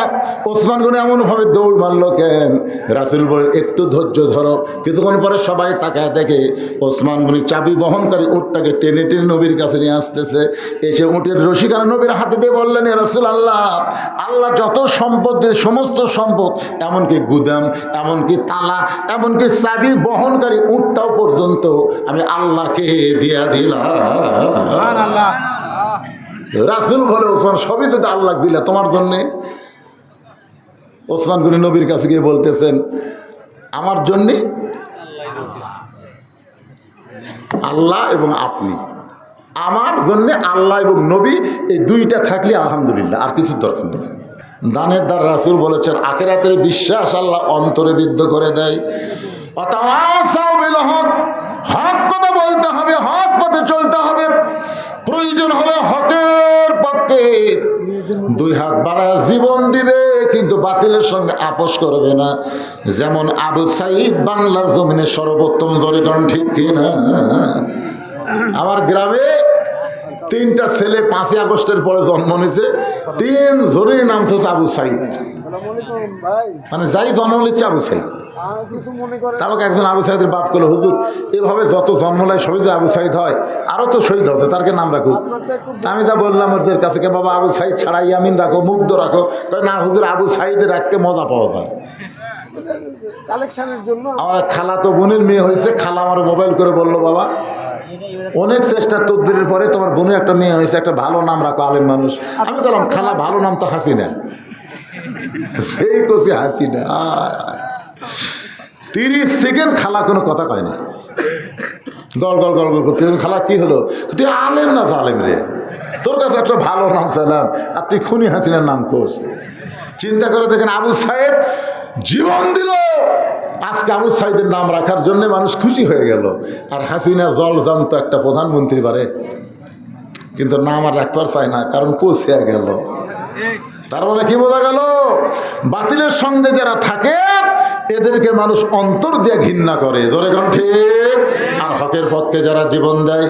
ওসমান গনি এমনভাবে দৌড় মারলো কেন? রাসূল বলে, একটু ধৈর্য ধরো। কিছুক্ষণ পরে সবাই তাকায় দেখে ওসমান গনি চাবি বহনকারী উটটাকে টেনে টেনে নবীর কাছে নিয়ে আসতেছে। এসে উটের রশিখানা নবীর হাতে দিয়ে বললেন, ইয়া রাসূলুল্লাহ, আল্লাহ যত সম্পদ দিয়ে, সমস্ত সম্পদ, এমনকি গুদাম, এমনকি তালা, এমনকি চাবি বহনকারী উটটাও পর্যন্ত আমি আল্লাহকে দিয়া দিলাম। আল্লাহ রাসূল বলে, ওসমান, সবই তো আল্লাহ দিলা তোমার জন্যে। ওসমান গনি নবীর কাছে গিয়ে বলতেছেন, আমার জন্যে আল্লাহ এবং আপনি, আমার জন্যে আল্লাহ এবং নবী, এই দুইটা থাকলে আলহামদুলিল্লাহ, আর কিছু দরকার নেই। দানের দ্বার রাসূল বলেছেন, আখিরাতের বিশ্বাস আল্লাহ অন্তরে বিদ্ধ করে দেয়। ওয়াতাওয়াসাউ বিল হক, হক কথা বলতে হবে, হক পথে চলতে হবে। প্রয়োজন হলে হকের পক্ষে 2 হাত বাড়ায় জীবন দিবে, কিন্তু বাতিলের সঙ্গে আপোষ করবে না। যেমন আবু সাঈদ বাংলার জমিনে সর্বোত্তম, জোরে কোন ঠিক কিনা? আমার গ্রামে 3টা ছেলে 5ই আগস্টের পরে জন্ম নিয়েছে, 3 জনের নাম হচ্ছে আবু সাঈদ। মানে যাই জন্ম নিচ্ছে আবু সাঈদ। তারপর একজন আবু সাঈদের বাপ করলো, হুজুর এভাবে যত জন্ম নেয় সবই যে আবু সাঈদ হয়, আরও তো শহীদ হচ্ছে, তারকে নাম রাখো। আমি যা বললাম ওদের কাছে, কে বাবা আবু সাঈদ ছাড়া ইয়ামিন রাখো, মুগ্ধ রাখো। না হুজুর, আবু সাঈদে রাখতে মজা পাওয়া যায়। কালেকশনের জন্য আমার খালা তো বোনের মেয়ে হয়েছে, খালা আমার মোবাইল করে বললো, বাবা অনেক চেষ্টা তদবিরের পরে তোমার বোনের একটা মেয়ে হয়েছে, একটা ভালো নাম রাখো, আলেম মানুষ। আমি বললাম, খালা ভালো নাম তো হাসিনা। সেই কষি হাসিনা। 30 সেকেন্ড খালা কোনো কথা কয় না, গল গল গল গল করতে। খালা কি হলো? তুই আলেম না জালেম রে, তোর কাছে একটা ভালো নাম চাইলাম আর তুই খুনি হাসিনার নাম খোঁজ। চিন্তা করে দেখেন, আবু সাঈদ জীবন দিল, আজকে আবু সাঈদের নাম রাখার জন্য মানুষ খুশি হয়ে গেল। আর হাসিনা জল জানতো একটা প্রধানমন্ত্রী পারে, কিন্তু নাম আর রাখবার চায় না, কারণ পৌঁছে গেল। তার মানে কি বোঝা গেল? বাতিলের সঙ্গে যারা থাকে এদেরকে মানুষ অন্তর দিয়ে ঘৃণা করে, ধরে কোন ঠিক? আর হকের পক্ষে যারা জীবন দেয়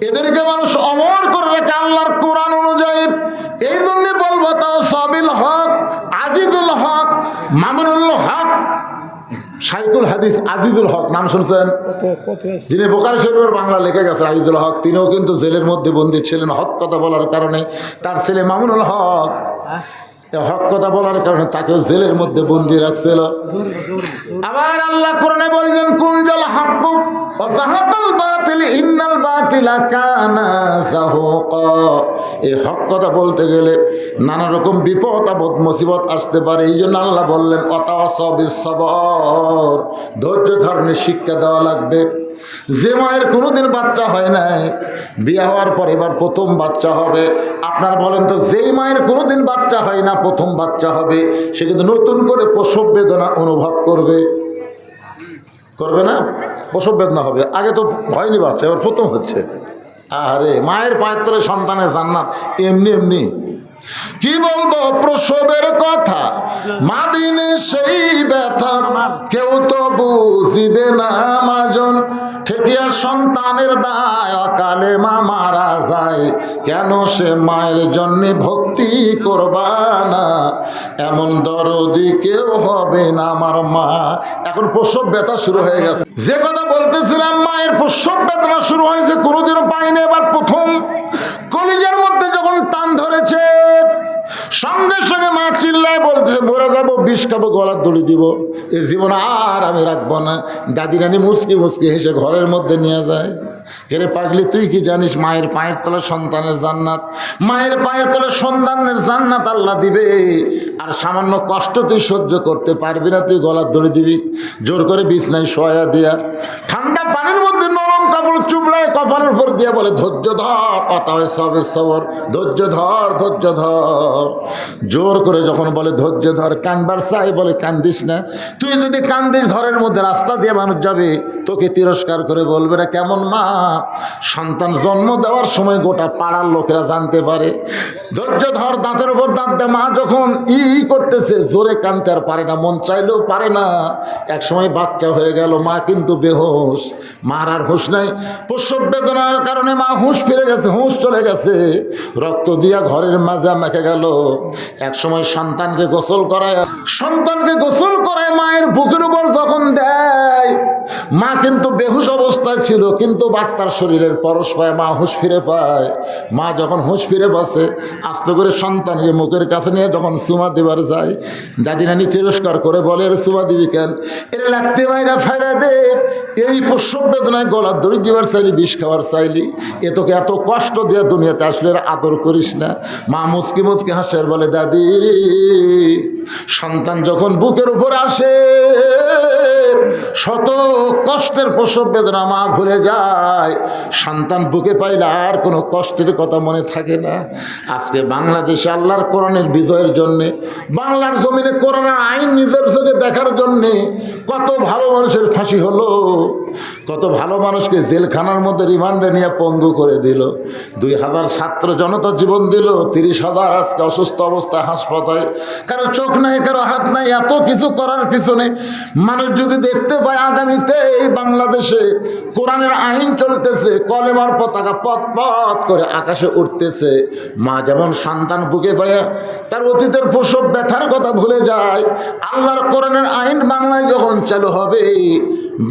এদেরকে মানুষ অমর করে রাখে আল্লাহর কোরআন অনুযায়ী। এই জন্য বলবো, তাও সাবিল হক, আজিজুল হক, মামুনুল হক, শাইখুল হাদিস আজিজুল হক নাম শুনছেন? যিনি বোখারী শরীফের বাংলা লিখে গেছে, আজিজুল হক, তিনিও কিন্তু জেলের মধ্যে বন্দী ছিলেন হক কথা বলার কারণে। তার ছেলে মামুনুল হক হক কথা বলার কারণে তাকেও জেলের মধ্যে বন্দী রাখছিল। আবার আল্লাহ কোরআনে বলছেন, কুনজাল হাক্কু ওয়া যাহাকাল বাতিল ইন্নাল বাতিলা কানা যাহুকা। এই হক কথা বলতে গেলে নানা রকম বিপদ আপদ মুসিবত আসতে পারে। এই জন্য আল্লাহ বললেন ওয়াতাওয়াসাউ বিস-সাবর, ধৈর্য ধারণের শিক্ষা দেওয়া লাগবে। যে মায়ের কোনোদিন বাচ্চা হয় নাই, বিয়ে হওয়ার পর এবার প্রথম বাচ্চা হবে, আপনার বলেন তো যেই মায়ের কোনোদিন বাচ্চা হয় না প্রথম বাচ্চা হবে, সে কিন্তু নতুন করে প্রসব বেদনা অনুভব করবে, করবে না? প্রসব বেদনা হবে। আগে তো হয়নি বাচ্চা, এবার প্রথম হচ্ছে। আরে মায়ের পায়ের তলে সন্তানের জান্নাত এমনি এমনি। কি বলবো প্রসবের কথা, মা দিনে সেই ব্যথা কেউ তো বুঝিবে না মাজন, ঠেকিয়া সন্তানের দায় অকালে মা মারা যায়, কেন সে মায়ের জন্যে ভক্তি করবা না, এমন দরদি কেউ হবে না আমার মা। এখন প্রসব ব্যথা শুরু হয়ে গেছে। যে কথা বলতেছিলাম, মায়ের প্রসব বেদনা শুরু হয়েছে, কোনোদিনও পাইনি, এবার প্রথম। কলিজার মধ্যে যখন টান ধরেছে, সঙ্গে সঙ্গে মা চিল্লায় বলতেছে মরে যাবো, বিষ খাবো, গলার দড়ি দিব, এ জীবন আর আমি রাখবো না। দাদি রানী মুসকি মুসকি হেসে ঘরের মধ্যে নিয়ে যায়। কেরে পাগলি, তুই কি জানিস মায়ের পায়ের তলে সন্তানের জান্নাত, মায়ের পায়ের তলে সন্তানের জান্নাত আল্লাহ দিবে। আর সামান্য কষ্ট তুই সহ্য করতে পারবি না, তুই গলার দড়ি দিবি, জোর করে বিছনায় শোয়া দিয়া ঠান্ডা পানির মধ্যে নরম কাপড় চুবড়ায় কপালের উপর দিয়ে বলে ধৈর্য ধর, ওয়াতাওয়াসাউ বিস-সাবর, ধৈর্য ধর, ধৈর্য ধর। জোর করে যখন বলে ধৈর্য ধর, কানবার চাই, বলে কান্দিস না। তুই যদি কান্দিস ঘরের মধ্যে রাস্তা দিয়ে মানুষ যাবে, তোকে তিরস্কার করে বলবে না কেমন মা। সন্তান জন্ম দেওয়ার সময় গোটা পাড়ার লোকেরা জানতে পারে। ধৈর্য ধর, দাঁতের উপর দাঁত দেয়। মা যখন করতেছে, জোরে কানতে আর পারে না, মন চাইলেও পারে না। এক সময় বাচ্চা হয়ে গেল, মা কিন্তু বেহুশ, মার আর হুঁশ নাই। প্রসব বেদনার কারণে মা হুঁশ ফিরে গেছে, হুঁশ চলে গেছে, রক্ত দিয়া ঘরের মাঝে মেখে গেল। এক সময় সন্তানকে গোসল করায়, মায়ের বুকের উপর যখন দেয়, মা কিন্তু বেহুশ অবস্থায় ছিল, কিন্তু বাচ্চার শরীরের পরশ পায়, মা হুঁশ ফিরে পায়। মা যখন হুঁশ ফিরে বাসে, আস্তে করে সন্তানকে মুখের কাছে নিয়ে যখন চুমা দেবার যায়, দাদি নানি তিরস্কার করে বলে এর চুমা দিবি কেন, এর লাগতে মাইরা ফেলে দে, এই প্রসব বেদনায় গলার দড়ি দিবার চাইলি, বিষ খাওয়ার চাইলি, এ তোকে এত কষ্ট দিয়ে দুনিয়াতে আসলে এর আদর করিস না। মা মুচকি মুচকি হাসে আর বলে দাদি, সন্তান যখন বুকের উপর আসে, শত কষ্টের প্রসব বেদনা মা ভুলে যায়, সন্তান বুকে পাইলে আর কোনো কষ্টের কথা মনে থাকে না। আজকে বাংলাদেশে আল্লাহর কোরআনের বিজয়ের জন্যে, বাংলার জমিনে কোরআনের আইন নিজের চোখে দেখার জন্যে কত ভালো মানুষের ফাঁসি হলো, কত ভালো মানুষকে জেলখানার মধ্যে রিমান্ডে নিয়ে পঙ্গু করে দিল। 2000 ছাত্র জনতা জীবন দিল, 30,000 আজকে অসুস্থ অবস্থায় হাসপাতালে, কারো চোখ নাই, কারো হাত নাই। এত কিছু করার পিছনে মানুষ যদি দেখতে পায় আগামীতে এই বাংলাদেশে কোরআনের আইন চলতেছে, কলেমার পতাকা পথ পথ করে আকাশে উঠতেছে, মা যেমন সন্তান বুকে পায় তার অতীতের প্রসব ব্যথার কথা ভুলে যায়, আল্লাহর কোরআনের আইন বাংলায় যখন চালু হবে,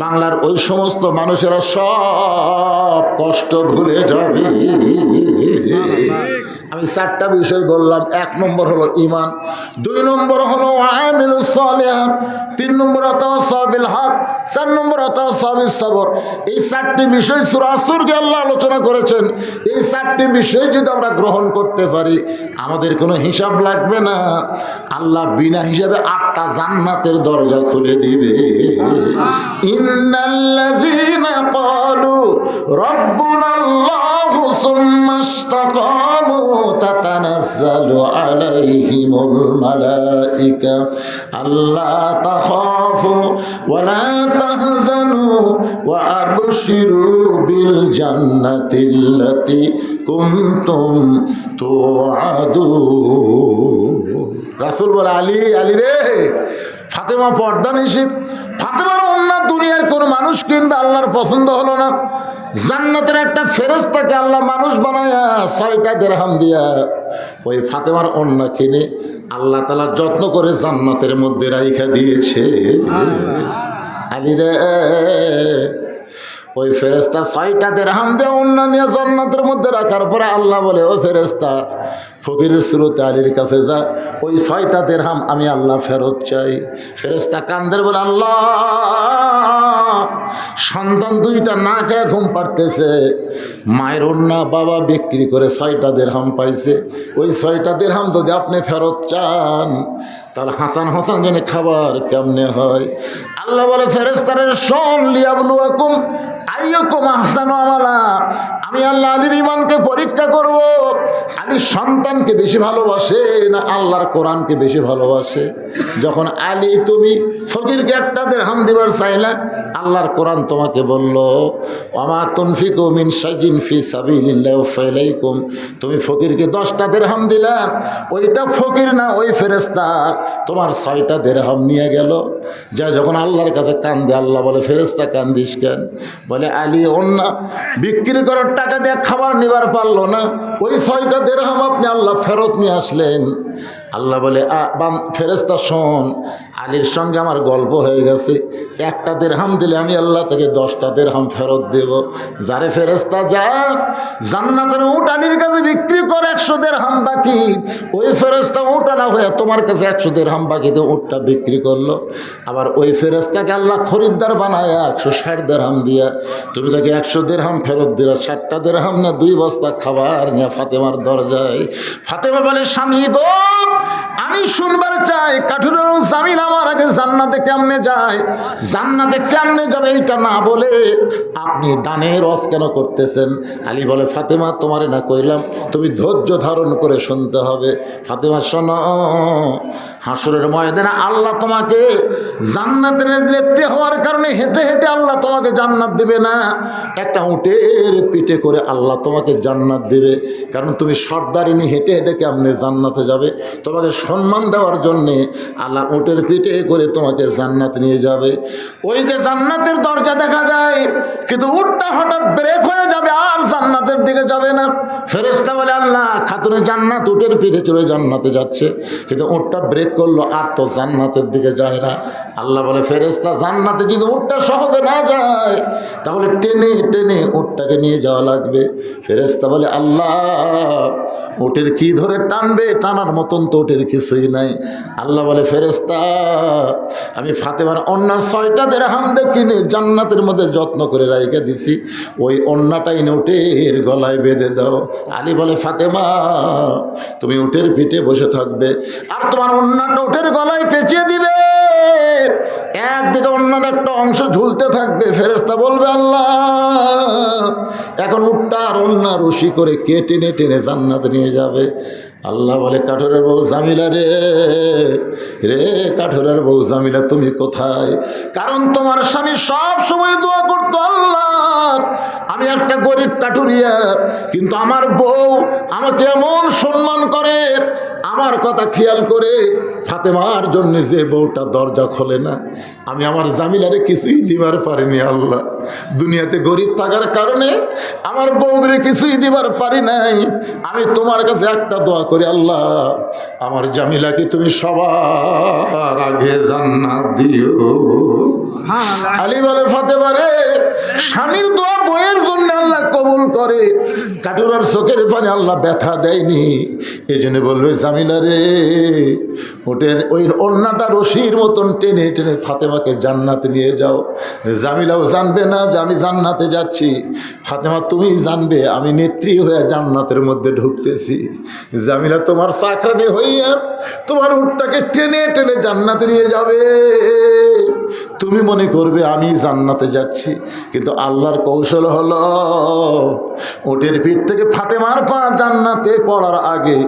বাংলার ওই সমস্ত মানুষেরা সব কষ্ট ভুলে যাবে। আমি 4টা বিষয় বললাম। 1 নম্বর হলো ঈমান, 2 নম্বর হলো আমিলুস সালিহাত, 3 নম্বর ওয়াতাওয়াসাউ বিল হক, 4 নম্বর ওয়াতাওয়াসাউ বিস সাবর। এই 4টি বিষয় সূরা আসরকে আল্লাহ আলোচনা করেছেন। এই 4টি বিষয় যদি আমরা গ্রহণ করতে পারি, আমাদের কোনো হিসাব লাগবে না, আল্লাহ বিনা হিসাবে 8টা জান্নাতের দরজা খুলে দিবে। ইন্নাল্লাযীনা ক্বালু রাব্বুনাল্লাহু সুম্মা ইসতাকামু তাতানাজ্জালু আলাইহিমুল মালাইকা আল্লা তাখাফু ওয়া লা তাহজানু ওয়া আবশিরু বিল জান্নাতিল্লাতী কুনতুম তুআদুন। রাসূল বলে আলী, আলী রে, ফাতেমা পর্দা নিষেধ, ফাতেমার ওন্না দুনিয়ার কোনো মানুষ কিনবে আল্লাহর পছন্দ হলো না, জান্নাতের একটা ফেরেশতাকে আল্লাহ মানুষ বানায়া 6টা দিরহাম দিয়া ওই ফাতেমার ওন্না কিনে আল্লাহ তাআলা যত্ন করে জান্নাতের মধ্যে রাইখা দিয়েছে। আলী রে, ওই ফেরেশতা 6টা দিরহাম দিয়ে ওন্না নিয়ে জান্নাতের মধ্যে রাখার পরে আল্লাহ বলে ও ফেরেশতা, ফকিরের সুরতে আলীর কাছে যা, ওই 6টা দিরহাম আমি আল্লাহ ফেরত চাই। ফেরেশতা কান্দের বলে, আল্লাহ, সন্তান 2টা না খেয়ে ঘুম পাড়তেছে, মায়ের ওন্না বাবা বিক্রি করে 6টা দিরহাম পাইছে, ওই 6টা দিরহাম যদি আপনি ফেরত চান তাহলে হাসান হোসেন জেনে খাবার কেমনে হয়? আল্লাহ বলে, ফেরেশতারে শোন, লিয়াবলুয়াকুম আইয়ুকুম আহসানু আমালা, আমি আল্লাহ আলীর ইমানকে পরীক্ষা করব, আলীর সন্তানকে বেশি ভালোবাসে না আল্লাহর কোরআনকে বেশি ভালোবাসে। যখন আলী তুমি ফকিরকে 1টা দিরহাম দিবার চাইলা, আল্লাহর কোরআন তোমাকে বলল, ওয়ামা তুনফিকু মিন শাইইন ফি সাবিলিল্লাহি ফাইলাইকুম, তুমি ফকিরকে 10টা দিরহাম দিলা, ওইটা ফকির না, ওই ফেরেশতা তোমার 6টা দিরহাম নিয়ে গেল। যা যখন আল্লাহর কাছে কান্দে, আল্লাহ বলে, ফেরেশতা কান্দিস কেন? বলে, আলী অন্য বিক্রি করার টাকা দিয়ে খাবার নিবার পারলো না, ওই 6টা দিরহাম আপনি আল্লাহ ফেরত নিয়ে আসলেন। আল্লাহ বলে, ফেরেশতা শোন, আলীর সঙ্গে আমার গল্প হয়ে গেছে, 1টা দিরহাম দিলে আমি আল্লাহ থেকে 10টা দিরহাম ফেরত দেব। যারে ফেরেশতা যা জান্নাতের উট আলীর কাছে বিক্রি করে 100 দিরহাম বাকি, ওই ফেরেশতা উট আনা হয়ে তোমার কাছে 100 দিরহাম বাকিতে উটটা বিক্রি করলো। আবার ওই ফেরেশতাকে আল্লাহ খরিদ্দার বানায় 160 দিরহাম দিয়া, তুমি তাকে 100 দিরহাম ফেরত দিলা, 60টা দিরহাম না 2 বস্তা খাবার নিয়ে ফাতেমার দরজায়। ফাতেমা বলে, স্বামী গো, আমি শুনবার চাই কাঠুরের জামিল আমার আগে জান্নাতে কেমনে যায়, জান্নাতে কেমনে যাবে এইটা না বলে আপনি দানের রস কেন করতেছেন? আলী বলে, ফাতেমা তোমারে না কইলাম তুমি ধৈর্য ধারণ করে শুনতে হবে। ফাতেমা শোনো, হাসরের ময়দানে আল্লাহ তোমাকে জান্নাতের নেত্রী হওয়ার কারণে হেঁটে হেঁটে আল্লাহ তোমাকে জান্নাত দেবে না, একটা উটের পিঠে করে আল্লাহ তোমাকে জান্নাত দেবে। কারণ তুমি সর্দারিনী, হেঁটে হেঁটে কেমনে জান্নাতে যাবে? তোমাকে সম্মান দেওয়ার জন্যে আল্লাহ উটের পিঠে করে তোমাকে জান্নাত নিয়ে যাবে। ওই যে জান্নাতের দরজা দেখা যায়, কিন্তু উটটা হঠাৎ ব্রেক হয়ে যাবে আর জান্নাতের দিকে যাবে না। ফেরেশতা বলে, আল্লাহ, খাতুনে জান্নাত উটের পিঠে চলে জান্নাতে যাচ্ছে, কিন্তু উটটা ব্রেক করলো আর তো জান্নাতের দিকে যায় না। আল্লাহ বলে, ফেরেশতা, জান্নাতে যদি উটটা সহজে না যায় তাহলে টেনে টেনে উটটাকে নিয়ে যাওয়া লাগবে। ফেরেশতা বলে, আল্লাহ, উটের কি ধরে টানবে? টানার মতন তো উটের কিছুই নাই। আল্লাহ বলে, ফেরেশতা, আমি ফাতেমার অন্য 6টা দিরহাম কিনে জান্নাতের মধ্যে যত্ন করে রাইখা দিছি, ওই অন্যটাই উটের গলায় বেঁধে দাও। আলী বলে, ফাতেমা, তুমি উটের পিঠে বসে থাকবে আর তোমার অন্যটা উটের গলায় পেঁচিয়ে দিবে, একদিকে অন্যর একটা অংশ ঝুলতে থাকবে। ফেরেশতা বলবে, আল্লাহ, এখন উটটা আর অন্য রশি করে কে টেনে টেনে জান্নাতে নিয়ে যাবে? আল্লাহ বলে, কাঠুরের বউ জামিলা রে, রে কাঠুরের বউ জামিলা, তুমি কোথায়? কারণ তোমার স্বামী সব সময় দোয়া করতো, আল্লাহ, আমি একটা গরিব কাঠুরিয়া, কিন্তু আমার বউ আমাকে এমন সম্মান করে, আমার কথা খেয়াল করে ফাতেমার জন্য যে বউটা দরজা খোলে না, আমি আমার জামিলারে কিছুই দিবার পারিনি। আল্লাহ, দুনিয়াতে গরিব থাকার কারণে আমার বউরে কিছুই দিবার পারি নাই। আমি তোমার কাছে একটা দোয়া করি, আল্লাহ, আমার জামিলাকে তুমি সবার আগে জান্নাত দিও। আলী বলে, ফাতেমা রে, স্বামীর দোয়া বইয়ের জন্য আল্লাহ কবুল করে, কাঠুরার চোখের পানি আল্লাহ ব্যথা দেয়নি। এই জন্য বলবে, জামিলা রে, ওটের ওই অন্যটা রশির মতন টেনে টেনে ফাতেমাকে জান্নাতে নিয়ে যাও। জামিলাও জানবে না যে আমি জান্নাতে যাচ্ছি, ফাতেমা তুমি জানবে আমি নেত্রী হয়ে জান্নাতের মধ্যে ঢুকতেছি। জামিলা তোমার চাকরানি হইয়া তোমার উটটাকে টেনে টেনে জান্নাতে নিয়ে যাবে, তুমি মনে করবে আমি জান্নাতে যাচ্ছি, কিন্তু আল্লাহর কৌশল হলো উটের পিঠ থেকে ফাতেমার পা জান্নাতে পড়ার আগে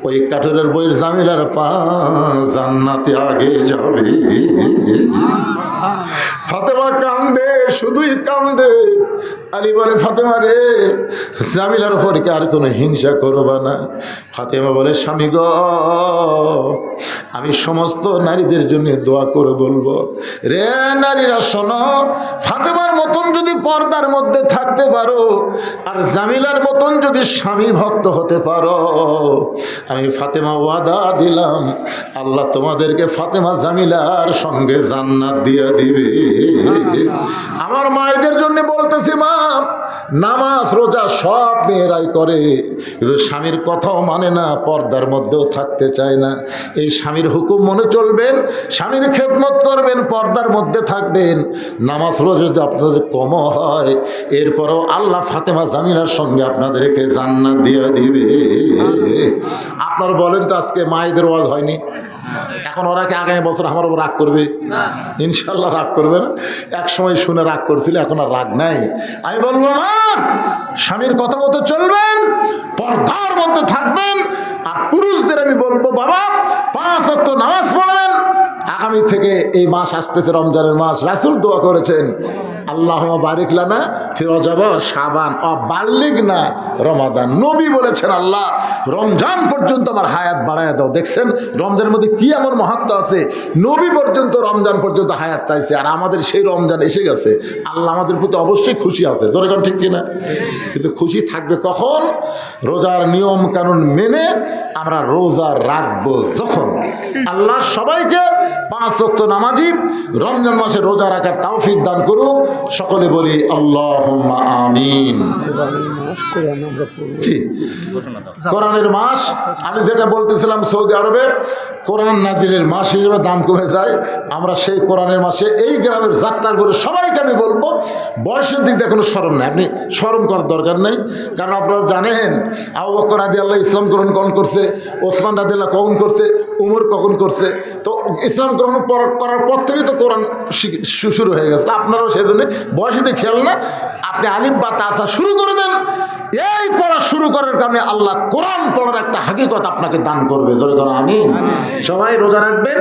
ওই কাঠুরের বইয়ের জামিলার পা জান্নাতে আগে যাবে। ফাতেমা কান্দে, শুধুই কান্দে। আলী বলে, ফাতেমা রে, জামিলার উপরে আর কোনো হিংসা করবা না। ফাতেমা বলে, স্বামী গো, আমি সমস্ত নারীদের জন্য দোয়া করে বলবো, রে এ নারীরা শোনো, ফাতেমার মতন যদি পর্দার মধ্যে থাকতে পারো আর জামিলার মতন যদি স্বামী ভক্ত হতে পারো, আমি ফাতেমা ওয়াদা দিলাম আল্লাহ তোমাদেরকে ফাতেমা জামিলার সঙ্গে জান্নাত দিয়ে দিবে। আমার মায়েদের জন্য বলতেছি, মা, নামাজ রোজা সব মেয়েরাই করে, কিন্তু স্বামীর কথাও মানে না, পর্দার মধ্যেও থাকতে চায় না। এই স্বামীর হুকুম মনে চলবেন, স্বামীর খেদমত করবেন, পর্দার মধ্যে থাকবেন। নামাজ রোজা যদি আপনাদের কমও হয়, এরপরও আল্লাহ ফাতেমা জামিলার সঙ্গে আপনাদেরকে জান্নাত দিয়ে দিবে। আপনারা বলেন তো, আজকে মায়েদের ওয়াজ হয়নি? এখন ওরা কি আগামী বছর আমার উপর রাগ করবে? ইনশাল্লাহ রাগ করবে না। এক সময় শুনে রাগ করছিল, এখন আর রাগ নাই। আমি বলবো, মা, স্বামীর কথা মতো চলবেন, পর্দার মধ্যে থাকবেন। আর পুরুষদের আমি বলবো, বাবা, 5 ওয়াক্ত নামাজ পড়বেন। আগামী থেকে এই মাস আসতেছে, রমজানের মাস। রাসূল দোয়া করেছেন, আল্লাহুম্মা বারিক লানা ফি রজব শাবান ও বাল্লিগনা রমাদান। নবী বলেছেন, আল্লাহ রমজান পর্যন্ত আমার হায়াত বাড়ায় দাও। দেখছেন রমজানের মধ্যে কি এমন মাহাত্ম্য আছে? নবী পর্যন্ত রমজান পর্যন্ত হায়াত চাইছে, আর আমাদের সেই রমজান এসে গেছে। আল্লাহ আমাদের প্রতি অবশ্যই খুশি আছে, জোরেগান ঠিক কিনা? কিন্তু খুশি থাকবে কখন? রোজার নিয়ম কানুন মেনে আমরা রোজা রাখবো যখন। আল্লাহ সবাইকে 5 ওয়াক্ত নামাজি রমজান মাসে রোজা রাখার তৌফিক দান করুক। সকলে বলি আল্লাহুম্মা আমিন। জি, কোরআনের মাস, আমি যেটা বলতেছিলাম, সৌদি আরবে কোরআন নাজিলের মাস হিসেবে দাম কমে যায়। আমরা সেই কোরআনের মাসে এই গ্রামের যাত্রার করে সবাইকে আমি বলবো, বয়সের দিক দিয়ে কোনো শরম নেই, আপনি শরম করার দরকার নেই। কারণ আপনারা জানেন আবু বকর রাদিয়াল্লাহু ইসলাম গ্রহণ কখন করছে, ওসমান রাদিয়াল্লাহু কখন করছে, উমর কখন করছে। তো ইসলাম গ্রহণ করার পর থেকেই তো কোরআন শুরু হয়ে গেছে। আপনারাও সেই জন্য বয়সে খেয়াল না, আপনি আলিফ বা তাসা শুরু করে দেন। এই পড়া শুরু করার কারণে আল্লাহ কোরআন পড়ার একটা হাকিকত আপনাকে দান করবে। জোরে করো আমিন। সবাই রোজা রাখবেন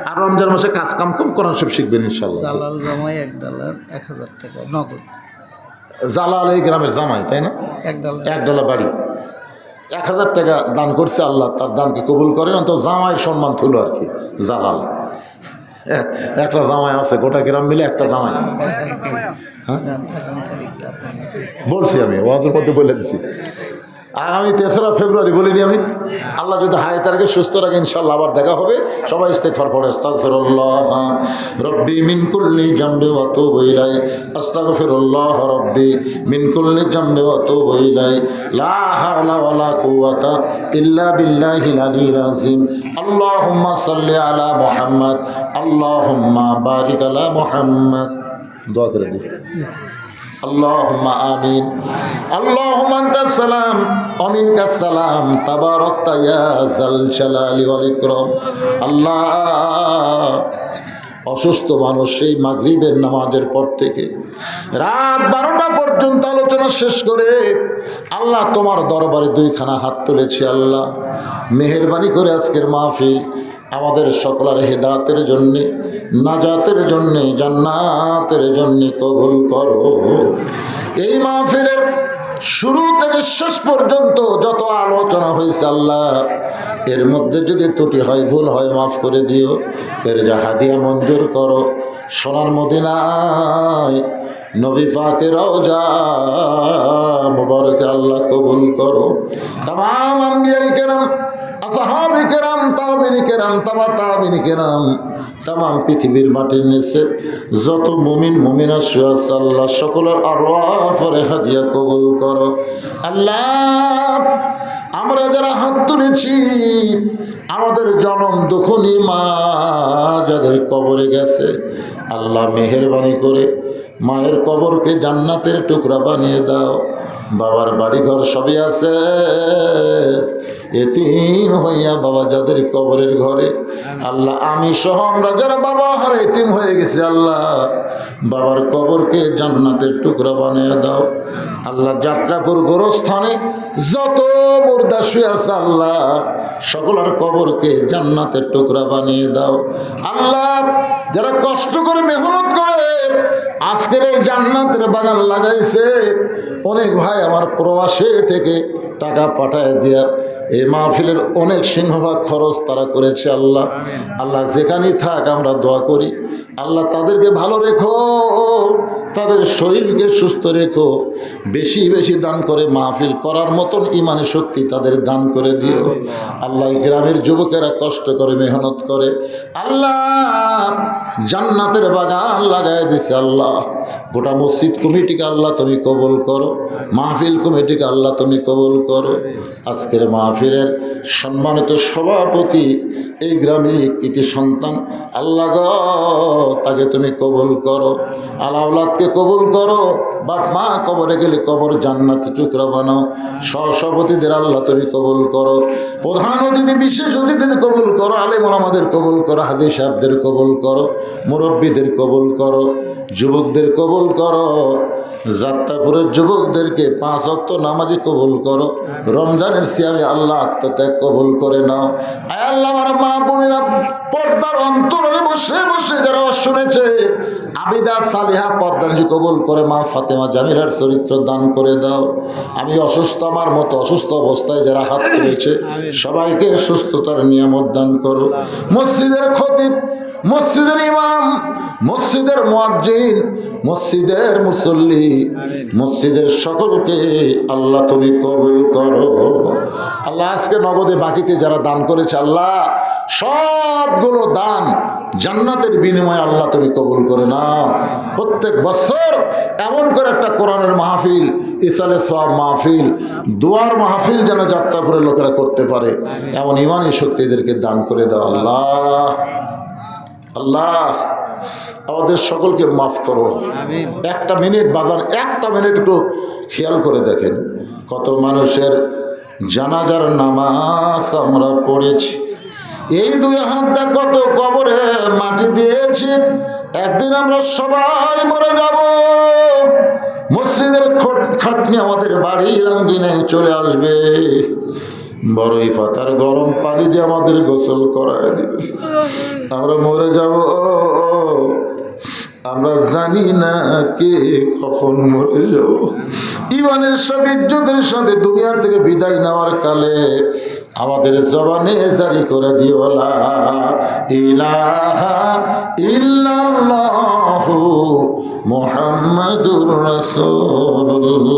আর রমজান মাসে কাজ কাম কম কোরআন সব শিখবেন ইনশাআল্লাহ। জালাল জামাই $1 1000 টাকা নগদ। জালাল এই গ্রামের জামাই, তাই না? $1 বাড়ি 1000 টাকা দান করছে। আল্লাহ তার দানকে কবুল করেন, অন্তত জামাইয়ের সম্মান তুলো আর কি। জালাল একটা জামাই আছে, গোটা গ্রাম মিলে একটা জামাই। হ্যাঁ বলছি, আমি ওদের মধ্যে বলে দিচ্ছি, আগামী 3রা ফেব্রুয়ারি বলিনি আমি? আল্লাহ যদি হায়াত রাখে, সুস্থ রাখে, ইনশাআল্লাহ আবার দেখা হবে। সবাই ইস্তেগফার পড়ে, আস্তাগফিরুল্লাহ রব্বি মিন কুল্লি জামবি ওয়া তুবু ইলাই, আস্তাগফিরুল্লাহ রব্বি মিন কুল্লি জামবি ওয়া তুবু ইলাই, লা হাওলা ওয়া লা কুওয়াতা ইল্লা বিল্লাহিল আলিয়্যিল আযীম। আল্লাহুম্মা সাল্লি আলা মুহাম্মদ, আল্লাহুম্মা বারিক আলা মুহাম্মদ। দোয়া করে দিই। আল্লাহুম্মা আমিন। আল্লাহুম্মা আনতাস সালাম ওয়া মিনকাস সালাম, তাবারাকতা ইয়া যাল জালালি ওয়াল ইকরাম। আল্লাহ, অসুস্থ মানুষ সেই মাগরিবের নামাজের পর থেকে রাত 12টা পর্যন্ত আলোচনা শেষ করে আল্লাহ তোমার দরবারে 2খানা হাত তুলেছি। আল্লাহ মেহেরবানি করে আজকের মাহফিল আমাদের সকলের হেদায়েতের জন্যে, নাজাতের জন্যে, জান্নাতের জন্যে কবুল করো। এই মাহফিলের শুরু থেকে শেষ পর্যন্ত যত আলোচনা হয়েছে আল্লাহ, এর মধ্যে যদি ত্রুটি হয়, ভুল হয়, মাফ করে দিও। এর যা হাদিয়া মঞ্জুর করো। সোনার মদিনায় নবী পাকের রওজা মুবারকে আল্লাহ কবুল করো। তামাম আম্বিয়ায়ে কেরাম, আসহাবে কেরাম, তাবেঈনে কেরাম, তাবেঈনে কেরাম, তামাম পৃথিবীর মাটির নিচে যত মুমিন মুমিনা শুয়ে আছে আল্লাহ সকলের আরওয়াহ ফরেহা দিয়া কবুল করো। আল্লাহ, আমরা যারা হাত তুলেছি, আমাদের জনম দুঃখনী মা যাদের কবরে গেছে, আল্লাহ মেহেরবানি করে মায়ের কবরকে জান্নাতের টুকরা বানিয়ে দাও। বাবার বাড়ি ঘর সবই আছে, এতিম হইয়া বাবা যাদের কবরের ঘরে, আল্লাহ আমি সহ আমরা যারা বাবা হারা এতিম হয়ে গেছে, আল্লাহ বাবার কবরকে জান্নাতের টুকরা বানিয়ে দাও। আল্লাহ যাত্রাপুর গোরস্থানে যত মুর্দা শুয়ে আছে আল্লাহ সকলের কবরকে জান্নাতের টুকরা বানিয়ে দাও। আল্লাহ যারা কষ্ট করে মেহনত করে আজকের এই জান্নাতের বাগান লাগাইছে, অনেক ভাই আমার প্রবাসে থেকে টাকা পাঠায় দিয়া এই মাহফিলের অনেক সিংহভাগ খরচ তারা করেছে। আল্লাহ আল্লাহ যেখানেই থাক আমরা দোয়া করি, আল্লাহ তাদেরকে ভালো রেখো, তাদের শরীরকে সুস্থ রেখো, বেশি বেশি দান করে মাহফিল করার মতন ইমানি শক্তি তাদের দান করে দিও। আল্লাহ এই গ্রামের যুবকেরা কষ্ট করে মেহনত করে, আল্লাহ জান্নাতের বাগান লাগায় দিছে। আল্লাহ গোটা মসজিদ কমিটিকে আল্লাহ তুমি কবুল করো, মাহফিল কমিটিকে আল্লাহ তুমি কবুল করো। আজকের মাহফিলের সম্মানিত সভাপতি এই গ্রামের কৃতি সন্তান, আল্লাহ গো তাকে তুমি কবুল করো, আলাউলাদকে কবুল করো, বাপ মা কবরে গেলে কবর জান্নাতে টুকরা বানাও। সহসভাপতিদের আল্লাহ তুমি কবুল করো, প্রধান অতিথি বিশেষ অতিথিদের কবুল করো, আলেম ওলামাদের কবুল করো, হাজী সাহেবদের কবুল করো, মুরব্বীদের কবুল করো, যুবকদের কবুল করো, যাত্রাপুরের যুবকদেরকে 5 ওয়াক্ত নামাজি কবুল করো, রমজানের সিয়ামে আল্লাহ আত্মত্যাগ কবুল করে নাও। আয় আল্লাহ আমার মা বোনেরা পর্দার অন্তরে বসে বসে যারা শুনেছে, আবিদা সালিহা পদ্মানি কবুল করে, মা ফাতেমা জামিলার চরিত্র দান করে দাও। আমি অসুস্থ, আমার মতো অসুস্থ অবস্থায় যারা হাত তুলেছে সবাইকে সুস্থতার নিয়ামত দান করো। মসজিদের খতিব, মসজিদের ইমাম, মসজিদের মুয়াজ্জিন, মসজিদের মুসল্লি, মসজিদের সকলকে আল্লাহ তুমি কবুল করো। আল্লাহ আজকে নগদে বাকিতে যারা দান করেছে আল্লাহ সবগুলো দান জান্নাতের বিনিময়ে আল্লাহ তুমি কবুল করে নাও। প্রত্যেক বছর এমন করে একটা কোরআনের মাহফিল, ইসালে সওয়াব মাহফিল, দোয়ার মাহফিল যেন যাত্রাপুরের লোকেরা করতে পারে, এমন ইমানি শক্তি এদেরকে দান করে দাও। আল্লাহ আল্লাহ আমাদের সকলকে মাফ করো। একটা মিনিট বাজার, একটা মিনিট একটু খেয়াল করে দেখেন, কত মানুষের জানাজার নামাজ আমরা পড়েছি, এই 2 হাতটা কত কবরে মাটি দিয়েছি। একদিন আমরা সবাই মরে যাব, মসজিদের খাটনি আমাদের বাড়ির আঙ্গিনায় চলে আসবে, বড়ই পাতার গরম পানি দিয়ে আমাদের গোসল করায় দিবে, আমরা মরে যাব। আমরা জানি না কে কখন মরে যাব। ইমানের সাথে ইজ্জতের সাথে দুনিয়া থেকে বিদায় নেওয়ার কালে আমাদের জবানে জারি করে দিও লা ইলাহা ইল্লাল্লাহু মুহাম্মাদুর রাসূলুল্লাহ।